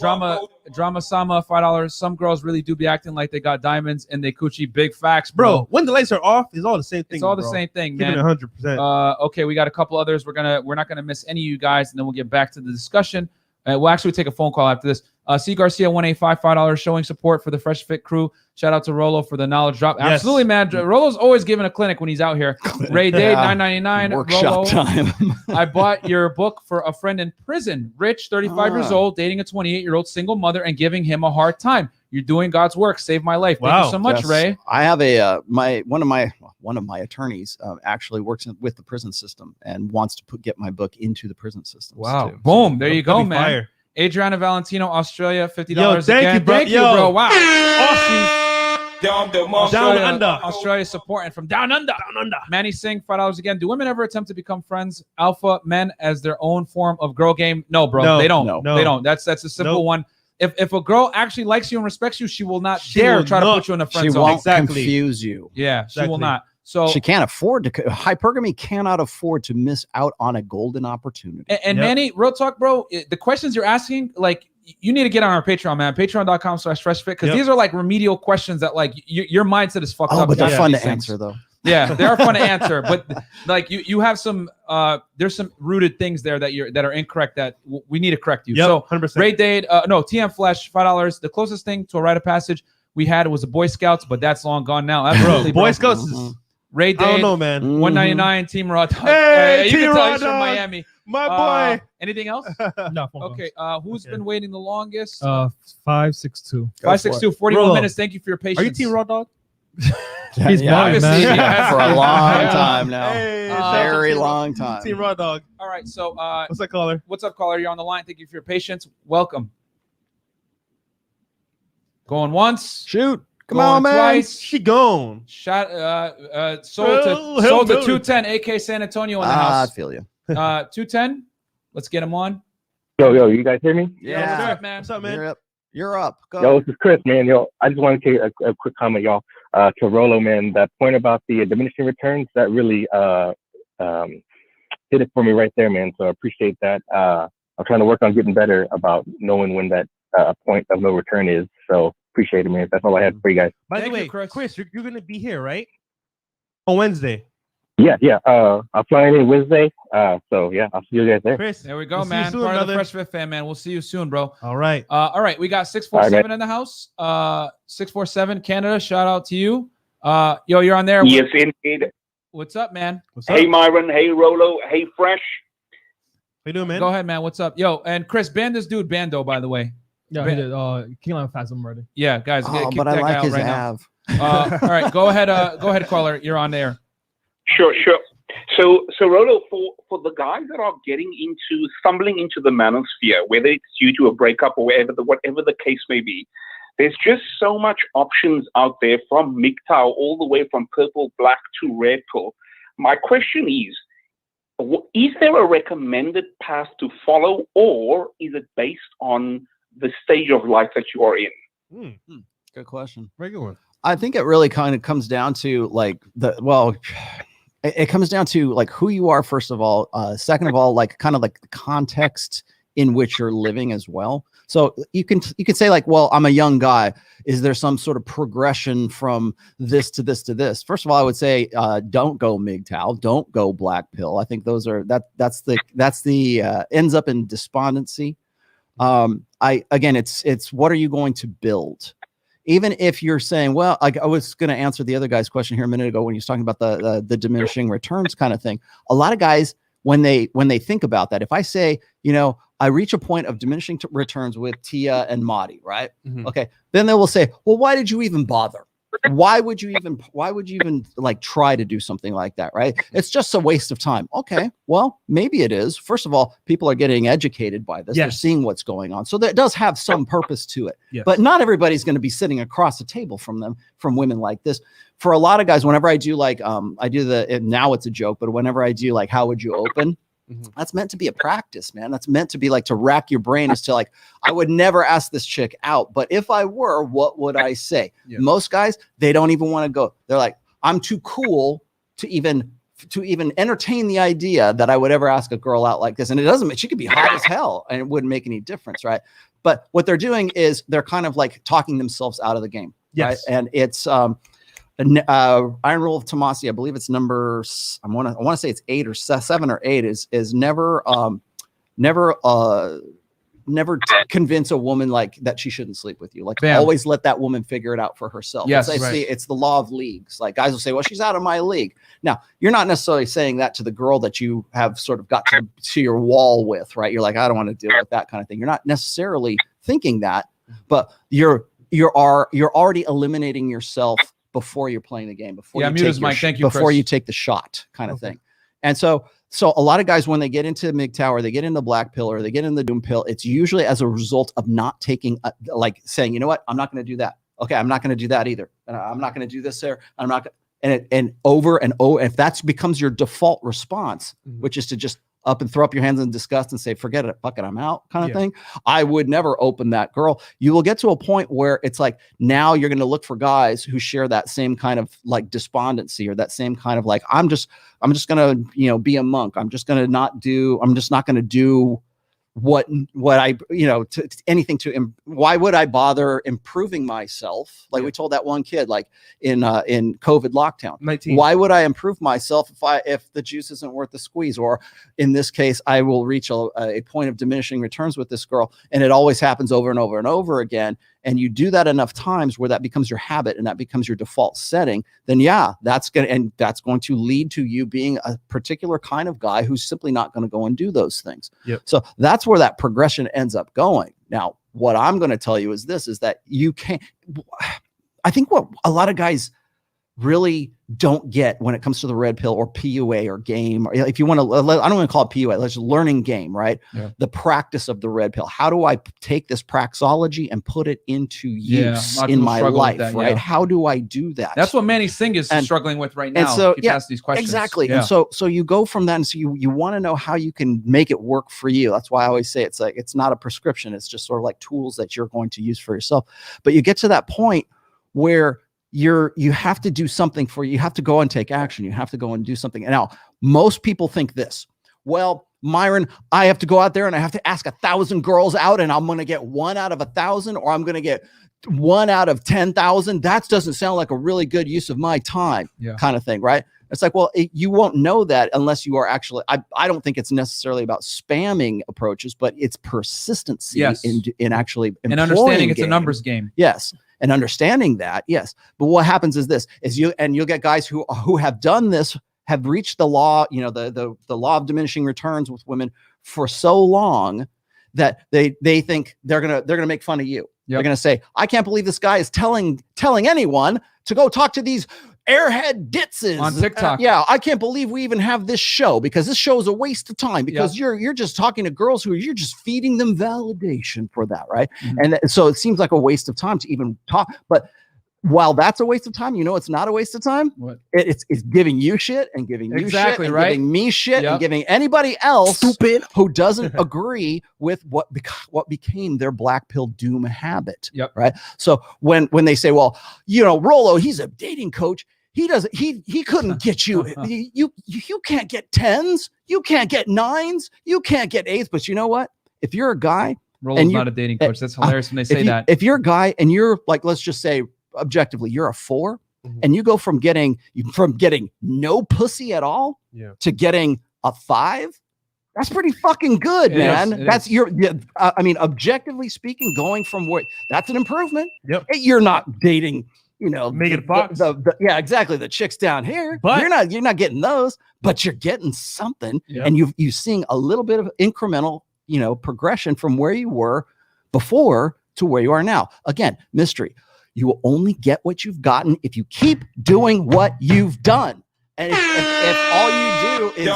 Drama Sama, $5. Some girls really do be acting like they got diamonds and they coochie. Big facts, bro. When the lights are off, it's all the same thing. It's all the same thing, man. 100%. Okay, we got a couple others. We're not gonna miss any of you guys, and then we'll get back to the discussion. We'll actually take a phone call after this. C Garcia 185, $5 showing support for the Fresh Fit crew. Shout out to Rollo for the knowledge drop. Yes. Absolutely, man. Rollo's always giving a clinic when he's out here. Ray Day, $9.99. Workshop Rollo, time. I bought your book for a friend in prison. Rich, 35 years old, dating a 28-year-old single mother and giving him a hard time. You're doing God's work. Save my life. Thank you so much, Ray. I have one of my attorneys actually works with the prison system and wants to get my book into the prison system. Wow. Boom. There you go, man. Fire. Adriana Valentino, Australia, $50 thank again. you, bro. Thank you, bro. Wow. Down under. Australia supporting from down under. Manny Singh, $5 again. Do women ever attempt to become friends, alpha men as their own form of girl game? No, bro. No, they don't. no. They don't. That's a simple one. If a girl actually likes you and respects you, she will not dare try to put you in a friend She zone. won't confuse you. Yeah, she will not. So she can't afford to. Hypergamy cannot afford to miss out on a golden opportunity. And Manny, real talk, bro. The questions you're asking, like, you need to get on our Patreon, man. Patreon.com/freshfit, because these are like remedial questions that like your mindset is fucked up. But they're fun to answer, though. Yeah, they are fun to answer, but like you have some there's some rooted things there that are incorrect that we need to correct you. So 100%. Ray Dade, TM Flesh, $5. The closest thing to a rite of passage we had was the Boy Scouts, but that's long gone now. Absolutely, Boy Scouts is Ray Dade, I don't know, man. $199. Team Raw Dog. Hey, you Team can tell Raw he's from Dog. Miami. My boy. Anything else? No. Okay. Who's been waiting the longest? 562. 562. 41 Rollo. minutes. Thank you for your patience. Are you Team Raw Dog? He's blind, obviously, man. yeah. For a long time now. Hey, Very long time. Team Raw Dog. All right. So What's up, caller? what's up, caller? You're on the line. Thank you for your patience. Welcome. Going once. Shoot. Come Going on, man. twice. She gone. Shot sold to 210 AK San Antonio in the I house. feel you. 210. Let's get him on. Yo, you guys hear me? Yeah. What's up, man? What's up, man? You're up. You're up. Go. Yo, this is Chris, man. Yo, I just want to take a quick comment, y'all, to Rollo, man. That point about the diminishing returns, that really did it for me right there, man. So I appreciate that. I'm trying to work on getting better about knowing when that point of no return is. So appreciate it, man. That's all I had for you guys. By the Thank you, way, Chris. Chris, you're going to be here, right? On Wednesday. Yeah. I'm flying in Wednesday. So yeah, I'll see you guys there. Chris, There we go, we'll see you man. soon, Part of the brother. Fresh Fit fan, man. We'll see you soon, bro. All right. All right. We got 647 in the house. 647 Canada. Shout out to you. Yo, you're on there. Yes, indeed. What's up, man? What's up? Hey, Myron. Hey, Rollo. Hey, Fresh. How you doing, man? Go ahead, man. What's up? Yo, and Chris, ban this dude Bando, by the way. Yeah, he did. King Lion Phasm already. Yeah, guys. Oh, kick but I that guy like out his right now. Av. All right, go ahead, caller. You're on there. Sure. So Rollo, for the guys that are stumbling into the manosphere, whether it's due to a breakup or whatever the case may be, there's just so much options out there, from MGTOW all the way from purple, black to red pill. My question is there a recommended path to follow, or is it based on the stage of life that you are in? Good question. Very good one. I think it really kind of comes down to it comes down to like who you are, first of all. Second of all, like kind of like the context in which you're living as well. So you can say like, well, I'm a young guy. Is there some sort of progression from this to this to this? First of all, I would say don't go MGTOW, don't go black pill. I think those are that's the ends up in despondency. Again, it's what are you going to build? Even if you're saying, well, I was going to answer the other guy's question here a minute ago when he was talking about the diminishing returns kind of thing. A lot of guys, when they think about that, if I say, you know, I reach a point of diminishing returns with Tia and Madi, right? Mm-hmm. Okay. Then they will say, well, why did you even bother? Why would you even like try to do something like that? Right. It's just a waste of time. Okay. Well, maybe it is. First of all, people are getting educated by this. Yes. They're seeing what's going on. So that does have some purpose to it, Yes. but not everybody's going to be sitting across the table from women like this. For a lot of guys, whenever I do like, I do now it's a joke, but whenever I do like, how would you open? That's meant to be a practice, man. That's meant to be like to rack your brain as to like, I would never ask this chick out, but if I were, what would I say? Yeah. Most guys, they don't even want to go. They're like, I'm too cool to even entertain the idea that I would ever ask a girl out like this. And it doesn't, she could be hot as hell and it wouldn't make any difference. Right. But what they're doing is they're kind of like talking themselves out of the game. Yes. Right? And it's, Iron Rule of Tomassi, I believe it's number, I want to say it's 8 or 7 or 8 is never convince a woman like that she shouldn't sleep with you. Like always let that woman figure it out for herself. Yes, it's the law of leagues. Like guys will say, well, she's out of my league. Now you're not necessarily saying that to the girl that you have sort of got to your wall with, right? You're like, I don't want to deal with that kind of thing. You're not necessarily thinking that, but you're already eliminating yourself before you're playing the game, before you take the shot kind of thing. And so a lot of guys, when they get into MGTOW or they get into black pill or they get in the doom pill, it's usually as a result of not taking like saying, you know what, I'm not going to do that. Okay. I'm not going to do that either. I'm not going to do this there. I'm not going and over and over. If that becomes your default response, which is to just up and throw up your hands in disgust and say, forget it, fuck it, I'm out kind of thing. I would never open that girl. You will get to a point where it's like, now you're going to look for guys who share that same kind of like despondency or that same kind of like, I'm just going to, you know, be a monk. I'm just not going to do what I, you know, anything to, why would I bother improving myself? Like we told that one kid, like in COVID lockdown, 19. Why would I improve myself if the juice isn't worth the squeeze? Or in this case, I will reach a point of diminishing returns with this girl. And it always happens over and over and over again. And you do that enough times where that becomes your habit and that becomes your default setting, then that's going to lead to you being a particular kind of guy who's simply not going to go and do those things. Yep. So that's where that progression ends up going. Now, what I'm going to tell you is that you can't, I think what a lot of guys really don't get when it comes to the red pill or PUA or game, or if you want to, I don't want to call it PUA, let's learning game, right? Yeah. The practice of the red pill. How do I take this praxeology and put it into use in my life, right? Yeah. How do I do that? That's what Manny Singh is struggling with right now. And so, ask these questions. Exactly. Yeah. And so you go from that, and so you want to know how you can make it work for you. That's why I always say it's like, it's not a prescription. It's just sort of like tools that you're going to use for yourself. But you get to that point where you have to do something you have to go and take action. You have to go and do something. And now most people think this, well, Myron, I have to go out there and I have to ask 1,000 girls out and I'm going to get 1 out of 1,000, or I'm going to get 1 out of 10,000. That doesn't sound like a really good use of my time kind of thing. Right. It's like, well, you won't know that unless you are actually, I don't think it's necessarily about spamming approaches, but it's persistency in actually and understanding it's a numbers game. Yes. And understanding that, yes. But what happens is you'll get guys who have done this, have reached the law, you know, the law of diminishing returns with women for so long that they think they're gonna make fun of you. Yep. They're gonna say, I can't believe this guy is telling anyone to go talk to these airhead ditzes on TikTok. I can't believe we even have this show, because this show is a waste of time, because you're just talking to girls who you're just feeding them validation for that, right? Mm-hmm. And so it seems like a waste of time to even talk. But while that's a waste of time, you know, it's not a waste of time. What? It's giving you shit and giving you shit and giving me shit and giving anybody else stupid who doesn't agree with what became their black pill doom habit. Right. So when they say, well, you know, Rollo, he's a dating coach. He couldn't get you. You can't get 10s. You can't get 9s. You can't get 8s. But you know what? if you're a guy, Rollo's not a dating coach. That's hilarious when they say that. If you're a guy and you're like, let's just say objectively, you're a 4, and you go from getting no pussy at all to getting a 5. That's pretty fucking good, man. That's I mean, objectively speaking, going from where that's an improvement. Yep. You're not dating, Megan Fox. Yeah, exactly. The chicks down here, but you're not getting those, but you're getting something, and you're seeing a little bit of incremental, progression from where you were before to where you are now. Again, mystery. You will only get what you've gotten if you keep doing what you've done. And if all you do is,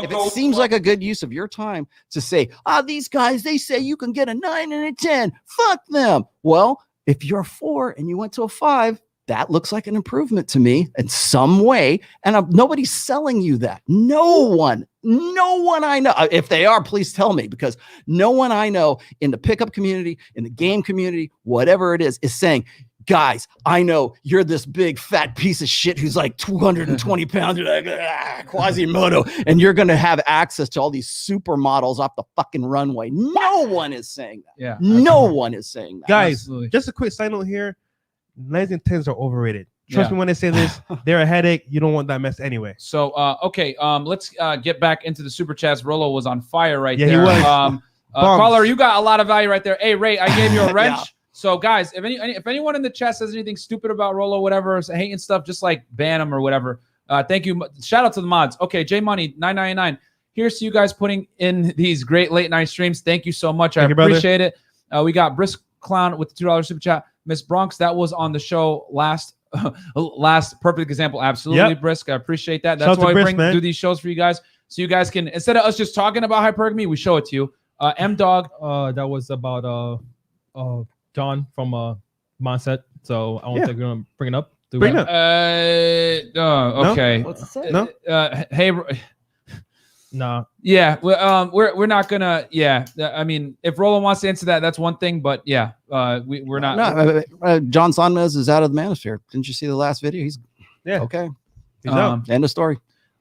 if it seems like a good use of your time to say, these guys, they say you can get a 9 and a 10, fuck them. Well, if you're a 4 and you went to a 5, that looks like an improvement to me in some way. And nobody's selling you that. No one I know. If they are, please tell me, because no one I know in the pickup community, in the game community, whatever it is saying, guys, I know you're this big fat piece of shit who's like 220 pounds, you're like Quasimodo, and you're going to have access to all these supermodels off the fucking runway. No one is saying that. Yeah, no one is saying that. Guys, just a quick side note here. 9s and 10s are overrated. Trust me when I say this. They're a headache. You don't want that mess anyway. So, okay, let's get back into the super chats. Rollo was on fire right there. He was. Caller, you got a lot of value right there. Hey, Ray, I gave you a wrench. So, guys, if anyone in the chat says anything stupid about Rollo, whatever, hating stuff, just like ban them or whatever. Thank you. Shout out to the mods. Okay, J Money 999. Here's to you guys putting in these great late night streams. Thank you so much. I appreciate it. We got Brisk Clown with the $2 super chat. Miss Bronx, that was on the show last perfect example. Absolutely, Brisk. I appreciate that. That's why we do these shows for you guys, so you guys can, instead of us just talking about hypergamy, we show it to you. M Dog. That was about John from Mindset. So I want to bring it up. Bring it up. Okay. No. Hey. Nah. Yeah. We're not gonna. Yeah. I mean, if Rollo wants to answer that, that's one thing. But yeah, we're not. No. John Sonmez is out of the manosphere. Didn't you see the last video? He's okay. He's out. End of story.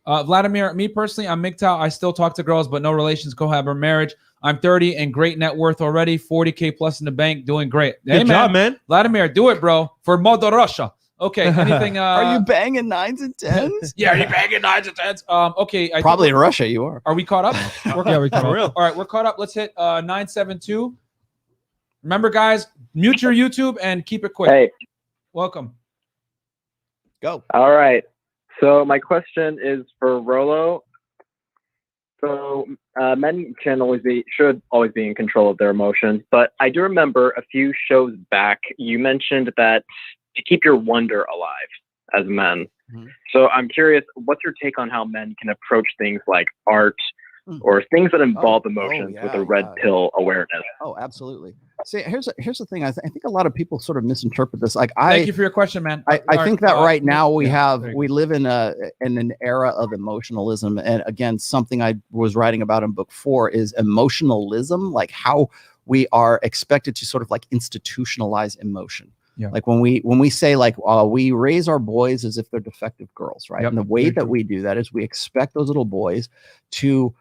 Vladimir, me personally, I'm MGTOW. I still talk to girls, but no relations, cohab, or marriage. I'm 30 and great net worth already, 40K plus in the bank, doing great. Good job, man. Vladimir, do it, bro. For Mother Russia. Okay, anything? Are you banging 9s and 10s? Yeah, are you banging 9s and 10s? Okay. Probably in Russia, you are. Are we caught up? We're caught up. All right, we're caught up. Let's hit 972. Remember, guys, mute your YouTube and keep it quick. Hey. Welcome. Go. All right. So my question is for Rollo. So men should always be in control of their emotions, but I do remember a few shows back you mentioned that to keep your wonder alive as men. Mm-hmm. So I'm curious, what's your take on how men can approach things like art or things that involve emotions with a red pill awareness? Oh, absolutely. See, here's the thing. I think a lot of people sort of misinterpret this. Like, thank you for your question, man. I think that right now we live in an era of emotionalism, and again, something I was writing about in book 4 is emotionalism, like how we are expected to sort of like institutionalize emotion. Yeah. Like when we say like we raise our boys as if they're defective girls, right? Yep. And the way that we do that is we expect those little boys to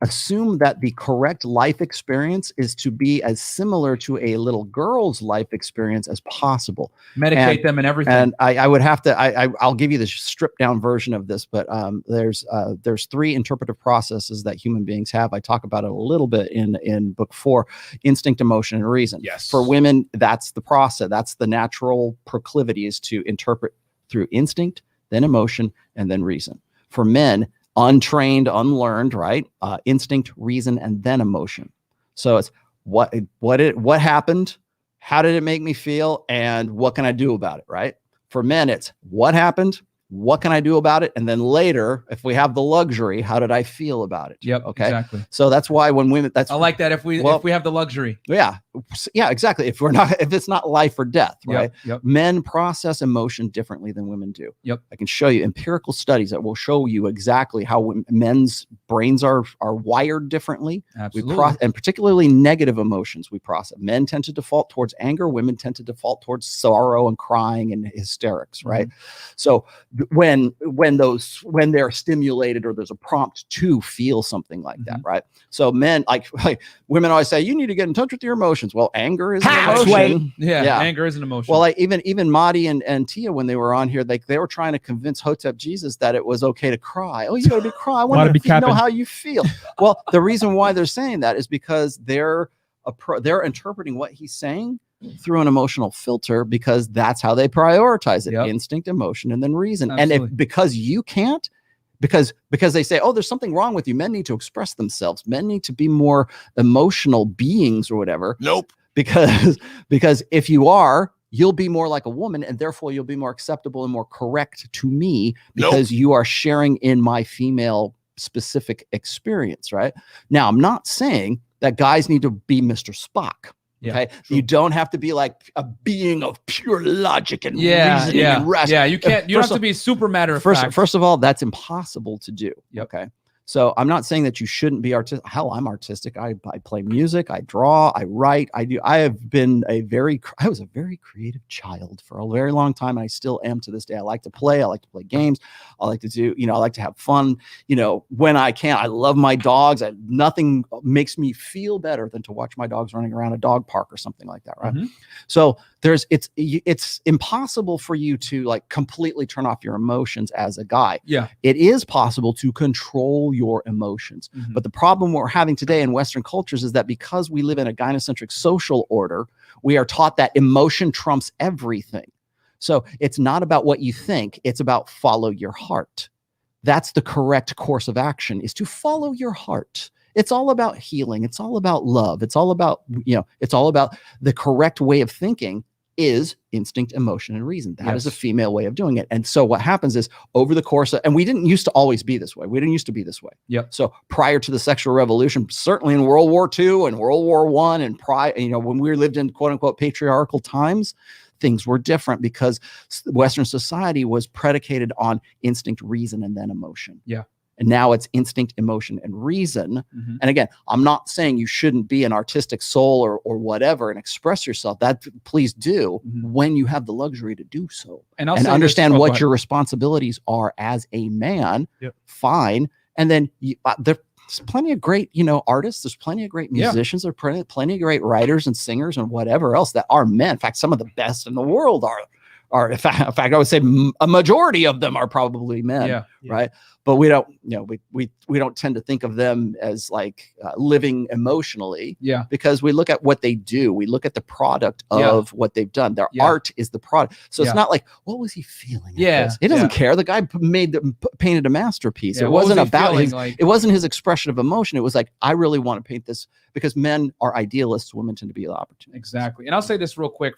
assume that the correct life experience is to be as similar to a little girl's life experience as possible. Medicate them and everything. And I would have to, I'll give you the stripped down version of this, but there's 3 interpretive processes that human beings have. I talk about it a little bit in book 4, instinct, emotion, and reason. Yes. For women, that's the process. That's the natural proclivity, is to interpret through instinct, then emotion, and then reason. For men, untrained, unlearned, right? Instinct, reason, and then emotion. So it's what happened, how did it make me feel, and what can I do about it, right? For men, it's what happened, what can I do about it, and then later, if we have the luxury, how did I feel about it? Yep. Okay. Exactly. So that's why when women, I like that. If we have the luxury. Yeah. yeah, exactly. If it's not life or death, right? Yep. Men process emotion differently than women do. Yep. I can show you empirical studies that will show you exactly how men's brains are wired differently. Absolutely. And particularly negative emotions we process. Men tend to default towards anger. Women tend to default towards sorrow and crying and hysterics, right? So when they're stimulated or there's a prompt to feel something like that, right? So men, like women always say, you need to get in touch with your emotions. Well, anger is an emotion. Yeah, anger is an emotion. Well, like even Madi and Tia, when they were on here, they were trying to convince Hotep Jesus that it was okay to cry. Oh, you gotta be cry. I want to know how you feel. Well, the reason why they're saying that is because they're interpreting what he's saying through an emotional filter, because that's how they prioritize it: instinct, emotion, and then reason. Absolutely. And because you can't, because they say, oh, there's something wrong with you. Men need to express themselves. Men need to be more emotional beings or whatever. Nope. Because if you are, you'll be more like a woman, and therefore you'll be more acceptable and more correct to me, because you are sharing in my female specific experience, right? Now, I'm not saying that guys need to be Mr. Spock. Okay, you don't have to be like a being of pure logic and reasoning and rest. Yeah, you can't. You don't have to be super matter of fact. First of all, that's impossible to do. Okay. So I'm not saying that you shouldn't be artistic. Hell, I'm artistic. I play music, I draw, I write, I was a very creative child for a very long time. And I still am to this day. I like to play games. I like to do, I like to have fun, when I can. I love my dogs. Nothing makes me feel better than to watch my dogs running around a dog park or something like that. Right. So it's impossible for you to like completely turn off your emotions as a guy. Yeah. It is possible to control your emotions. But the problem we're having today in Western cultures is that because we live in a gynocentric social order, we are taught that emotion trumps everything. So it's not about what you think, it's about follow your heart. That's the correct course of action, is to follow your heart. It's all about healing. It's all about love. It's all about, it's all about the correct way of thinking is instinct, emotion, and reason. That is a female way of doing it. And so what happens is over the course of, and we didn't used to always be this way. We didn't used to be this way. So prior to the sexual revolution, certainly in World War II and World War I and when we lived in quote unquote patriarchal times, things were different because Western society was predicated on instinct, reason, and then emotion. And now it's instinct, emotion, and reason. And again, I'm not saying you shouldn't be an artistic soul or whatever and express yourself. That please do when you have the luxury to do so. And understand what your responsibilities are as a man. Fine. And then there's plenty of great, artists. There's plenty of great musicians. There are plenty of great writers and singers and whatever else that are men. In fact, some of the best in the world are in fact, I would say a majority of them are probably men, right? But we don't, we don't tend to think of them as like living emotionally, because we look at what they do. We look at the product of what they've done. Their art is the product. So it's not like, what was he feeling? He doesn't care. The guy painted a masterpiece. It wasn't about it wasn't his expression of emotion. It was like, I really want to paint this, because men are idealists. Women tend to be the opportunists. Exactly. And I'll say this real quick,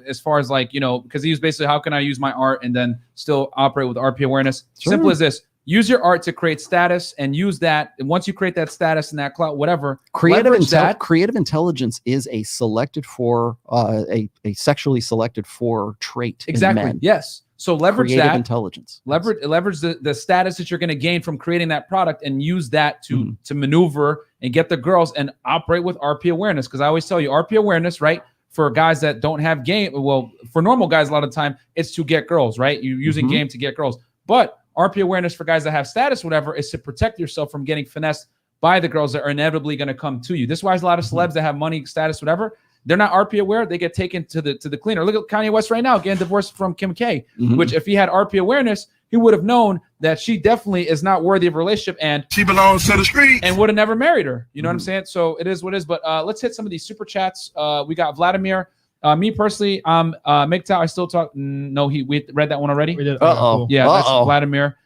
as far as like, because he was basically, how can I use my art and then still operate with RP awareness? Simple as this. Use your art to create status, and use that. And once you create that status and that clout, whatever, creative intelligence is a selected for a sexually selected for trait. Exactly. In men. Yes. So leverage creative that intelligence. Leverage the status that you're going to gain from creating that product, and use that to maneuver and get the girls and operate with RP awareness. Because I always tell you, RP awareness, right? For guys that don't have game, well, for normal guys, a lot of the time it's to get girls, right? You're using game to get girls, but RP awareness for guys that have status, whatever, is to protect yourself from getting finessed by the girls that are inevitably going to come to you. This is why a lot of celebs that have money, status, whatever, they're not RP aware. They get taken to the cleaner. Look at Kanye West right now getting divorced from Kim K, which if he had RP awareness, he would have known that she definitely is not worthy of a relationship, and she belongs to the street, and would have never married her. You know what I'm saying? So it is what it is. But let's hit some of these super chats. We got Vladimir. Me personally, MGT, I still talk. No, we read that one already. We did. Yeah, that's Vladimir.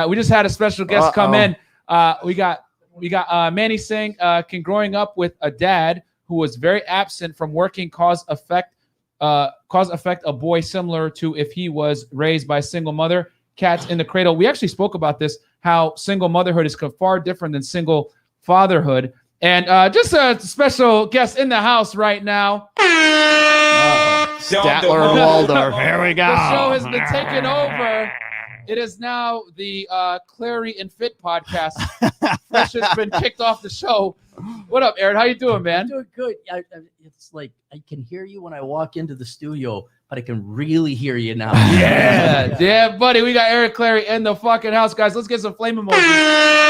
We just had a special guest come in. We got Manny saying, can growing up with a dad who was very absent from working cause affect a boy similar to if he was raised by a single mother? Cats in the cradle. We actually spoke about this, how single motherhood is far different than single fatherhood. And just a special guest in the house right now. Statler and Waldorf. Here we go. The show has been taken over. It is now the Clarey and Fit podcast. Fresh has been kicked off the show. What up, Aaron? How you doing, man? I'm doing good. It's like I can hear you when I walk into the studio, but I can really hear you now. Yeah, buddy. We got Aaron Clarey in the fucking house, guys. Let's get some flame emojis.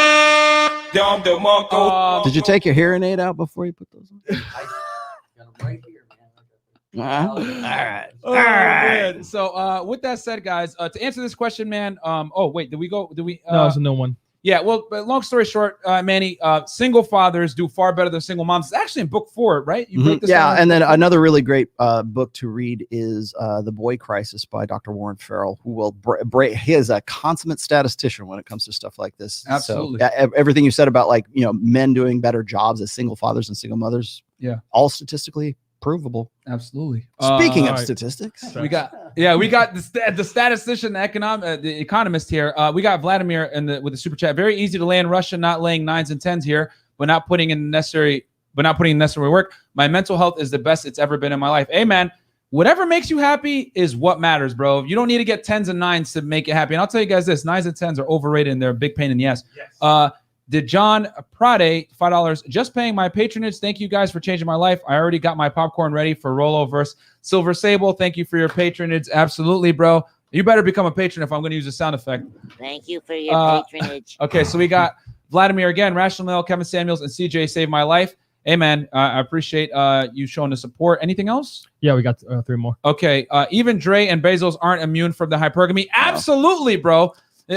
Don Demarco. Did you take your hearing aid out before you put those on? I got them right here, man. All right. All right. So with that said, guys, to answer this question, man. Oh wait, did we? No, it's a no one. Yeah. Well, but long story short, Manny, single fathers do far better than single moms. It's actually in book 4, right? You break this down? And then another really great book to read is The Boy Crisis by Dr. Warren Farrell, who will he is a consummate statistician when it comes to stuff like this. Absolutely. So, everything you said about men doing better jobs as single fathers and single mothers. Yeah. All statistically provable. Absolutely. Speaking of statistics, we got the statistician, the economist here. We got Vladimir with the super chat. Very easy to land Russia, not laying 9s and 10s here, but not putting in necessary work. My mental health is the best it's ever been in my life. Hey, man, whatever makes you happy is what matters, bro. You don't need to get 10s and 9s to make it happy. And I'll tell you guys this: 9s and 10s are overrated and they're a big pain in the ass. Yes. Did John Prade, $5, just paying my patronage. Thank you guys for changing my life. I already got my popcorn ready for Rollo versus Silver Sable. Thank you for your patronage. Absolutely, bro. You better become a patron if I'm going to use a sound effect. Thank you for your patronage. Okay, so we got Vladimir again, Rational Mel, Kevin Samuels, and CJ saved my life. Hey, man, I appreciate you showing the support. Anything else? Yeah, we got 3 more. Okay, even Dre and Bezos aren't immune from the hypergamy. Absolutely, bro.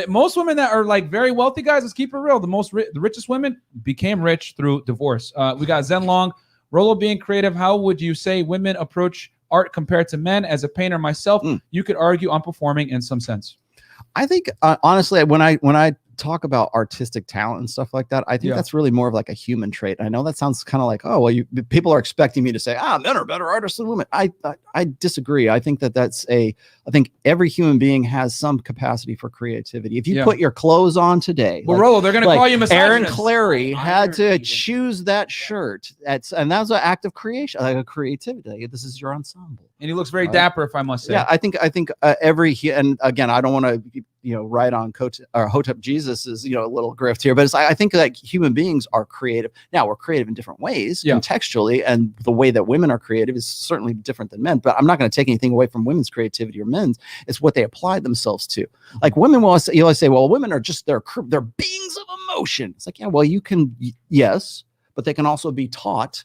Most women that are like very wealthy, guys, let's keep it real. The richest women became rich through divorce. We got Zen Long. Rollo being creative. How would you say women approach art compared to men? As a painter myself, you could argue I'm performing in some sense. I think honestly, when I talk about artistic talent and stuff like that, I think that's really more of like a human trait. I know that sounds kind of like, oh, well, people are expecting me to say, men are better artists than women. I disagree. I think I think every human being has some capacity for creativity. If you put your clothes on today, well, Rollo, they're going to call you misogynist. Aaron Clarey had to choose that shirt. And that was an act of creation, like a creativity. This is your ensemble. And he looks very dapper, if I must say. Yeah, I think and again, I don't want to write on Hotep Jesus's a little grift here, but I think like human beings are creative. Now we're creative in different ways, contextually, and the way that women are creative is certainly different than men. But I'm not going to take anything away from women's creativity or men's. It's what they apply themselves to. Like women will always say, well, women are just they're beings of emotion. It's like, yeah, well, you can, yes, but they can also be taught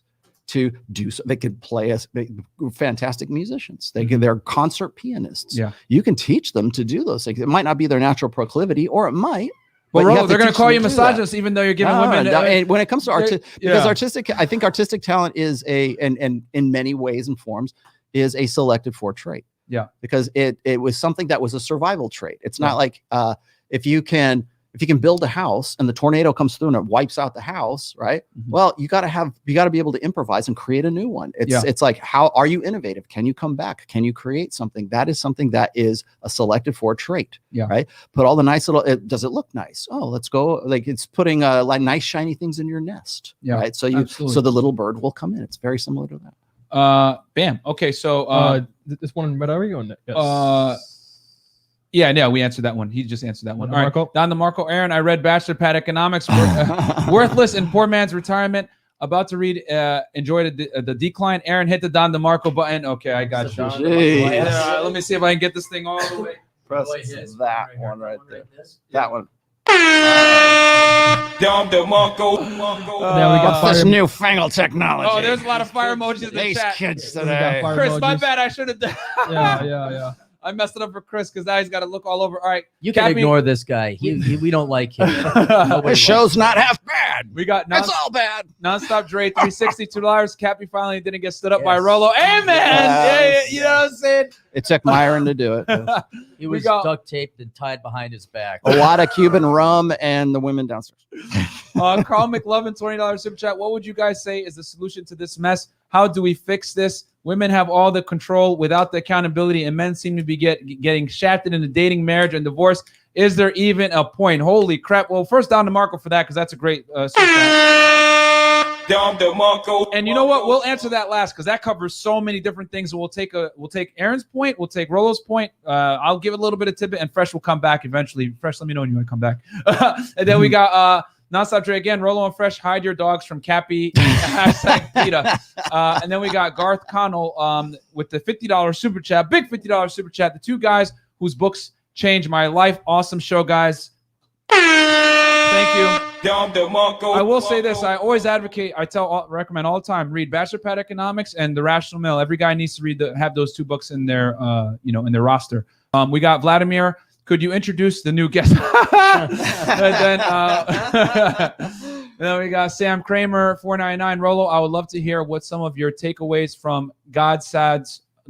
to do so. They could play as fantastic musicians. They're concert pianists. Yeah, you can teach them to do those things. It might not be their natural proclivity, or it might. Well, Rollo, they're going to call you misogynist, even though you're giving women. And when it comes to artistic, I think artistic talent is and in many ways and forms is a selected for trait. Yeah, because it was something that was a survival trait. It's not like if you can build a house and the tornado comes through and it wipes out the house, right? Mm-hmm. Well, you got to be able to improvise and create a new one. It's like, how are you innovative? Can you come back? Can you create something? That is something that is a selected for trait. Yeah. Right. Put all the nice little. Does it look nice? Oh, let's go. Like it's putting like nice shiny things in your nest. Yeah. Right. So so the little bird will come in. It's very similar to that. Bam. Okay. So this one, but are we on that? Yes. Yeah, we answered that one. He just answered that one. All right, Don Demarco, Aaron, I read Bachelor Pad Economics, Worthless and Poor Man's Retirement. About to read, enjoy the decline. Aaron, hit the Don Demarco button. Okay, I got you. Let me see if I can get this thing all the way. Press that one right there. That one. Don Demarco. What's this newfangled technology? Oh, there's a lot of fire emojis in the These chat. kids today. Chris, my bad. I should have done. Yeah. I messed it up for Chris because now he's got to look all over. All right, you can ignore this guy. We don't like him. This show's not half bad. We got it's all bad. Nonstop Dre, $362. Cappy finally didn't get stood up by Rollo. Hey man, you know what I'm saying? It took Myron to do it. He was duct taped and tied behind his back. A lot of Cuban rum and the women downstairs. Carl McLovin, $20 super chat. What would you guys say is the solution to this mess? How do we fix this? Women have all the control without the accountability, and men seem to be getting shafted in the dating, marriage, and divorce. Is there even a point? Holy crap. Well, first Don Demarco for that, because that's a great Don Demarco. And you know what? We'll answer that last because that covers so many different things. We'll take Aaron's point. We'll take Rollo's point. I'll give a little bit of tidbit, and Fresh will come back eventually. Fresh, let me know when you want to come back. And then we got Nonstop Dre again. Rollo and Fresh, hide your dogs from Cappy. Hashtag PETA. And then we got Garth Connell with the $50 super chat. Big $50 super chat. The two guys whose books changed my life. Awesome show, guys. Thank you. I will say this. I always advocate. Recommend all the time. Read Bachelor Pad Economics and The Rational Male. Every guy needs to have those two books in their, in their roster. We got Vladimir. Could you introduce the new guest? And then we got Sam Kramer, 499. Rollo, I would love to hear what some of your takeaways from God's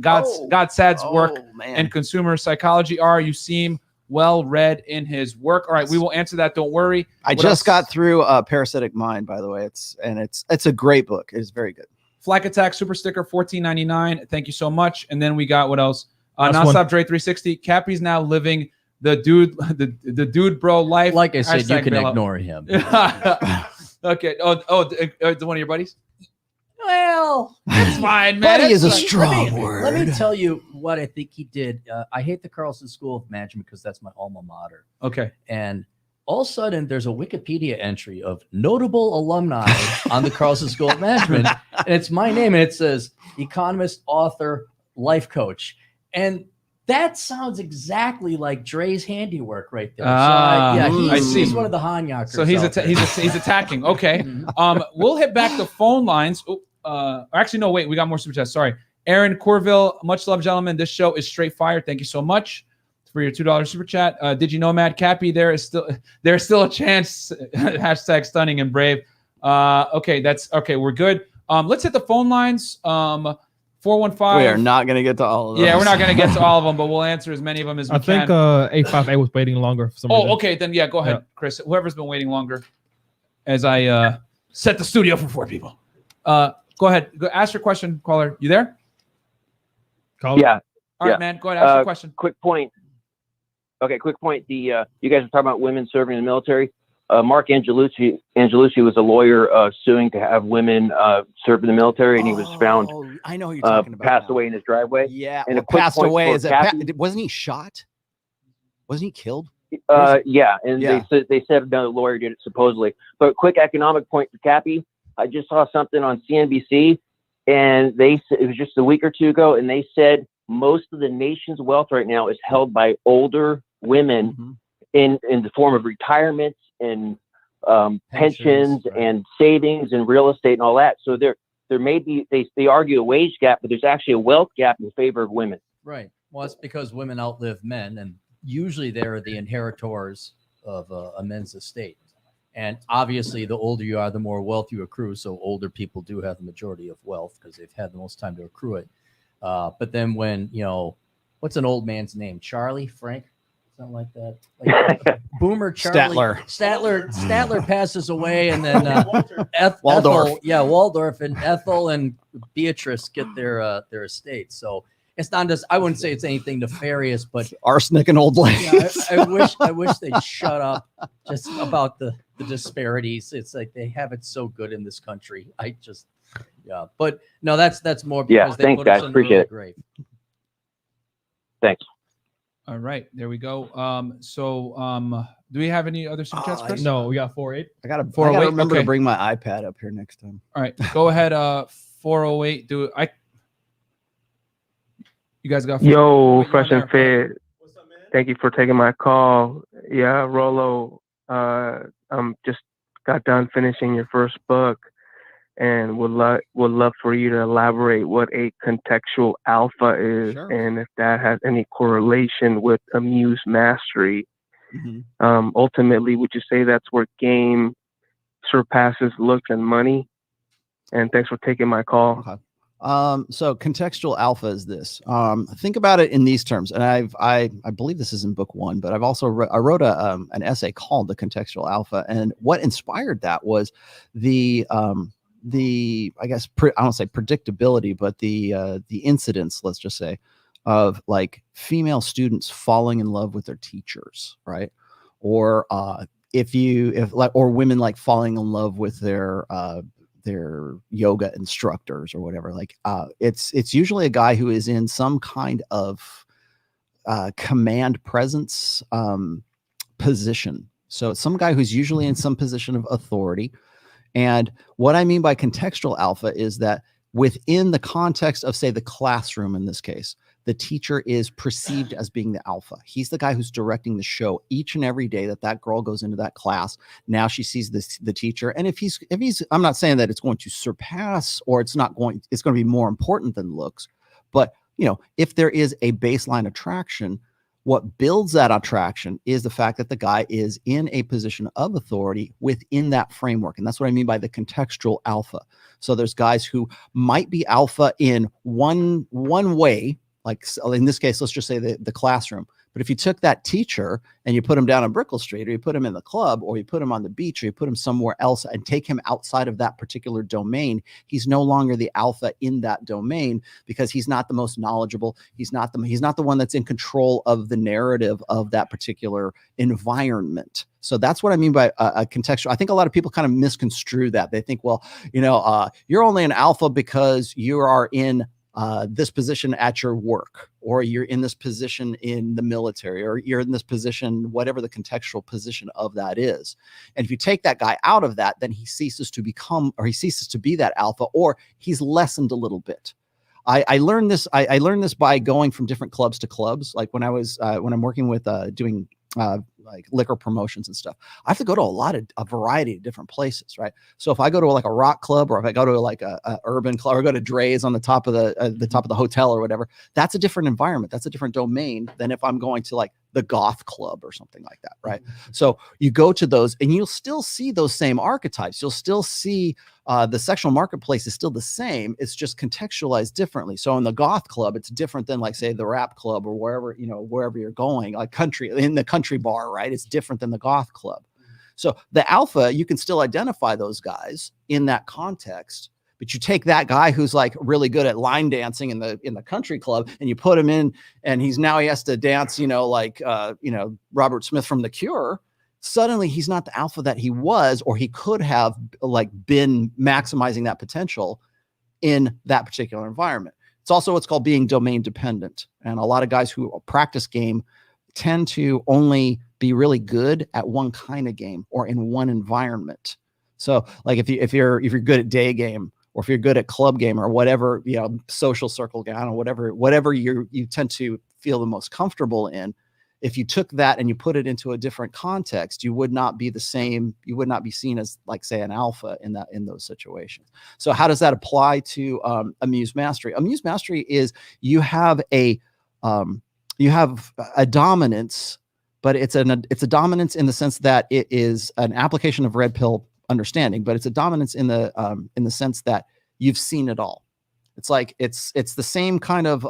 work and consumer psychology are. You seem well read in his work. All right, we will answer that. Don't worry. I just got through Parasitic Mind, by the way. It's a great book. It is very good. Flak Attack Super Sticker, $14.99. Thank you so much. And then we got what else? Nonstop Dre 360. Cappy's now living the dude bro life. Like I said, you can ignore him. Okay. The one of your buddies? Well, it's fine, man. Buddy is a strong word. Let me tell you what I think he did. I hate the Carlson School of Management because that's my alma mater. Okay. And all of a sudden, there's a Wikipedia entry of notable alumni on the Carlson School of Management. And it's my name. And it says economist, author, life coach. And that sounds exactly like Dre's handiwork right there. He's one of the Hanyakers. So he's attacking. Okay. We'll hit back the phone lines. Actually, no, wait. We got more super chats. Sorry. Aaron Corville, much love, gentlemen. This show is straight fire. Thank you so much for your $2 super chat. Did you know, Mad Cappy? There's still a chance. Hashtag stunning and brave. Okay, we're good. Let's hit the phone lines. 415. We are not going to get to all of them. Yeah, we're not going to get to all of them, but we'll answer as many of them as we can. I think 858 was waiting longer for some reason. Okay. Then, go ahead, Chris. Whoever's been waiting longer as I set the studio for 4 people. Go ahead. Ask your question, caller. You there? Caller? Yeah. All right, man. Go ahead. Ask your question. Quick point. Okay, quick point. You guys are talking about women serving in the military. Mark Angelucci was a lawyer suing to have women serve in the military, and he was found. I know who you're talking about. Passed away in his driveway. Yeah, and passed away. Wasn't he shot? Wasn't he killed? Yeah, and they said another lawyer did it supposedly. But quick economic point for Cappy. I just saw something on CNBC, and it was just a week or two ago, and they said most of the nation's wealth right now is held by older women in the form of retirements and pensions and savings and real estate and all that. So there may be, they argue a wage gap, but there's actually a wealth gap in favor of women. Right. Well, it's because women outlive men, and usually they're the inheritors of a men's estate. And obviously, the older you are, the more wealth you accrue. So older people do have the majority of wealth because they've had the most time to accrue it. But then when, what's an old man's name? Charlie? Frank? Something like that. Like Boomer Charlie. Statler passes away, and then Waldorf. Waldorf and Ethel and Beatrice get their estates. So it's not just, I wouldn't say it's anything nefarious, but arsenic and old lady. Yeah, I wish they'd shut up just about the disparities. It's like they have it so good in this country. But no, that's more because they put us in the grave. Thanks. All right, there we go. Do we have any other super chats, Chris? No, we got 408. I got to remember to bring my iPad up here next time. All right, go ahead. 408. You guys got? Yo, Freshandfit. Thank you for taking my call. Yeah, Rollo. Just got done finishing your first book, and would love for you to elaborate what a contextual alpha is, sure, and if that has any correlation with amused mastery. Mm-hmm. Ultimately, would you say that's where game surpasses looks and money? And thanks for taking my call. Okay. So contextual alpha is this. Think about it in these terms, and I believe this is in book 1, but I've also wrote an essay called The Contextual Alpha, and what inspired that was the I guess I don't say predictability, but the incidence, let's just say, of like female students falling in love with their teachers, right? Or or women like falling in love with their they're yoga instructors or whatever. Like it's usually a guy who is in some kind of command presence position. So it's some guy who's usually in some position of authority. And what I mean by contextual alpha is that within the context of, say, the classroom in this case, the teacher is perceived as being the alpha. He's the guy who's directing the show each and every day that girl goes into that class. Now she sees the teacher. And if he's, I'm not saying that it's going to surpass or it's going to be more important than looks, but if there is a baseline attraction, what builds that attraction is the fact that the guy is in a position of authority within that framework. And that's what I mean by the contextual alpha. So there's guys who might be alpha in one way, like in this case, let's just say the classroom. But if you took that teacher and you put him down on Brickell Street, or you put him in the club, or you put him on the beach, or you put him somewhere else and take him outside of that particular domain, he's no longer the alpha in that domain because he's not the most knowledgeable. He's not the one that's in control of the narrative of that particular environment. So that's what I mean by a contextual. I think a lot of people kind of misconstrue that. They think, well, you're only an alpha because you are in this position at your work, or you're in this position in the military, or you're in this position, whatever the contextual position of that is. And if you take that guy out of that, then he ceases to become, or he ceases to be that alpha, or he's lessened a little bit. I learned this. I learned this by going from different clubs to clubs. Like when I'm working with doing like liquor promotions and stuff, I have to go to a variety of different places, right? So if I go to like a rock club, or if I go to like a urban club, or go to Dre's on the top of the hotel or whatever, that's a different environment. That's a different domain than if I'm going to like the goth club or something like that, right? So you go to those and you'll still see those same archetypes. You'll still see the sexual marketplace is still the same. It's just contextualized differently. So in the goth club, it's different than like, say, the rap club, or wherever you're going, like in the country bar, right? It's different than the goth club. So the alpha, you can still identify those guys in that context, but you take that guy who's like really good at line dancing in the country club, and you put him in, and he has to dance, like Robert Smith from The Cure. Suddenly he's not the alpha that he was, or he could have like been maximizing that potential in that particular environment. It's also what's called being domain dependent. And a lot of guys who practice game tend to only be really good at one kind of game or in one environment. So like if you're good at day game, or if you're good at club game, or whatever, social circle game, or whatever you tend to feel the most comfortable in, if you took that and you put it into a different context, you would not be the same. You would not be seen as, like, say, an alpha in those situations. So how does that apply to amused mastery? Amused mastery is you have a dominance, but it's a dominance in the sense that it is an application of red pill understanding, but it's a dominance in the sense that you've seen it all. It's like it's the same kind of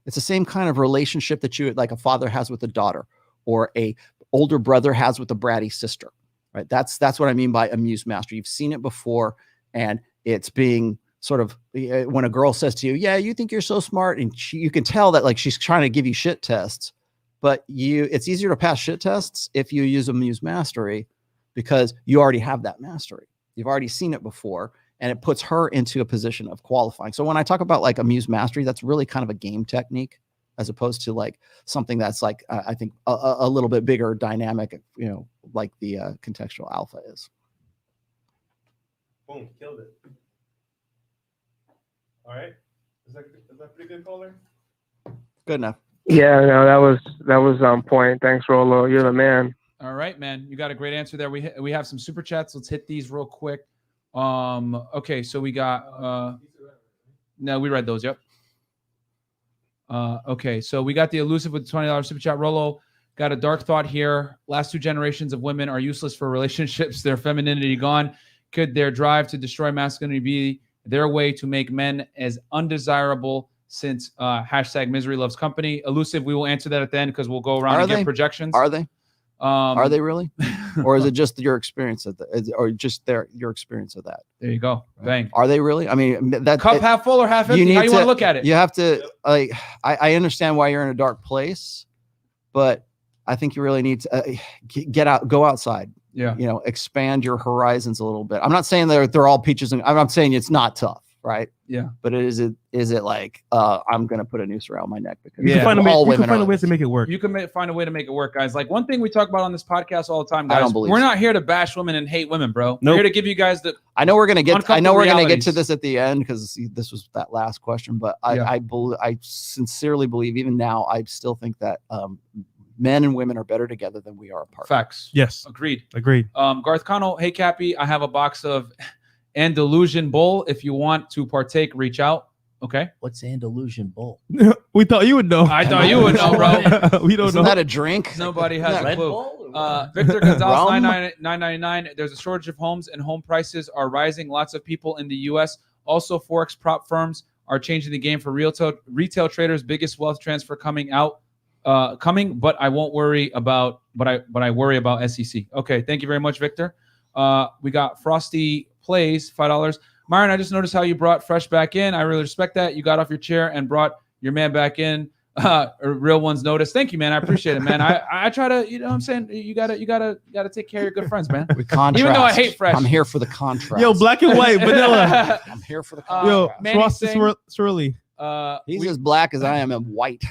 it's the same kind of relationship that like a father has with a daughter, or a older brother has with a bratty sister, right? That's what I mean by amused mastery. You've seen it before, and it's being sort of, when a girl says to you, yeah, you think you're so smart, and you can tell that like she's trying to give you shit tests, but it's easier to pass shit tests if you use amused mastery, because you already have that mastery. You've already seen it before, and it puts her into a position of qualifying. So when I talk about like amused mastery, that's really kind of a game technique, as opposed to like something that's like, I think a little bit bigger dynamic, like the contextual alpha is. Boom, killed it. All right. Is that pretty good, caller? Good enough. Yeah, no, that was on point. Thanks, Rollo. You're the man. All right, man. You got a great answer there. We have some super chats. Let's hit these real quick. Okay, so we got no, we read those. Yep. Okay, so we got the elusive with $20 super chat. Rollo got a dark thought here. Last two generations of women are useless for relationships. Their femininity gone. Could their drive to destroy masculinity be their way to make men as undesirable? Since hashtag misery loves company. Elusive, we will answer that at the end, because we'll go around and get projections. Are they? Are they really? Or is it just your experience of that, or just your experience of that? There you go. Right. Bang. Are they really? I mean, that cup half full or half empty? How you want to look at it? You have to, like, I understand why you're in a dark place, but I think you really need to go outside. Yeah. You know, expand your horizons a little bit. I'm not saying they're all peaches and I'm not saying it's not tough, right? Yeah. But is it like I'm gonna put a noose around my neck because You can find a way to make it work. You can find a way to make it work, guys. Like one thing we talk about on this podcast all the time, I guys. don't believe We're so. not here to bash women and hate women, bro. Nope. We're here to give you guys the. I know we're gonna get realities. to this at the end because this was that last question, but I sincerely believe even now I still think that men and women are better together than we are apart. Facts. Yes. Agreed. Garth Connell, hey Cappy, I have a box of Andalusian Bull. If you want to partake, reach out. Okay. What's Andalusian Bull? We thought you would know. I thought you would know, bro. We don't Isn't know. that a drink? Nobody has a Red clue. Bull? Victor Gonzalez, Rum? 999. There's a shortage of homes and home prices are rising. Lots of people in the U.S. Also, Forex prop firms are changing the game for retail traders. Biggest wealth transfer coming, but I won't worry about. But I worry about SEC. Okay, thank you very much, Victor. We got Frosty Plays $5. Myron, I just noticed how you brought Fresh back in. I really respect that. You got off your chair and brought your man back in. Real ones notice. Thank you, man. I appreciate it, man. I try to, you know what I'm saying? You gotta take care of your good friends, man. Contrast. Even though I hate Fresh. I'm here for the contrast. Yo, black and white, vanilla. I'm here for the contrast. Yo, Frosty Swirly. He's as black as I am and white.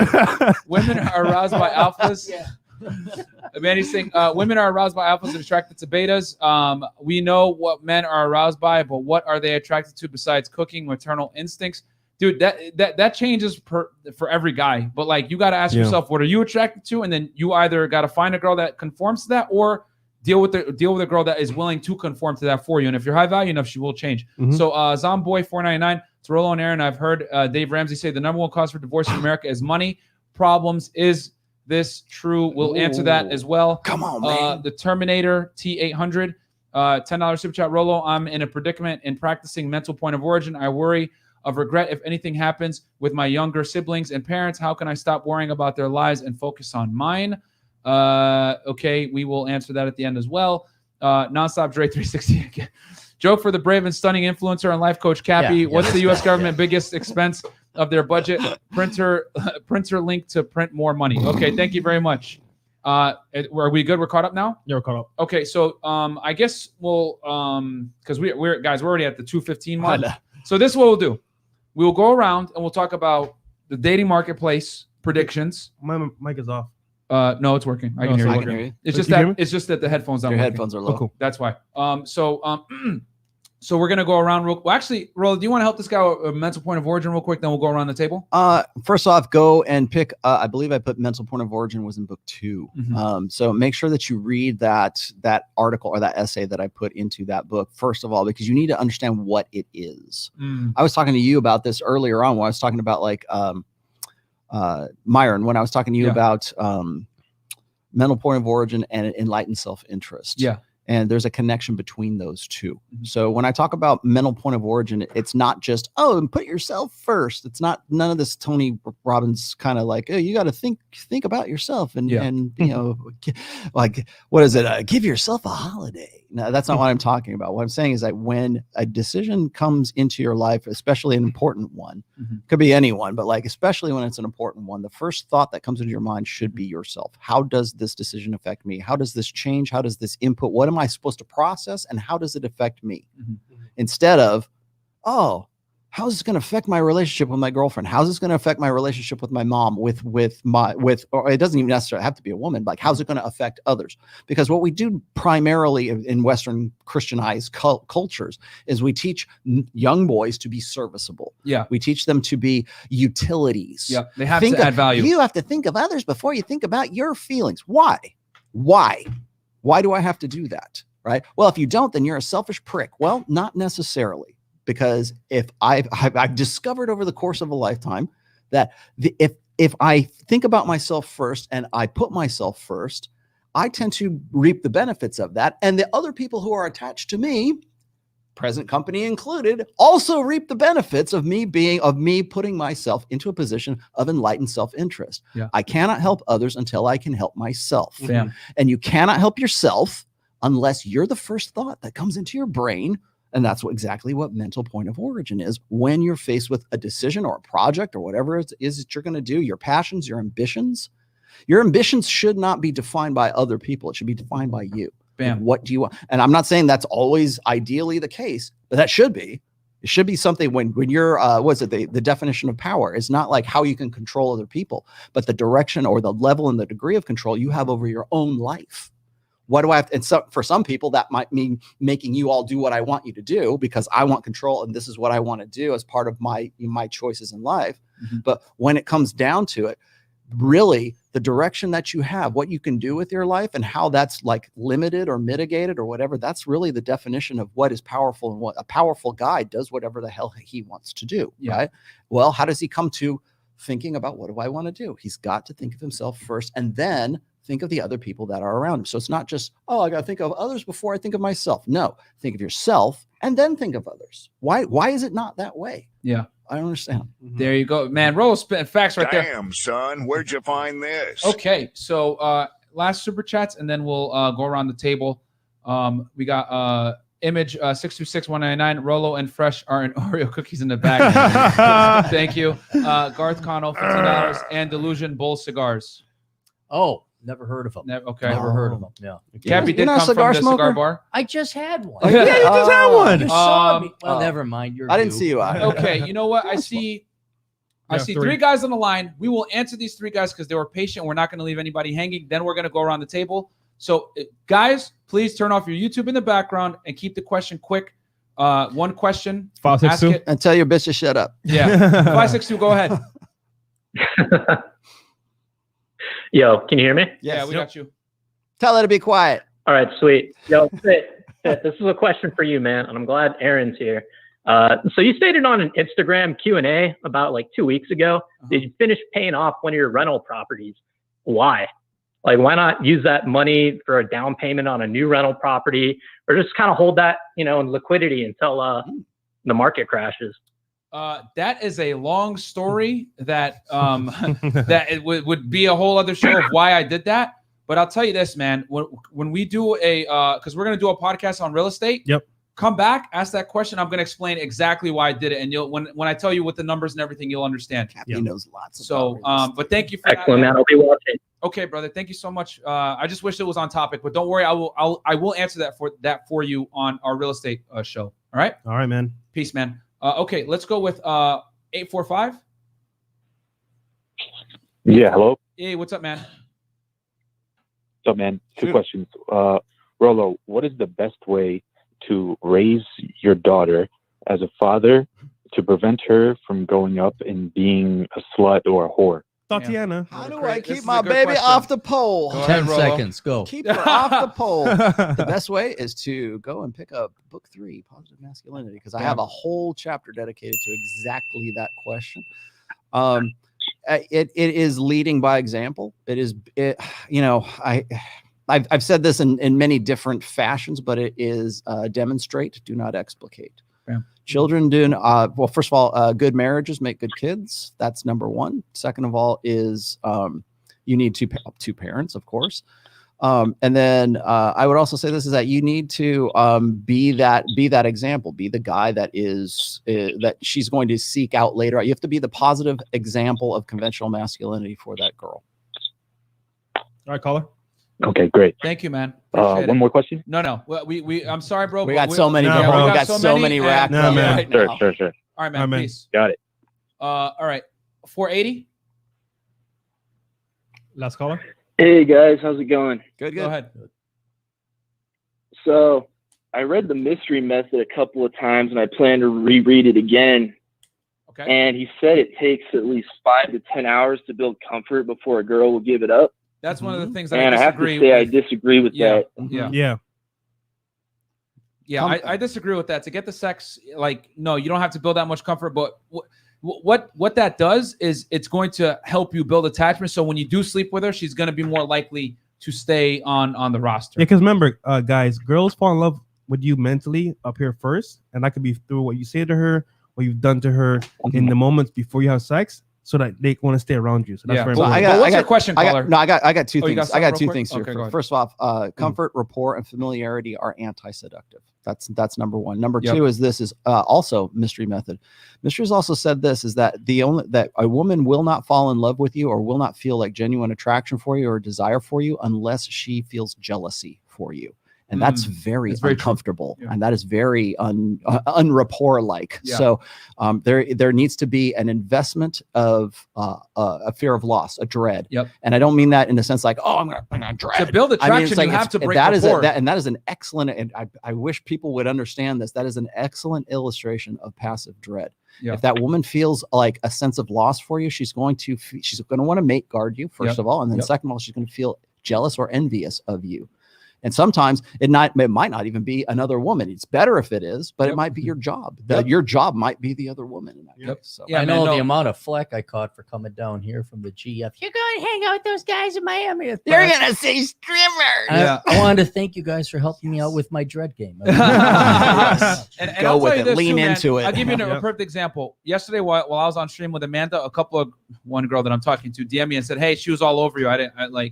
Women are aroused by alphas. Manny's saying women are aroused by alphas and attracted to betas. We know what men are aroused by, but what are they attracted to besides cooking, maternal instincts? Dude, that changes for every guy. But like, you got to ask yourself, what are you attracted to? And then you either got to find a girl that conforms to that, or deal with a girl that is willing to conform to that for you. And if you're high value enough, she will change. So Zomboy 499, to Rollo and Aaron, I've heard Dave Ramsey say the number one cause for divorce in America is money problems. Is this true? We'll answer that as well. Come on, man. The Terminator T800, $10 super chat. Rollo, I'm in a predicament in practicing mental point of origin. I worry of regret if anything happens with my younger siblings and parents. How can I stop worrying about their lives and focus on mine? Okay, we will answer that at the end as well. Nonstop Dre 360 again. Joke for the brave and stunning influencer and life coach Cappy. What's the U.S. government biggest expense of their budget? Printer link to print more money. Okay, thank you very much. Are we good? We're caught up now? Yeah, we're caught up. Okay, so I guess we'll because we're already at the 2:15 mark. So this is what we'll do. We will go around and we'll talk about the dating marketplace predictions. My mic is off. No, it's working. I can hear you. It's just that the headphones aren't Your working. headphones are low. Oh, cool. That's why. So we're gonna go around actually, Rollo, do you want to help this guy with a mental point of origin real quick? Then we'll go around the table. First off, go and pick. I believe I put mental point of origin was in book 2. So make sure that you read that article or that essay that I put into that book first of all, because you need to understand what it is. I was talking to you about this earlier on when I was talking about like Myron, when I was talking to you about mental point of origin and enlightened self-interest. Yeah. And there's a connection between those two. So when I talk about mental point of origin, it's not just, and put yourself first. It's not none of this Tony Robbins kind of like, you got to think about yourself and you know, like, what is it? Give yourself a holiday. No, that's not what I'm talking about. What I'm saying is that when a decision comes into your life, especially an important one, could be anyone, but like, especially when it's an important one, the first thought that comes into your mind should be yourself. How does this decision affect me? How does this change? How does this input? What am I supposed to process? And how does it affect me? Instead of, how's this going to affect my relationship with my girlfriend? How's this going to affect my relationship with my mom, or it doesn't even necessarily have to be a woman, but like, how's it going to affect others? Because what we do primarily in Western Christianized cultures is we teach young boys to be serviceable. Yeah. We teach them to be utilities. Yeah. They have to add value. You have to think of others before you think about your feelings. Why do I have to do that? Right. Well, if you don't, then you're a selfish prick. Well, not necessarily. Because if I've discovered over the course of a lifetime that if I think about myself first and I put myself first, I tend to reap the benefits of that. And the other people who are attached to me, present company included, also reap the benefits of me putting myself into a position of enlightened self-interest. Yeah. I cannot help others until I can help myself. Damn. And you cannot help yourself unless you're the first thought that comes into your brain. And that's exactly what mental point of origin is when you're faced with a decision or a project or whatever it is that you're going to do, your passions, your ambitions. Your ambitions should not be defined by other people. It should be defined by you. Bam. Like, what do you want? And I'm not saying that's always ideally the case, but that should be. It should be something when you're the definition of power is not like how you can control other people, but the direction or the level and the degree of control you have over your own life. What do I have to, and so for some people that might mean making you all do what I want you to do because I want control and this is what I want to do as part of my choices in life. Mm-hmm. But when it comes down to it, really the direction that you have, what you can do with your life and how that's like limited or mitigated or whatever, that's really the definition of what is powerful, and what a powerful guy does whatever the hell he wants to do. Yeah. Right. Well, how does he come to thinking about what do I want to do? He's got to think of himself first and then think of the other people that are around him. So it's not just, oh, I got to think of others before I think of myself. No, think of yourself and then think of others. Why is it not that way? Yeah. I don't understand. There you go, man. Rollo spitting facts right there. Damn, son, where'd you find this? Okay, so last super chats, and then we'll go around the table. We got Image 626199. Rollo and Fresh are in Oreo cookies in the bag. Thank you, Garth Connell, $15, and Delusion Bull cigars. Oh, never heard of them. Never heard of them. Yeah. Cappy did come from the cigar bar. I just had one. Yeah, you just had one. You saw me. Well, never mind. I didn't see you. Okay, you know what? I see three guys on the line. We will answer these three guys because they were patient. We're not going to leave anybody hanging. Then we're going to go around the table. So, guys, please turn off your YouTube in the background and keep the question quick. One question. 562. And tell your bitch to shut up. Yeah. 562, go ahead. Yo, can you hear me? Yeah, we got you. Tell her to be quiet. All right, sweet. Yo, Fit, this is a question for you, man, and I'm glad Aaron's here. So you stated on an Instagram Q&A about like 2 weeks ago, did you finish paying off one of your rental properties? Why? Like, why not use that money for a down payment on a new rental property, or just kind of hold that, in liquidity until the market crashes? That is a long story that that it would be a whole other show of why I did that. But I'll tell you this, man. When we do because we're gonna do a podcast on real estate. Yep. Come back, ask that question. I'm gonna explain exactly why I did it, and you'll when I tell you what the numbers and everything, you'll understand. He knows lots. So, but thank you for excellent, man. I'll be watching. Okay, brother. Thank you so much. I just wish it was on topic, but don't worry. I will answer that for you on our real estate show. All right. All right, man. Peace, man. Okay, let's go with 845. Yeah, hello. Hey, what's up, man? What's up, man? Two questions. Rollo, what is the best way to raise your daughter as a father to prevent her from going up and being a slut or a whore? Tatiana. How do I keep my baby off the pole? 10 seconds. Go. Keep her off the pole. The best way is to go and pick up book 3, Positive Masculinity, because I have a whole chapter dedicated to exactly that question. It is leading by example. I've said this in many different fashions, but it is demonstrate, do not explicate. Yeah. Children do. Well, first of all, good marriages make good kids. That's number one. Second of all is you need two parents, of course. And then I would also say this is that you need to be that example, be the guy that is that she's going to seek out later. You have to be the positive example of conventional masculinity for that girl. All right, caller. Okay, great. Thank you, man. One more question? No. We I'm sorry, bro. We got so many, bro. We got so many wrapped up right now. Sure. All right, man. Peace. Got it. All right. 480. Last caller. Hey guys, how's it going? Good. Go ahead. So I read The Mystery Method a couple of times, and I plan to reread it again. Okay. And he said it takes at least 5 to 10 hours to build comfort before a girl will give it up. That's one of the things that I disagree with. I disagree with that. Yeah, I disagree with that. To get the sex, no, you don't have to build that much comfort. But what that does is it's going to help you build attachment. So when you do sleep with her, she's going to be more likely to stay on the roster. Yeah, because remember, guys, girls fall in love with you mentally up here first, and that could be through what you say to her, what you've done to her in the moments before you have sex. so that they want to stay around you. So that's very Well, important. what's your question, caller? I got two Oh, you things. got I got something two real things quick? here. Okay, go ahead. First off, comfort, rapport, and familiarity are anti-seductive. That's number one. Number two is also mystery method. Mystery has also said this is that that a woman will not fall in love with you or will not feel like genuine attraction for you or desire for you unless she feels jealousy for you. And that's very uncomfortable, and that is very unrapport like. Yeah. So there needs to be an investment of a fear of loss, a dread. Yep. And I don't mean that in the sense like, oh, I'm gonna dread. To build attraction, I mean, it's like, you have to break that is rapport. and that is an excellent. And I wish people would understand this. That is an excellent illustration of passive dread. Yeah. If that woman feels like a sense of loss for you, she's going to want to mate guard you first of all, and then second of all, she's going to feel jealous or envious of you. And sometimes it might not even be another woman. It's better if it is, but it might be your job. Your job might be the other woman in that case. So. Yeah, I know the amount of flack I caught for coming down here from the GF. You're going to hang out with those guys in Miami. They're going to say streamers. I wanted to thank you guys for helping me out with my dread game. And Go I'll with tell you it. this Lean too, man. into it. I'll give you a perfect example. Yesterday, while I was on stream with Amanda, one girl that I'm talking to DM me and said, "Hey, she was all over you.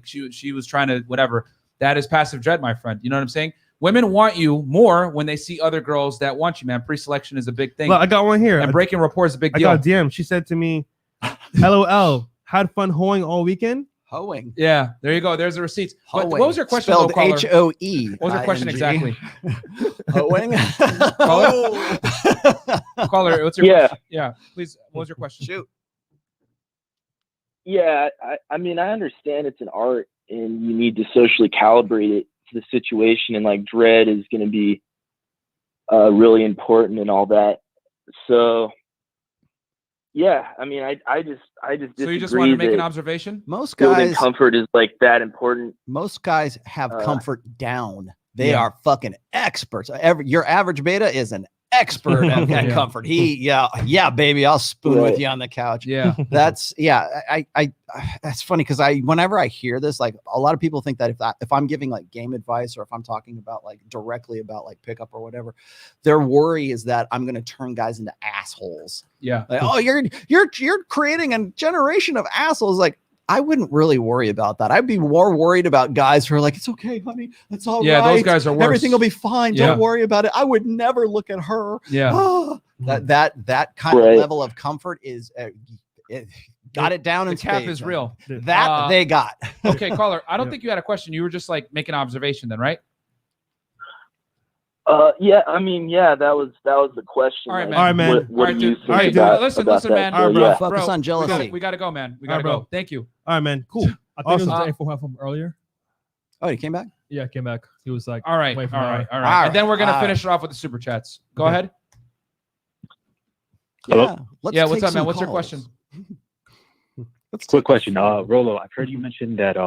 She was trying to whatever." That is passive dread, my friend. You know what I'm saying? Women want you more when they see other girls that want you, man. Pre-selection is a big thing. Well, I got one here. And breaking rapport is a big deal. I got a DM. She said to me, LOL, had fun hoeing all weekend? Hoeing. Yeah, there you go. There's the receipts. What was your question? Spelled caller? H-O-E. What was your question exactly? Hoeing? Caller, what's your question? Yeah, please. What was your question? Shoot. Yeah, I mean, I understand it's an art and you need to socially calibrate it to the situation, and like dread is going to be really important and all that. So yeah, I mean, I just so you just wanted to make an observation? Most building guys comfort is like that important. Most guys have comfort down. They are fucking experts. Your average beta is an expert at comfort. Yeah, baby, I'll spoon with you on the couch. Yeah, that's that's funny because whenever I hear this, like a lot of people think that if I'm giving like game advice or if I'm talking about like directly about like pickup or whatever, their worry is that I'm going to turn guys into assholes. Yeah. Like, oh, you're creating a generation of assholes. Like, I wouldn't really worry about that. I'd be more worried about guys who are like, it's okay, honey. That's all right. Yeah, those guys are worse. Everything will be fine. Don't worry about it. I would never look at her. Yeah. That kind of level of comfort is got it down. The cap is real. That they got. Okay, caller. I don't think you had a question. You were just like making an observation then, right? Yeah, I mean, that was the question. All right, man. All right, man. What do you think dude. about Listen, that? man. So, bro. yeah. Focus on jealousy. We gotta go, man. We gotta bro. go. Thank you. All right, man. Cool. I think it was the info from earlier. Oh, he came back? Yeah, he came back. He was like, All right. wait for an hour. And then we're gonna finish it off with the super chats. Go ahead. Yeah. Yeah, what's up, man? What's your question? Quick question. Rollo, I've heard you mention that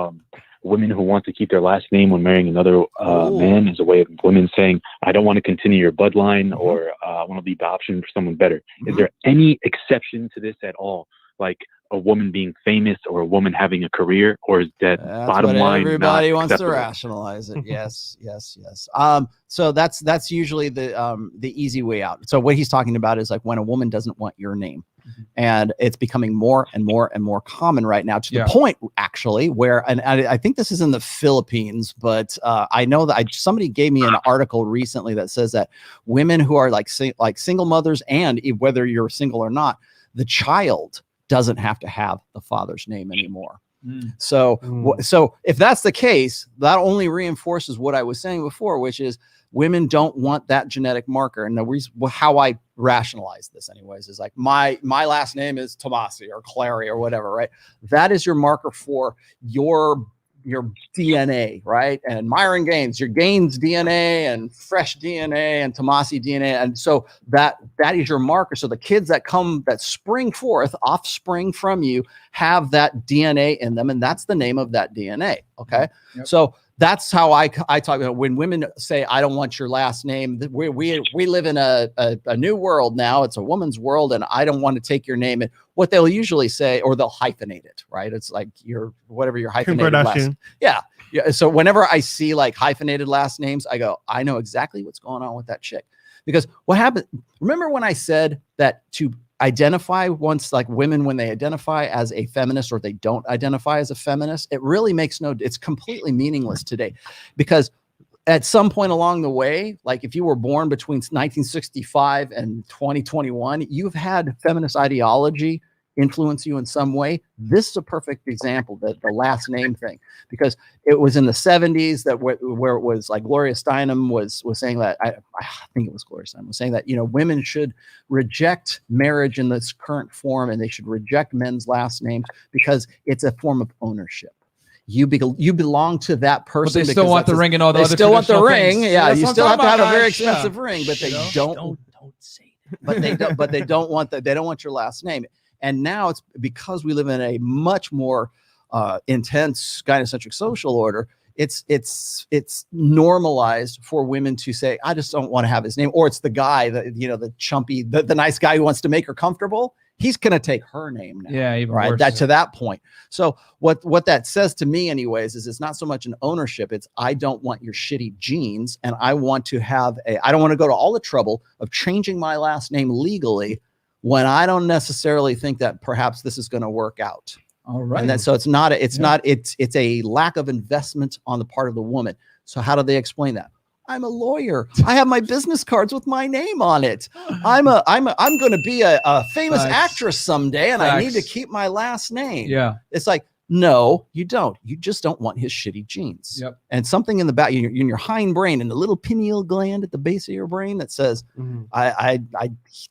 women who want to keep their last name when marrying another man is a way of women saying, I don't want to continue your bloodline or I want to leave the option for someone better. Is there any exception to this at all? Like a woman being famous or a woman having a career, or is that bottom line? Everybody wants acceptable? to rationalize it. Yes. So that's usually the easy way out. So what he's talking about is like when a woman doesn't want your name. And it's becoming more and more and more common right now to the point actually where, and I think this is in the Philippines, but I know that somebody gave me an article recently that says that women who are like single mothers, and whether you're single or not, the child doesn't have to have the father's name anymore. So if that's the case, that only reinforces what I was saying before, which is women don't want that genetic marker. And the reason how I rationalize this anyways is like my last name is Tomassi or Clarey or whatever, right? That is your marker for your DNA, right? And Myron Gaines, your Gaines DNA and fresh DNA and Tomassi DNA. And so that is your marker. So the kids that spring forth, offspring from you, have that DNA in them. And that's the name of that DNA. Okay. So that's how I talk about when women say, I don't want your last name. We live in a new world now. It's a woman's world, and I don't want to take your name. And what they'll usually say, or they'll hyphenate it, right? It's like whatever your hyphenated last. Yeah. So whenever I see like hyphenated last names, I go, I know exactly what's going on with that chick. Because what happened, remember when I said that to identify once, like women, when they identify as a feminist or they don't identify as a feminist, it really makes it's completely meaningless today, because at some point along the way, like if you were born between 1965 and 2021, you've had feminist ideology influence you in some way. This is a perfect example, that the last name thing, because it was in the 70s that where it was like Gloria Steinem was saying that, I think it was Gloria Steinem was saying that, women should reject marriage in this current form, and they should reject men's last names because it's a form of ownership. You belong to that person. But they still want the ring and all the other. They still want the ring. Things. Yeah, you still have to have a very guys. expensive ring, but they don't say that. But they don't want that. They don't want your last name. And now it's because we live in a much more intense gynocentric social order. It's normalized for women to say, I just don't want to have his name, or it's the guy that, the chumpy, the nice guy who wants to make her comfortable. He's going to take her name now. Yeah, even right. Worse. To that point. So what that says to me anyways, is it's not so much an ownership. It's, I don't want your shitty genes. And I want to I don't want to go to all the trouble of changing my last name legally when I don't necessarily think that perhaps this is going to work out. All right. And so it's a lack of investment on the part of the woman. So how do they explain that? I'm a lawyer. I have my business cards with my name on it. I'm going to be a famous actress someday, and I need to keep my last name. Yeah. It's like, no, you don't. You just don't want his shitty genes. Yep. And something in the back, in your hindbrain, in the little pineal gland at the base of your brain that says,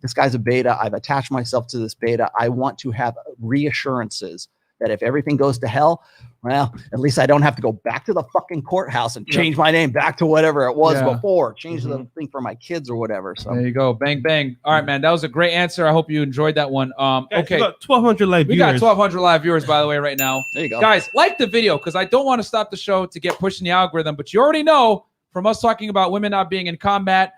this guy's a beta. I've attached myself to this beta. I want to have reassurances that if everything goes to hell, well, at least I don't have to go back to the fucking courthouse and change my name back to whatever it was before, change the thing for my kids or whatever. So there you go. Bang, bang. All right, man. That was a great answer. I hope you enjoyed that one. Okay. We got 1,200 live viewers. We got 1,200 live viewers, by the way, right now. There you go. Guys, like the video, because I don't want to stop the show to get pushed in the algorithm, but you already know from us talking about women not being in combat,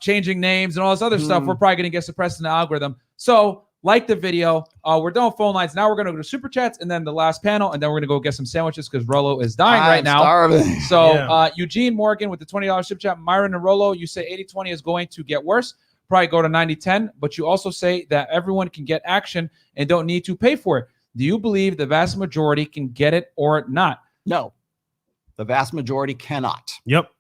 changing names and all this other stuff, we're probably going to get suppressed in the algorithm. So like the video. We're doing phone lines. Now we're going to go to super chats and then the last panel. And then we're going to go get some sandwiches because Rollo is dying right now. Starving. So Eugene Morgan with the $20 super chat. Myron and Rollo, you say 80-20 is going to get worse. Probably go to 90-10. But you also say that everyone can get action and don't need to pay for it. Do you believe the vast majority can get it or not? No. The vast majority cannot. Yep.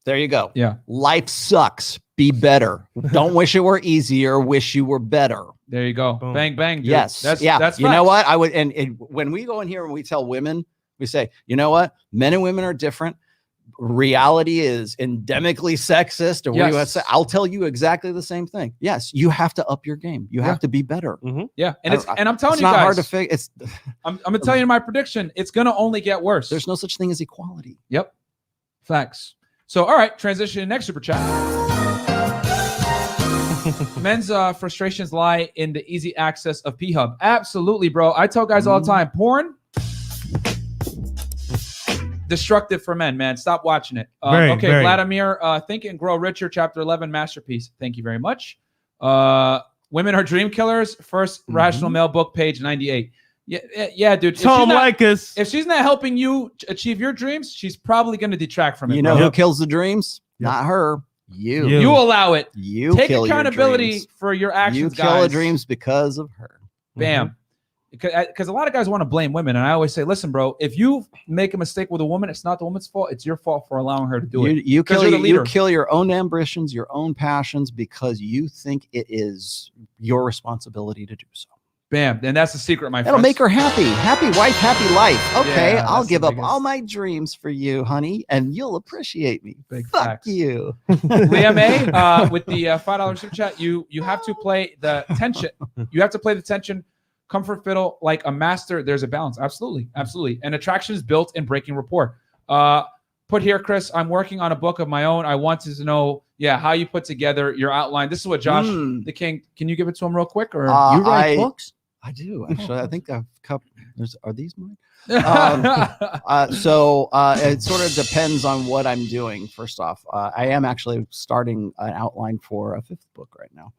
There you go. Yeah. Life sucks. Be better. Don't wish it were easier. Wish you were better. There you go. Boom. Bang, bang. Dude. Yes. That's you know what? I would, and when we go in here and we tell women, we say, you know what? Men and women are different. Reality is endemically sexist. Or what do you want to say? I'll tell you exactly the same thing. Yes. You have to up your game. You have to be better. Mm-hmm. Yeah. And I'm telling you not guys, hard to figure. I'm going to tell you my prediction. It's going to only get worse. There's no such thing as equality. Yep. Facts. So, all right. Transition next super chat. Men's frustrations lie in the easy access of P-Hub. Absolutely, bro. I tell guys all the time, porn, destructive for men, man. Stop watching it. Okay, Vladimir, Think and Grow Richer, Chapter 11, masterpiece. Thank you very much. Women Are Dream Killers, First Rational Male Book, page 98. Yeah, dude. If she's not helping you achieve your dreams, she's probably going to detract from it. You know who kills the dreams? Not her. You allow it. You take kill accountability for your actions, guys. You kill the dreams because of her. Bam. Because a lot of guys want to blame women, and I always say, listen, bro, if you make a mistake with a woman, it's not the woman's fault. It's your fault for allowing her to do it. You kill your own ambitions, your own passions, because you think it is your responsibility to do so. Bam. And that's the secret, my friend. It'll make her happy. Happy wife, happy life. Okay, I'll give up all my dreams for you, honey, and you'll appreciate me. Fuck you. Liam A, with the $5 super chat, you have to play the tension. You have to play the tension, comfort fiddle like a master. There's a balance. Absolutely. Absolutely. And attraction is built in breaking rapport. Put here, Chris, I'm working on a book of my own. I wanted to know, how you put together your outline. This is what Josh, the King, can you give it to him real quick? Or you write books? I do, actually. I think I've are these mine? So it sort of depends on what I'm doing. First off, I am actually starting an outline for a 5th book right now.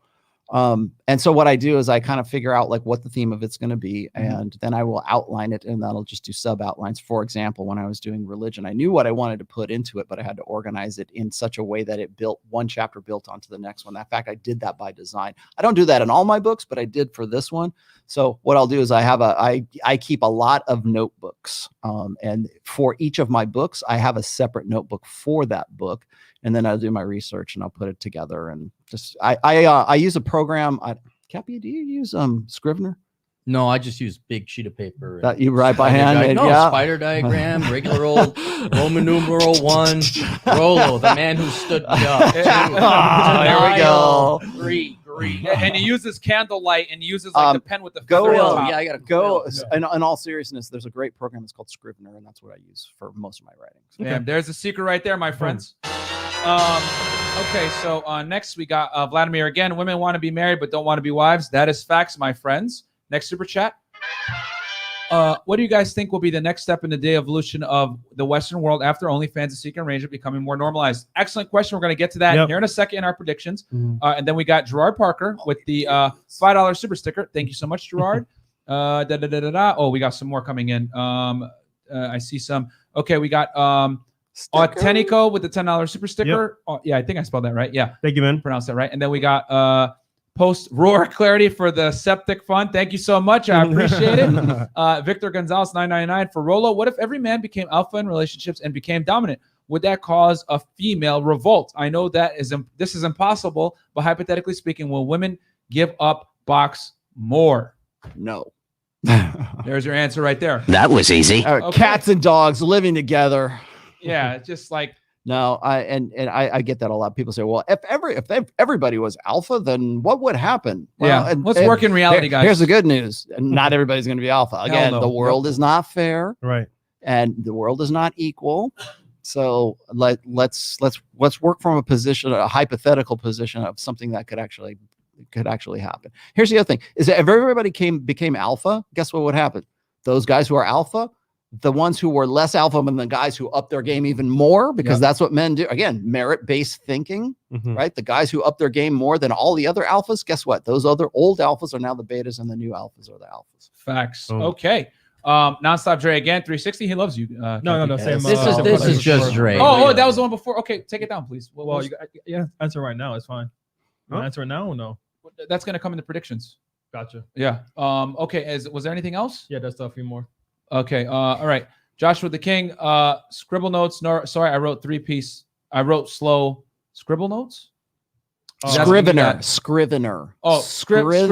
And so what I do is I kind of figure out like what the theme of it's going to be, and then I will outline it, and that'll just do sub outlines. For example, when I was doing religion, I knew what I wanted to put into it, but I had to organize it in such a way that it built one chapter built onto the next one. In fact, I did that by design. I don't do that in all my books, but I did for this one. So what I'll do is I keep a lot of notebooks, and for each of my books, I have a separate notebook for that book. And then I'll do my research and I'll put it together, and just I use a program. Cappy, do you use Scrivener? No, I just use big sheet of paper. That you write by hand? No, spider diagram, regular old Roman numeral 1. Rollo, the man who stood me up. There we go. 3. And he uses candlelight and uses like the pen with the feather go. on top. Yeah, I gotta go. In all seriousness, there's a great program. It's called Scrivener, and that's what I use for most of my writings. Damn, there's a secret right there, my friends. Okay, so next we got Vladimir again. Women want to be married but don't want to be wives. That is facts, my friends. Next super chat. What do you guys think will be the next step in the evolution of the Western world after OnlyFans and seeking arrangement becoming more normalized? Excellent question. We're going to get to that here in a second in our predictions. And then we got Gerard Parker with the $5 super sticker. Thank you so much, Gerard. Oh, we got some more coming in. I see some. Okay, we got Autentico with the $10 super sticker. Oh, yeah, I think I spelled that right. Yeah. Thank you, man. Pronounced that right. And then we got Post Roar Clarity for the septic fund. Thank you so much. I appreciate it. Victor Gonzalez 999 for Rollo. What if every man became alpha in relationships and became dominant? Would that cause a female revolt? I know that this is impossible, but hypothetically speaking, will women give up box more? No. There's your answer right there. That was easy. Okay. Cats and dogs living together. Yeah, just like no, I get that a lot. People say, well, if everybody was alpha, then what would happen? Well, yeah, let's work in reality, guys. Here's the good news: not everybody's going to be alpha. Again, no. the world is not fair, right? And the world is not equal. So let's work from a position, a hypothetical position of something that could actually happen. Here's the other thing: is that if everybody became alpha, guess what would happen? Those guys who are alpha, the ones who were less alpha than the guys who up their game even more, because that's what men do. Again, merit-based thinking, right? The guys who up their game more than all the other alphas, guess what? Those other old alphas are now the betas, and the new alphas are the alphas. Facts. Okay. Nonstop Dre again, 360. He loves you. No. Same, this is just Dre. Oh, that was the one before. Okay, take it down, please. Well, you answer right now. It's fine. Answer it now or no? That's gonna come in the predictions. Gotcha. Yeah. Okay. Was there anything else? Yeah, there's a few more. Okay. All right. Joshua the King. Scribble notes. No, sorry, I wrote 3-piece. I wrote slow scribble notes. Scrivener. Oh, Scrivener.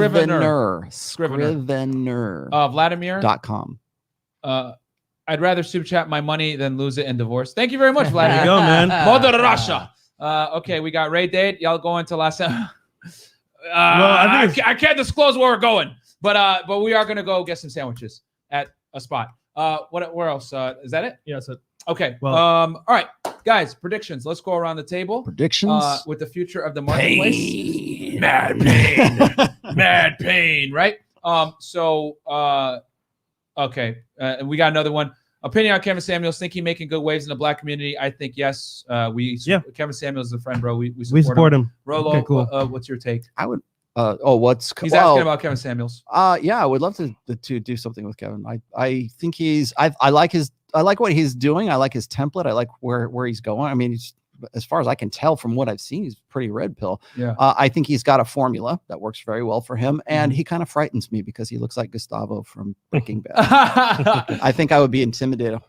Vladimir.com. I'd rather super chat my money than lose it in divorce. Thank you very much, Vladimir. There you go, man. Mother Russia. Okay, we got Ray Dade. Y'all go into last time. I can't disclose where we're going, but we are gonna go get some sandwiches at a spot. Where else? Is that it? Yeah, that's it. Okay. Well, all right, guys. Predictions. Let's go around the table. Predictions with the future of the marketplace. Pain. Mad pain. Mad pain. Right. Okay. And we got another one. Opinion on Kevin Samuels. Think he making good waves in the Black community? I think yes. Kevin Samuels is a friend, bro. We support him. Rollo, okay, cool. What's your take? I would. He's asking about Kevin Samuels. Yeah, I would love to do something with Kevin. I think I like what he's doing. I like his template. I like where he's going. I mean, as far as I can tell from what I've seen, he's pretty red pill. Yeah. I think he's got a formula that works very well for him, and he kind of frightens me because he looks like Gustavo from Breaking Bad. I think I would be intimidated.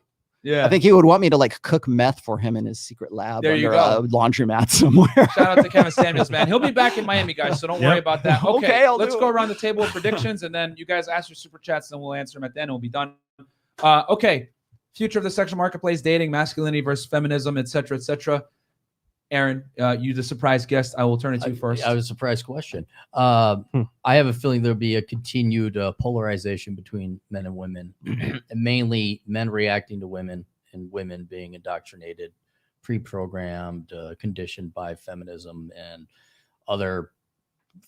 Yeah. I think he would want me to like cook meth for him in his secret lab there under a laundromat somewhere. Shout out to Kevin Samuels, man. He'll be back in Miami, guys, so don't worry about that. Okay, let's go around the table with predictions, and then you guys ask your super chats, and we'll answer them at the end, and we'll be done. Okay. Future of the sexual marketplace, dating, masculinity versus feminism, etc., etc. Aaron, you the surprise guest. I will turn it to you first. I have a surprise question. I have a feeling there'll be a continued polarization between men and women, and mainly men reacting to women and women being indoctrinated, pre-programmed, conditioned by feminism and other,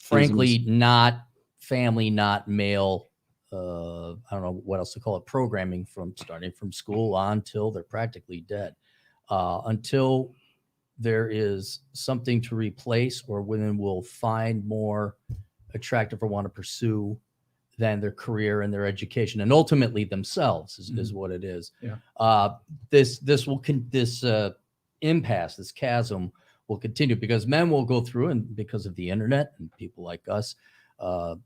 frankly, not family, not male. I don't know what else to call it. Programming starting from school on till they're practically dead, until there is something to replace, or women will find more attractive or want to pursue than their career and their education, and ultimately themselves is what it is. Yeah. This impasse, this chasm will continue because men will go through, and because of the internet and people like us,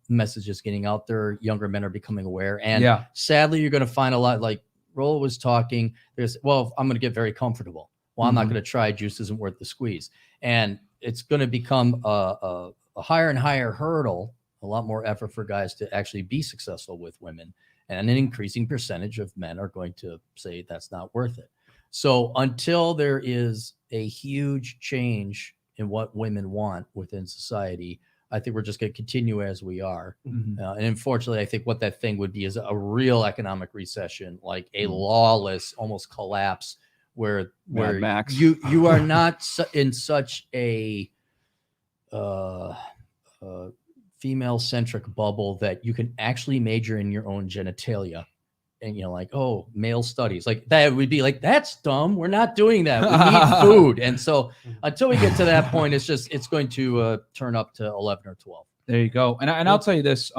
messages getting out there, younger men are becoming aware. And sadly, you're going to find a lot, like Rollo was talking, I'm going to get very comfortable. Well, I'm not going to try. Juice isn't worth the squeeze. And it's going to become a higher and higher hurdle, a lot more effort for guys to actually be successful with women. And an increasing percentage of men are going to say that's not worth it. So until there is a huge change in what women want within society, I think we're just going to continue as we are. And unfortunately, I think what that thing would be is a real economic recession, like a lawless, almost collapse, where you are not in such a female-centric bubble that you can actually major in your own genitalia. And like, oh, male studies, like that would be like, that's dumb. We're not doing that. We need food. And so until we get to that point, it's going to turn up to 11 or 12. There you go. And I'll tell you this.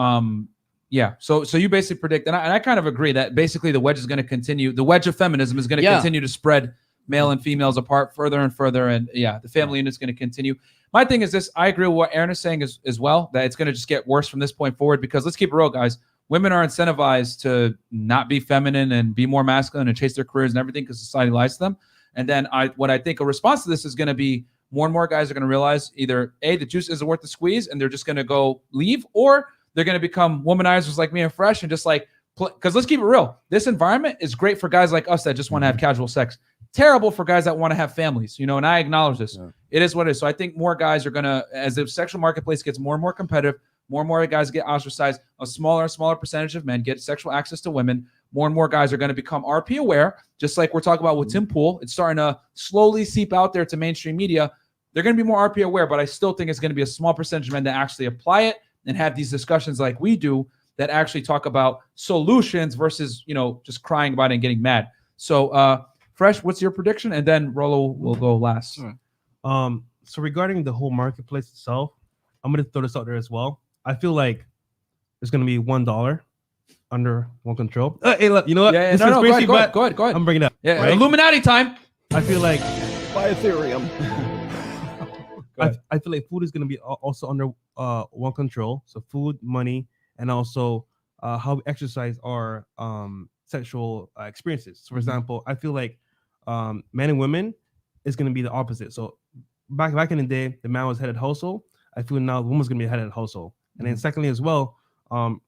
Yeah. So you basically predict, and I kind of agree that basically the wedge is going to continue. The wedge of feminism is going to continue to spread male and females apart further and further. And the family unit is going to continue. My thing is this. I agree with what Aaron is saying as well, that it's going to just get worse from this point forward, because let's keep it real, guys. Women are incentivized to not be feminine and be more masculine and chase their careers and everything because society lies to them. And then what I think a response to this is going to be more and more guys are going to realize either A, the juice isn't worth the squeeze and they're just going to go leave, or they're going to become womanizers like me and Fresh and just like, because let's keep it real. This environment is great for guys like us that just want to have casual sex. Terrible for guys that want to have families, and I acknowledge this. Yeah. It is what it is. So I think more guys are going to, as the sexual marketplace gets more and more competitive, more and more guys get ostracized, a smaller and smaller percentage of men get sexual access to women. More and more guys are going to become RP aware, just like we're talking about with Tim Pool. It's starting to slowly seep out there to mainstream media. They're going to be more RP aware, but I still think it's going to be a small percentage of men that actually apply it and have these discussions like we do that actually talk about solutions versus, just crying about it and getting mad. So, Fresh, what's your prediction? And then Rollo will go last. So regarding the whole marketplace itself, I'm going to throw this out there as well. I feel like there's going to be $1 under one control. Hey, look, you know what? Yeah, no, go ahead. I'm bringing it up. Yeah, right? Illuminati time. I feel like buy Ethereum. I feel like food is going to be also under one control. So food, money, and also how we exercise our sexual experiences. So, for example, I feel like men and women is going to be the opposite. So back in the day, the man was head of household. I feel now the woman's going to be head of household. And then secondly as well,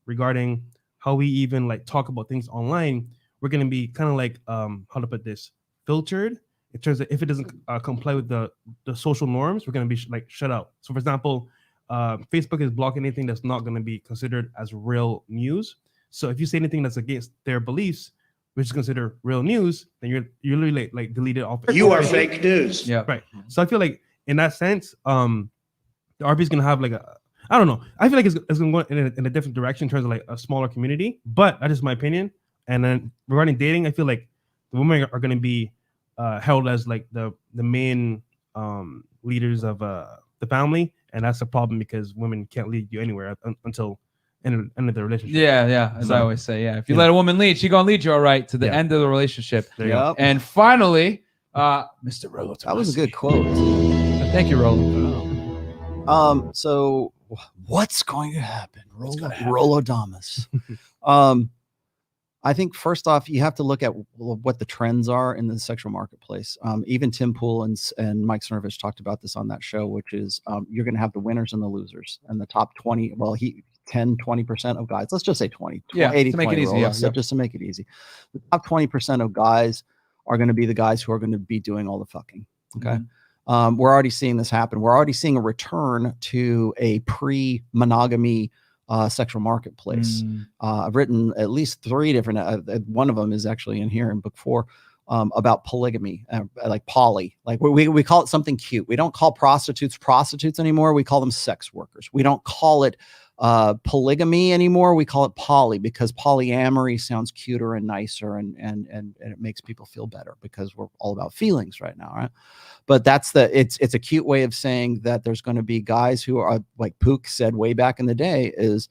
regarding how we even like talk about things online, we're going to be kind of like, how to put this, filtered in terms of if it doesn't comply with the social norms, we're going to be like shut out. So for example, Facebook is blocking anything that's not going to be considered as real news. So if you say anything that's against their beliefs, which is considered real news, then you're literally like deleted off. You are fake news. Yeah. Right. So I feel like in that sense, the RP is going to have like I don't know. I feel like it's going to go in a different direction in terms of like a smaller community, but that's just my opinion. And then regarding dating, I feel like the women are going to be held as like the main leaders of the family. And that's a problem because women can't lead you anywhere until end of the relationship. Yeah. As I always say, if you let a woman lead, she's going to lead you all right to the end of the relationship. There you go. And finally, Mr. Rollo Tomassi. That was a good quote. Thank you, Rollo. So what's going to happen? Rollo Tomassi. I think first off, you have to look at what the trends are in the sexual marketplace. Even Tim Pool and Mike Cernovich talked about this on that show, which is you're going to have the winners and the losers, and the top 20. Well, 10-20% of guys. Let's just say 20. 80, to make it easy. Just to make it easy, the top 20% of guys are going to be the guys who are going to be doing all the fucking. Okay. We're already seeing this happen. We're already seeing a return to a pre-monogamy sexual marketplace. I've written at least 3 different, one of them is actually in here in book 4, about polygamy, like poly. Like we call it something cute. We don't call prostitutes anymore. We call them sex workers. We don't call it polygamy anymore. We call it poly because polyamory sounds cuter and nicer, and it makes people feel better because we're all about feelings right now, right? But that's it's a cute way of saying that there's going to be guys who are, like Pook said way back in the day, is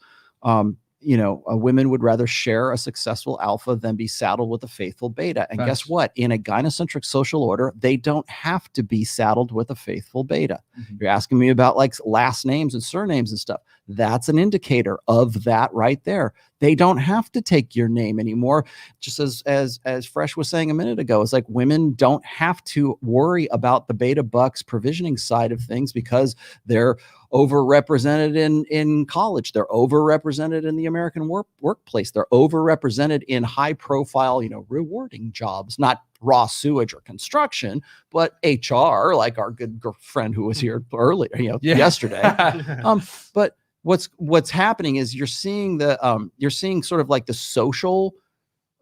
you know, women would rather share a successful alpha than be saddled with a faithful beta. And guess what? In a gynocentric social order, they don't have to be saddled with a faithful beta. You're asking me about like last names and surnames and stuff. That's an indicator of that right there. They don't have to take your name anymore. Just as Fresh was saying a minute ago, it's like women don't have to worry about the beta bucks provisioning side of things because they're overrepresented in college. They're overrepresented in the American workplace. They're overrepresented in high profile, you know, rewarding jobs, not raw sewage or construction, but HR, like our good friend who was here earlier, you know, yesterday. But what's happening is you're seeing sort of like the social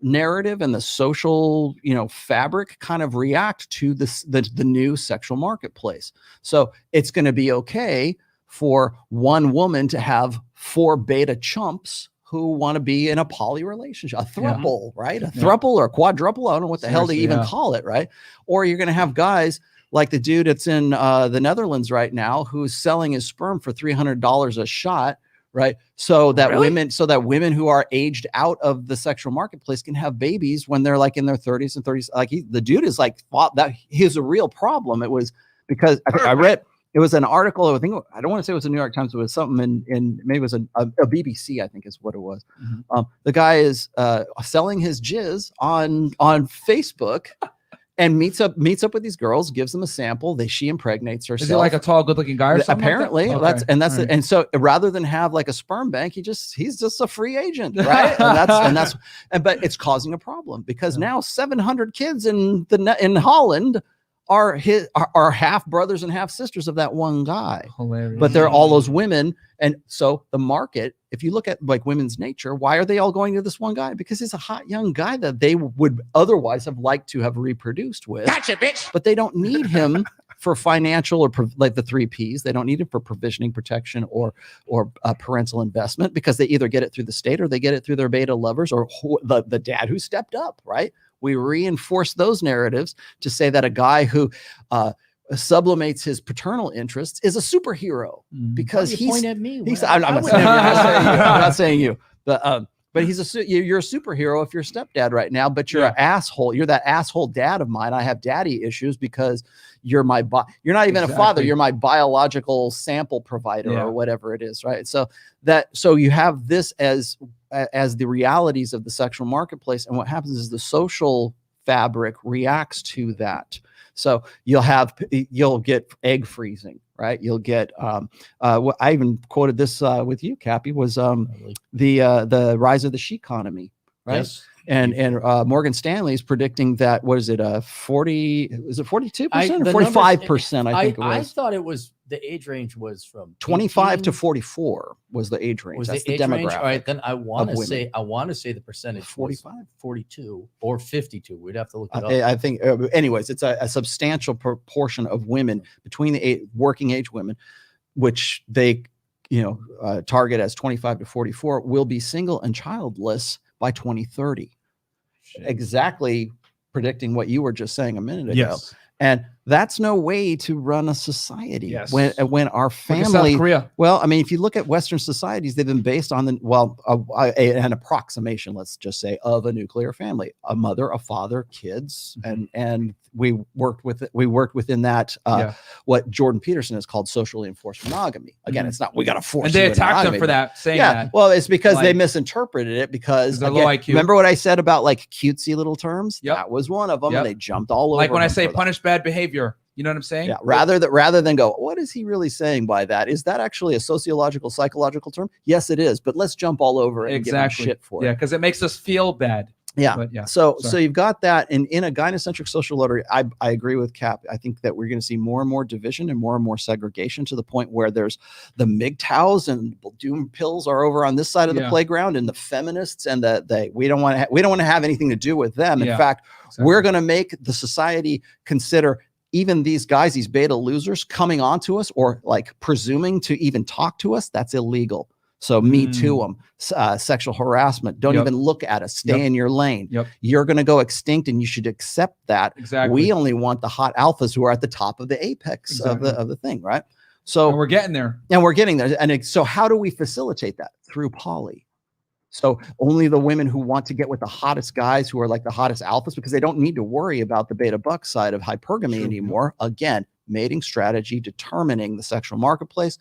narrative and the social, you know, fabric kind of react to the new sexual marketplace. So it's going to be okay for one woman to have 4 beta chumps who want to be in a poly relationship, a throuple, right? A throuple or a quadruple. I don't know what the hell they even call it, right? Or you're going to have guys like the dude that's in the Netherlands right now who's selling his sperm for $300 a shot, right? So that women who are aged out of the sexual marketplace can have babies when they're like in their 30s and 30s. Like the dude is like, that he's a real problem. It was because I read. It was an article. I don't want to say it was the New York Times. It was something in maybe it was a BBC. I think is what it was. The guy is selling his jizz on Facebook, and meets up with these girls, gives them a sample. She impregnates herself. Is he like a tall, good-looking guy or something? Apparently, like that? And so rather than have like a sperm bank, he's just a free agent, right? But it's causing a problem because now 700 kids in Holland are half brothers and half sisters of that one guy. Hilarious. But they're all those women. And so the market, if you look at like women's nature, why are they all going to this one guy? Because he's a hot young guy that they would otherwise have liked to have reproduced with. Gotcha, bitch. But they don't need him for financial or like the 3 Ps. They don't need it for provisioning, protection, or parental investment because they either get it through the state or they get it through their beta lovers or the dad who stepped up, right? We reinforce those narratives to say that a guy who sublimates his paternal interests is a superhero because he's point at me. I'm not saying you, but you're a superhero if you're a stepdad right now, but you're an asshole. You're that asshole dad of mine. I have daddy issues because you're you're not even a father. You're my biological sample provider or whatever it is, right? So you have this as the realities of the sexual marketplace, and what happens is the social fabric reacts to that. So you'll get egg freezing, right? You'll get I even quoted this with you, Cappy, was the rise of the she economy, right? Yes. And Morgan Stanley is predicting that, what is it, 42% or 45%? I think it was. I thought it was the age range was from 25 to 44 was the age range. That's the demographic. Range? All right, then I want to say the percentage 45, 42, or 52. We'd have to look it up. I think, anyways, it's a substantial proportion of women between the working age women, which they target as 25 to 44, will be single and childless by 2030. Exactly predicting what you were just saying a minute ago. Yes. And that's no way to run a society. Yes. When our family, well, I mean, if you look at Western societies, they've been based on an approximation, let's just say, of a nuclear family: a mother, a father, kids, and we worked within that what Jordan Peterson has called socially enforced monogamy. Again, it's not we got to force. And they attacked them for that, saying that. Well, it's because they misinterpreted it because again, low IQ. Remember what I said about like cutesy little terms? Yep. That was one of them. And they jumped all over. Like when I say punish bad behavior. You know what I'm saying? Yeah. Rather than go, what is he really saying by that? Is that actually a sociological, psychological term? Yes, it is. But let's jump all over it and give him shit for it. Yeah, because it makes us feel bad. Yeah. But yeah. So you've got that in a gynocentric social order. I agree with Cap. I think that we're going to see more and more division and more segregation to the point where there's the MGTOWs and doom pills are over on this side of the playground, and the feminists and we don't want to have anything to do with them. In fact, we're going to make the society consider even these guys, these beta losers, coming onto us or like presuming to even talk to us. That's illegal. So me too them, sexual harassment. Don't even look at us. Stay in your lane. You're going to go extinct, and you should accept that. Exactly. We only want the hot alphas who are at the top of the apex of the thing, right? So and we're getting there. And we're getting there. And so how do we facilitate that? Through poly. So only the women who want to get with the hottest guys who are like the hottest alphas, because they don't need to worry about the beta buck side of hypergamy anymore. Again, mating strategy, determining the sexual marketplace,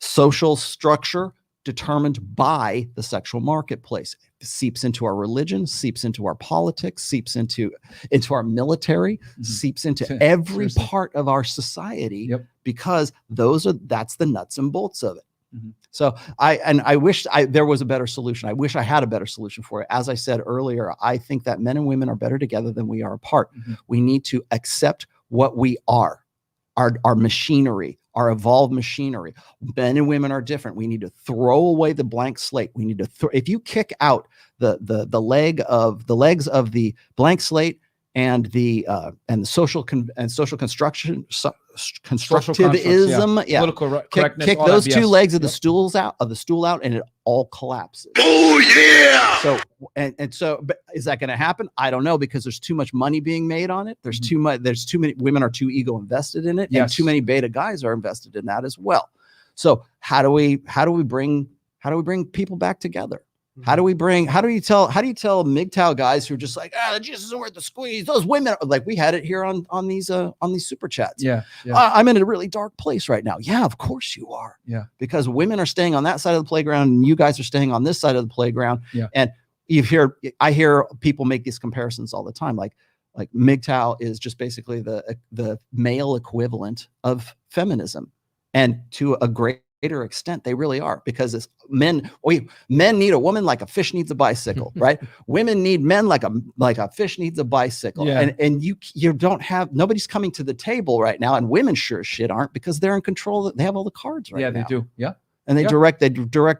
social structure determined by the sexual marketplace. It seeps into our religion, seeps into our politics, seeps into our military, seeps into every part of our society, because that's the nuts and bolts of it. So I wish there was a better solution. I wish I had a better solution for it. As I said earlier, I think that men and women are better together than we are apart. We need to accept what we are, our machinery, our evolved machinery. Men and women are different. We need to throw away the blank slate. We need to if you kick out the legs of the blank slate and the social constructivism, political correctness, kick those two legs of the stool out, and it all collapses. Oh yeah. So but is that going to happen? I don't know, because there's too much money being made on it. There's too much. There's too many women are too ego invested in it, and too many beta guys are invested in that as well. So how do we bring people back together? How do you tell MGTOW guys who are just like, the juice isn't worth the squeeze? Those women, like we had it here on these super chats. I'm in a really dark place right now. Yeah, of course you are. Yeah, because women are staying on that side of the playground, and you guys are staying on this side of the playground. And I hear people make these comparisons all the time. Like MGTOW is just basically the male equivalent of feminism, and to a greater extent they really are, because men need a woman like a fish needs a bicycle, right? Women need men like a fish needs a bicycle. And you don't have, nobody's coming to the table right now, and women sure as shit aren't, because they're in control. They have all the cards right now. They do. And they direct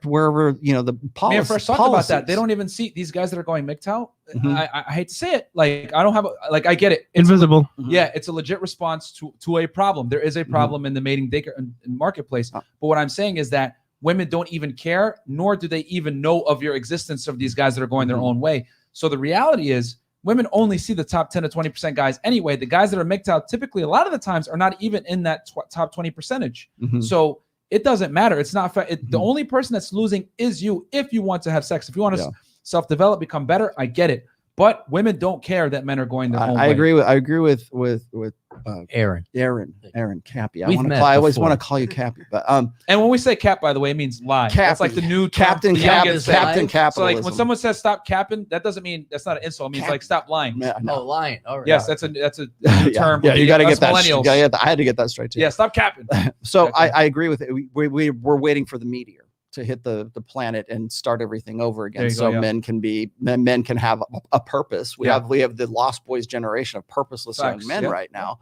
wherever, the policy. Man, first talk about that. They don't even see these guys that are going MGTOW. I hate to say it. Like, I don't have I get it. It's invisible. It's a legit response to a problem. There is a problem in the mating marketplace. But what I'm saying is that women don't even care, nor do they even know of your existence of these guys that are going their own way. So the reality is, women only see the top 10 to 20% guys anyway. The guys that are MGTOW typically, a lot of the times, are not even in that top 20 percentage. So it doesn't matter. It's not the only person that's losing is you, if you want to have sex. If you want to self-develop, become better, I get it. But women don't care that men are going their own way. I agree with Aaron Cappy. I always want to call you Cappy, but and when we say cap, by the way, it means lie. That's like the new Captain Capitalism. So like when someone says stop capping, that doesn't mean, that's not an insult. It means like stop lying. Oh, lying. All right. Yes, that's a new term. Yeah, you got to get that. I had to get that straight too. Yeah, stop capping. So I agree with it. We're waiting for the meteor to hit the planet and start everything over again, so men can have a purpose. We have the Lost Boys generation of purposeless young men right now.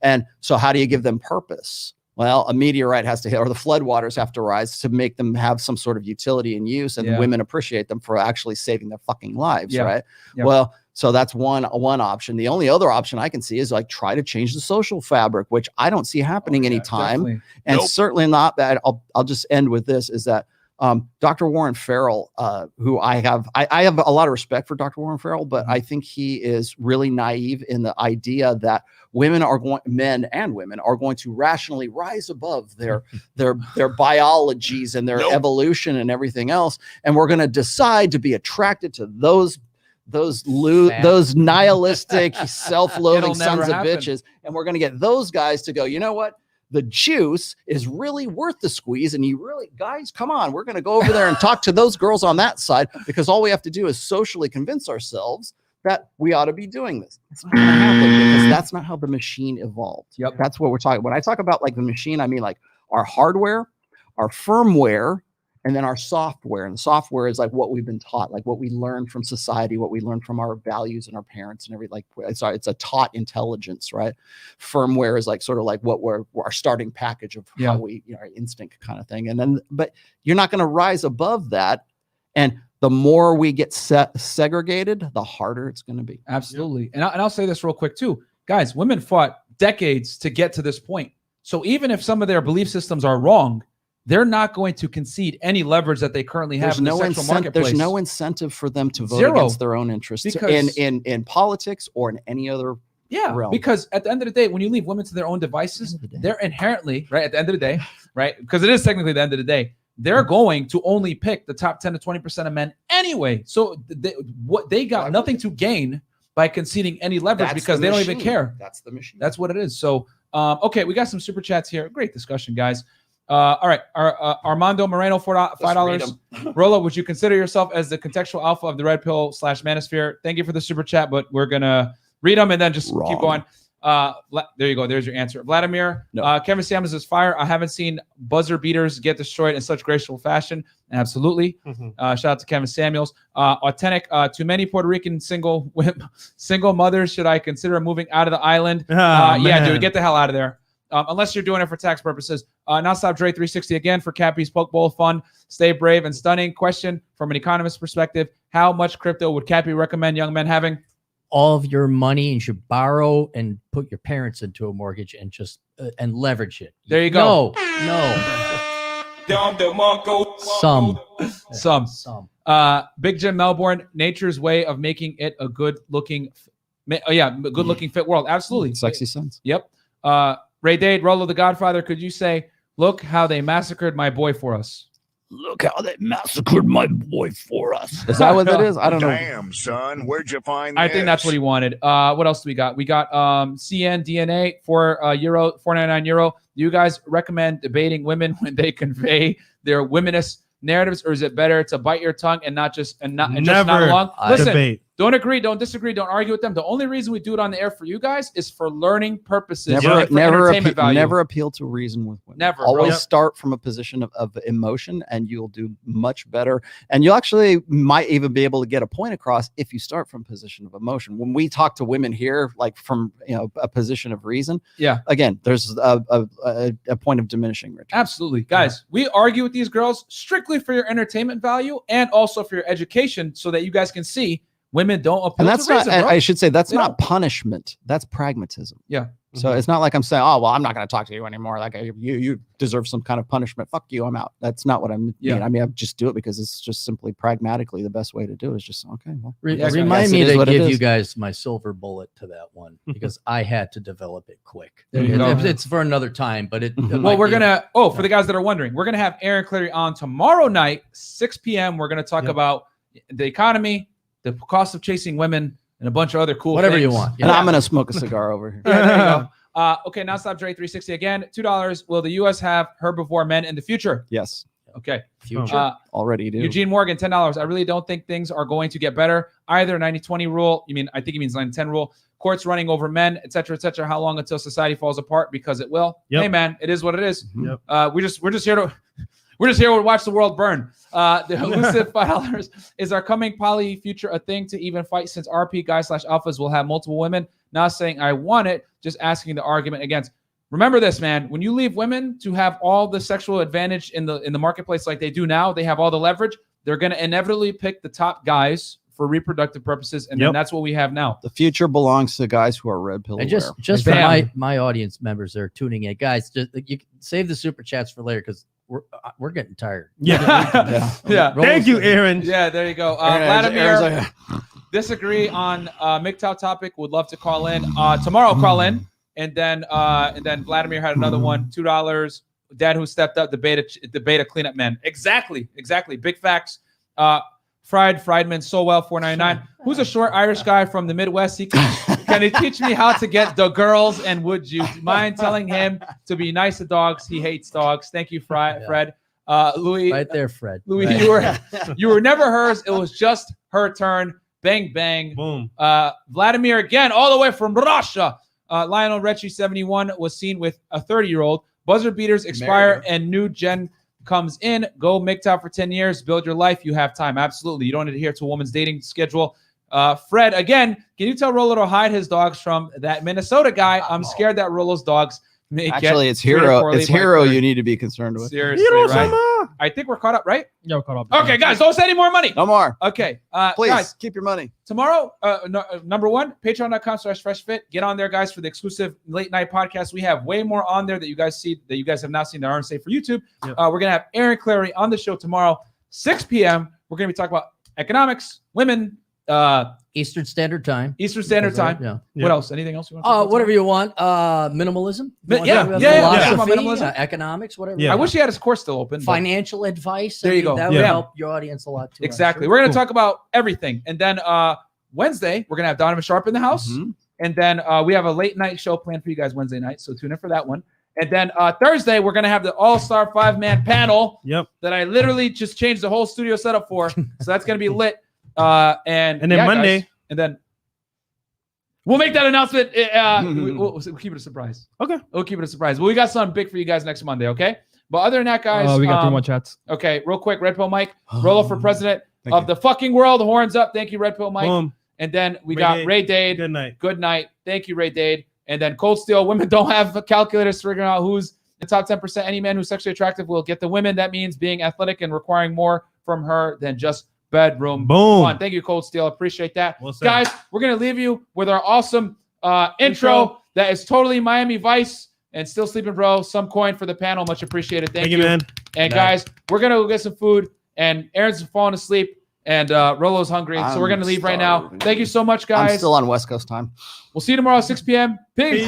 And so how do you give them purpose? Well, a meteorite has to hit, or the floodwaters have to rise to make them have some sort of utility and use, and women appreciate them for actually saving their fucking lives, right? Well, so that's one option. The only other option I can see is like try to change the social fabric, which I don't see happening anytime. Definitely. And certainly not that. I'll just end with this, is that Dr. Warren Farrell, who I have a lot of respect for Dr. Warren Farrell, but I think he is really naive in the idea that men and women are going to rationally rise above their biologies and their evolution and everything else, and we're going to decide to be attracted to those nihilistic, self-loathing sons of bitches, and we're going to get those guys to go, you know what? The juice is really worth the squeeze. And guys, come on, we're going to go over there and talk to those girls on that side, because all we have to do is socially convince ourselves that we ought to be doing this. It's not going to happen, because that's not how the machine evolved. That's what we're talking. When I talk about like the machine, I mean like our hardware, our firmware, and then our software. And the software is like what we've been taught, like what we learned from society, what we learned from our values and our parents and everything. Like it's a taught intelligence, right? Firmware is like sort of like what our starting package of how we, our instinct kind of thing. And then, but you're not going to rise above that. And the more we get segregated, the harder it's going to be. Absolutely. And I'll say this real quick too, guys. Women fought decades to get to this point. So even if some of their belief systems are wrong, they're not going to concede any leverage that they currently have in the sexual marketplace. There's no incentive for them to vote Zero. against their own interests in politics or in any other realm. Because at the end of the day, when you leave women to their own devices, they're inherently, right, at the end of the day, right, because it is technically the end of the day, they're going to only pick the top 10 to 20% of men anyway. So they got nothing to gain by conceding any leverage because they don't even care. That's the machine. That's what it is. So, okay, we got some super chats here. Great discussion, guys. All right, Armando Moreno, $5. Rollo, would you consider yourself as the contextual alpha of the red pill / manosphere? Thank you for the super chat, but we're gonna read them and then just keep going. There you go. There's your answer. Vladimir, Kevin Samuels is fire. I haven't seen buzzer beaters get destroyed in such graceful fashion. Absolutely. Shout out to Kevin Samuels. Authentic. Too many Puerto Rican single mothers. Should I consider moving out of the island? Yeah, dude, get the hell out of there. Unless you're doing it for tax purposes. Nonstop Dre 360 again for Cappy's Poke Bowl fun. Stay brave and stunning. Question from an economist perspective: how much crypto would Cappy recommend young men having? All of your money, and you should borrow and put your parents into a mortgage and just and leverage it. There you go. No. Don Demarco. Some. Big Jim Melbourne, nature's way of making it a good looking fit world. Absolutely. Sexy sense. Yep. Ray Dade, Rollo the Godfather, could you say, look how they massacred my boy for us? Look how they massacred my boy for us. Is that what that is? I don't know. Damn, son, where'd you find I this? think that's what he wanted. What else do we got? We got CN DNA for €4.99. Do you guys recommend debating women when they convey their womanist narratives, or is it better to bite your tongue and just not long? Listen, debate. Don't agree, don't disagree, don't argue with them. The only reason we do it on the air for you guys is for learning purposes. Never appeal to reason with women. Never. Always start from a position of emotion, and you'll do much better. And you actually might even be able to get a point across if you start from a position of emotion. When we talk to women here, like from a position of reason, again, there's a point of diminishing return. Absolutely, guys. We argue with these girls strictly for your entertainment value and also for your education, so that you guys can see women don't appeal and that's to not reason, bro. I should say that's not punishment, that's pragmatism. So it's not like I'm saying, oh well, I'm not going to talk to you anymore, like you deserve some kind of punishment, fuck you, I'm out. That's not what I mean. I mean, I just do it because it's just simply pragmatically the best way to do it. Is just okay, well, remind me to give you guys my silver bullet to that one, because I had to develop it quick. It's for another time, but well, we're gonna for the guys that are wondering, we're gonna have Aaron Clarey on tomorrow night, 6 p.m. We're gonna talk about the economy, the cost of chasing women, and a bunch of other cool whatever things. you want. And I'm gonna smoke a cigar over here. There you go. Okay, now stop Dre 360 again. $2. Will the U.S. have herbivore men in the future? Yes. Okay. Future. Already do. Eugene Morgan, $10. I really don't think things are going to get better. Either 90-20 rule. I think he means 90-10 rule. Courts running over men, etc., etc. How long until society falls apart? Because it will. Hey man, it is what it is. We're just here to watch the world burn. The elusive $5 is our coming poly future a thing to even fight, since RP guys / alphas will have multiple women. Not saying I want it, just asking the argument against. Remember this, man. When you leave women to have all the sexual advantage in the marketplace like they do now, they have all the leverage. They're going to inevitably pick the top guys for reproductive purposes, and then that's what we have now. The future belongs to guys who are red pill And aware. just for my audience members that are tuning in, guys, just you can save the super chats for later, because we're getting tired. Thank you, Aaron. Yeah, there you go. Vladimir, disagree on MGTOW topic. Would love to call in tomorrow. Call in, and then Vladimir had another one. $2. Dad who stepped up. The beta cleanup man. Exactly. Big facts. Friedman Sowell $4.99. Who's a short Irish guy from the Midwest? Can he teach me how to get the girls? And would you mind telling him to be nice to dogs? He hates dogs. Thank you, Fred. Louis, right there, Fred. Louis, right. you were never hers. It was just her turn. Bang bang. Boom. Vladimir again, all the way from Russia. Lionel Richie 71 was seen with a 30-year-old. Buzzer beaters expire and new gen comes in. Go MGTOW for 10 years. Build your life. You have time. Absolutely. You don't adhere to a woman's dating schedule. Fred, again, can you tell Rollo to hide his dogs from that Minnesota guy? I'm scared that Rollo's dogs may Actually, get it's Hero. poorly It's Hero by you need to be concerned with. Seriously, right? I think we're caught up, right? Yeah, we're caught up. Okay, guys, don't send any more money. No more. Okay. Please guys, keep your money. Tomorrow, number one, patreon.com/freshfit. Get on there, guys, for the exclusive late night podcast. We have way more on there that you guys have not seen that aren't safe for YouTube. Yep. We're going to have Aaron Clarey on the show tomorrow, 6 p.m. We're going to be talking about economics, women, Eastern Standard Time. Eastern Standard Time. Yeah. What else? Anything else you want to talk about? Whatever you want. Minimalism. Minimalism. Economics, whatever. I wish he had his course still open. Financial advice. There you go. That would help your audience a lot too. Exactly. We're going to talk about everything. And then Wednesday, we're going to have Donovan Sharp in the house. And then we have a late night show planned for you guys Wednesday night. So tune in for that one. And then Thursday, we're going to have the all-star 5-man panel that I literally just changed the whole studio setup for. So that's going to be lit. And then Monday. Guys, and then we'll make that announcement. We'll keep it a surprise. Okay. We'll keep it a surprise. Well, we got something big for you guys next Monday, okay? But other than that, guys. We got 3 more chats. Okay, real quick. Red Pill Mike. Rollo for president of the fucking world. Horns up. Thank you, Red Pill Mike. Boom. And then we got Ray Dade. Good night. Good night. Thank you, Ray Dade. And then Cold Steel. Women don't have calculators to figure out who's the top 10%. Any man who's sexually attractive will get the women. That means being athletic and requiring more from her than just bedroom fun. Thank you, Cold Steel. Appreciate that. Guys, we're going to leave you with our awesome intro that is totally Miami Vice and Still Sleeping Bro. Some coin for the panel. Much appreciated. Thank you, man. And guys, we're going to go get some food. And Aaron's falling asleep. And Rollo's hungry. So we're going to leave right now. Thank you so much, guys. I'm still on West Coast time. We'll see you tomorrow at 6 p.m. Peace.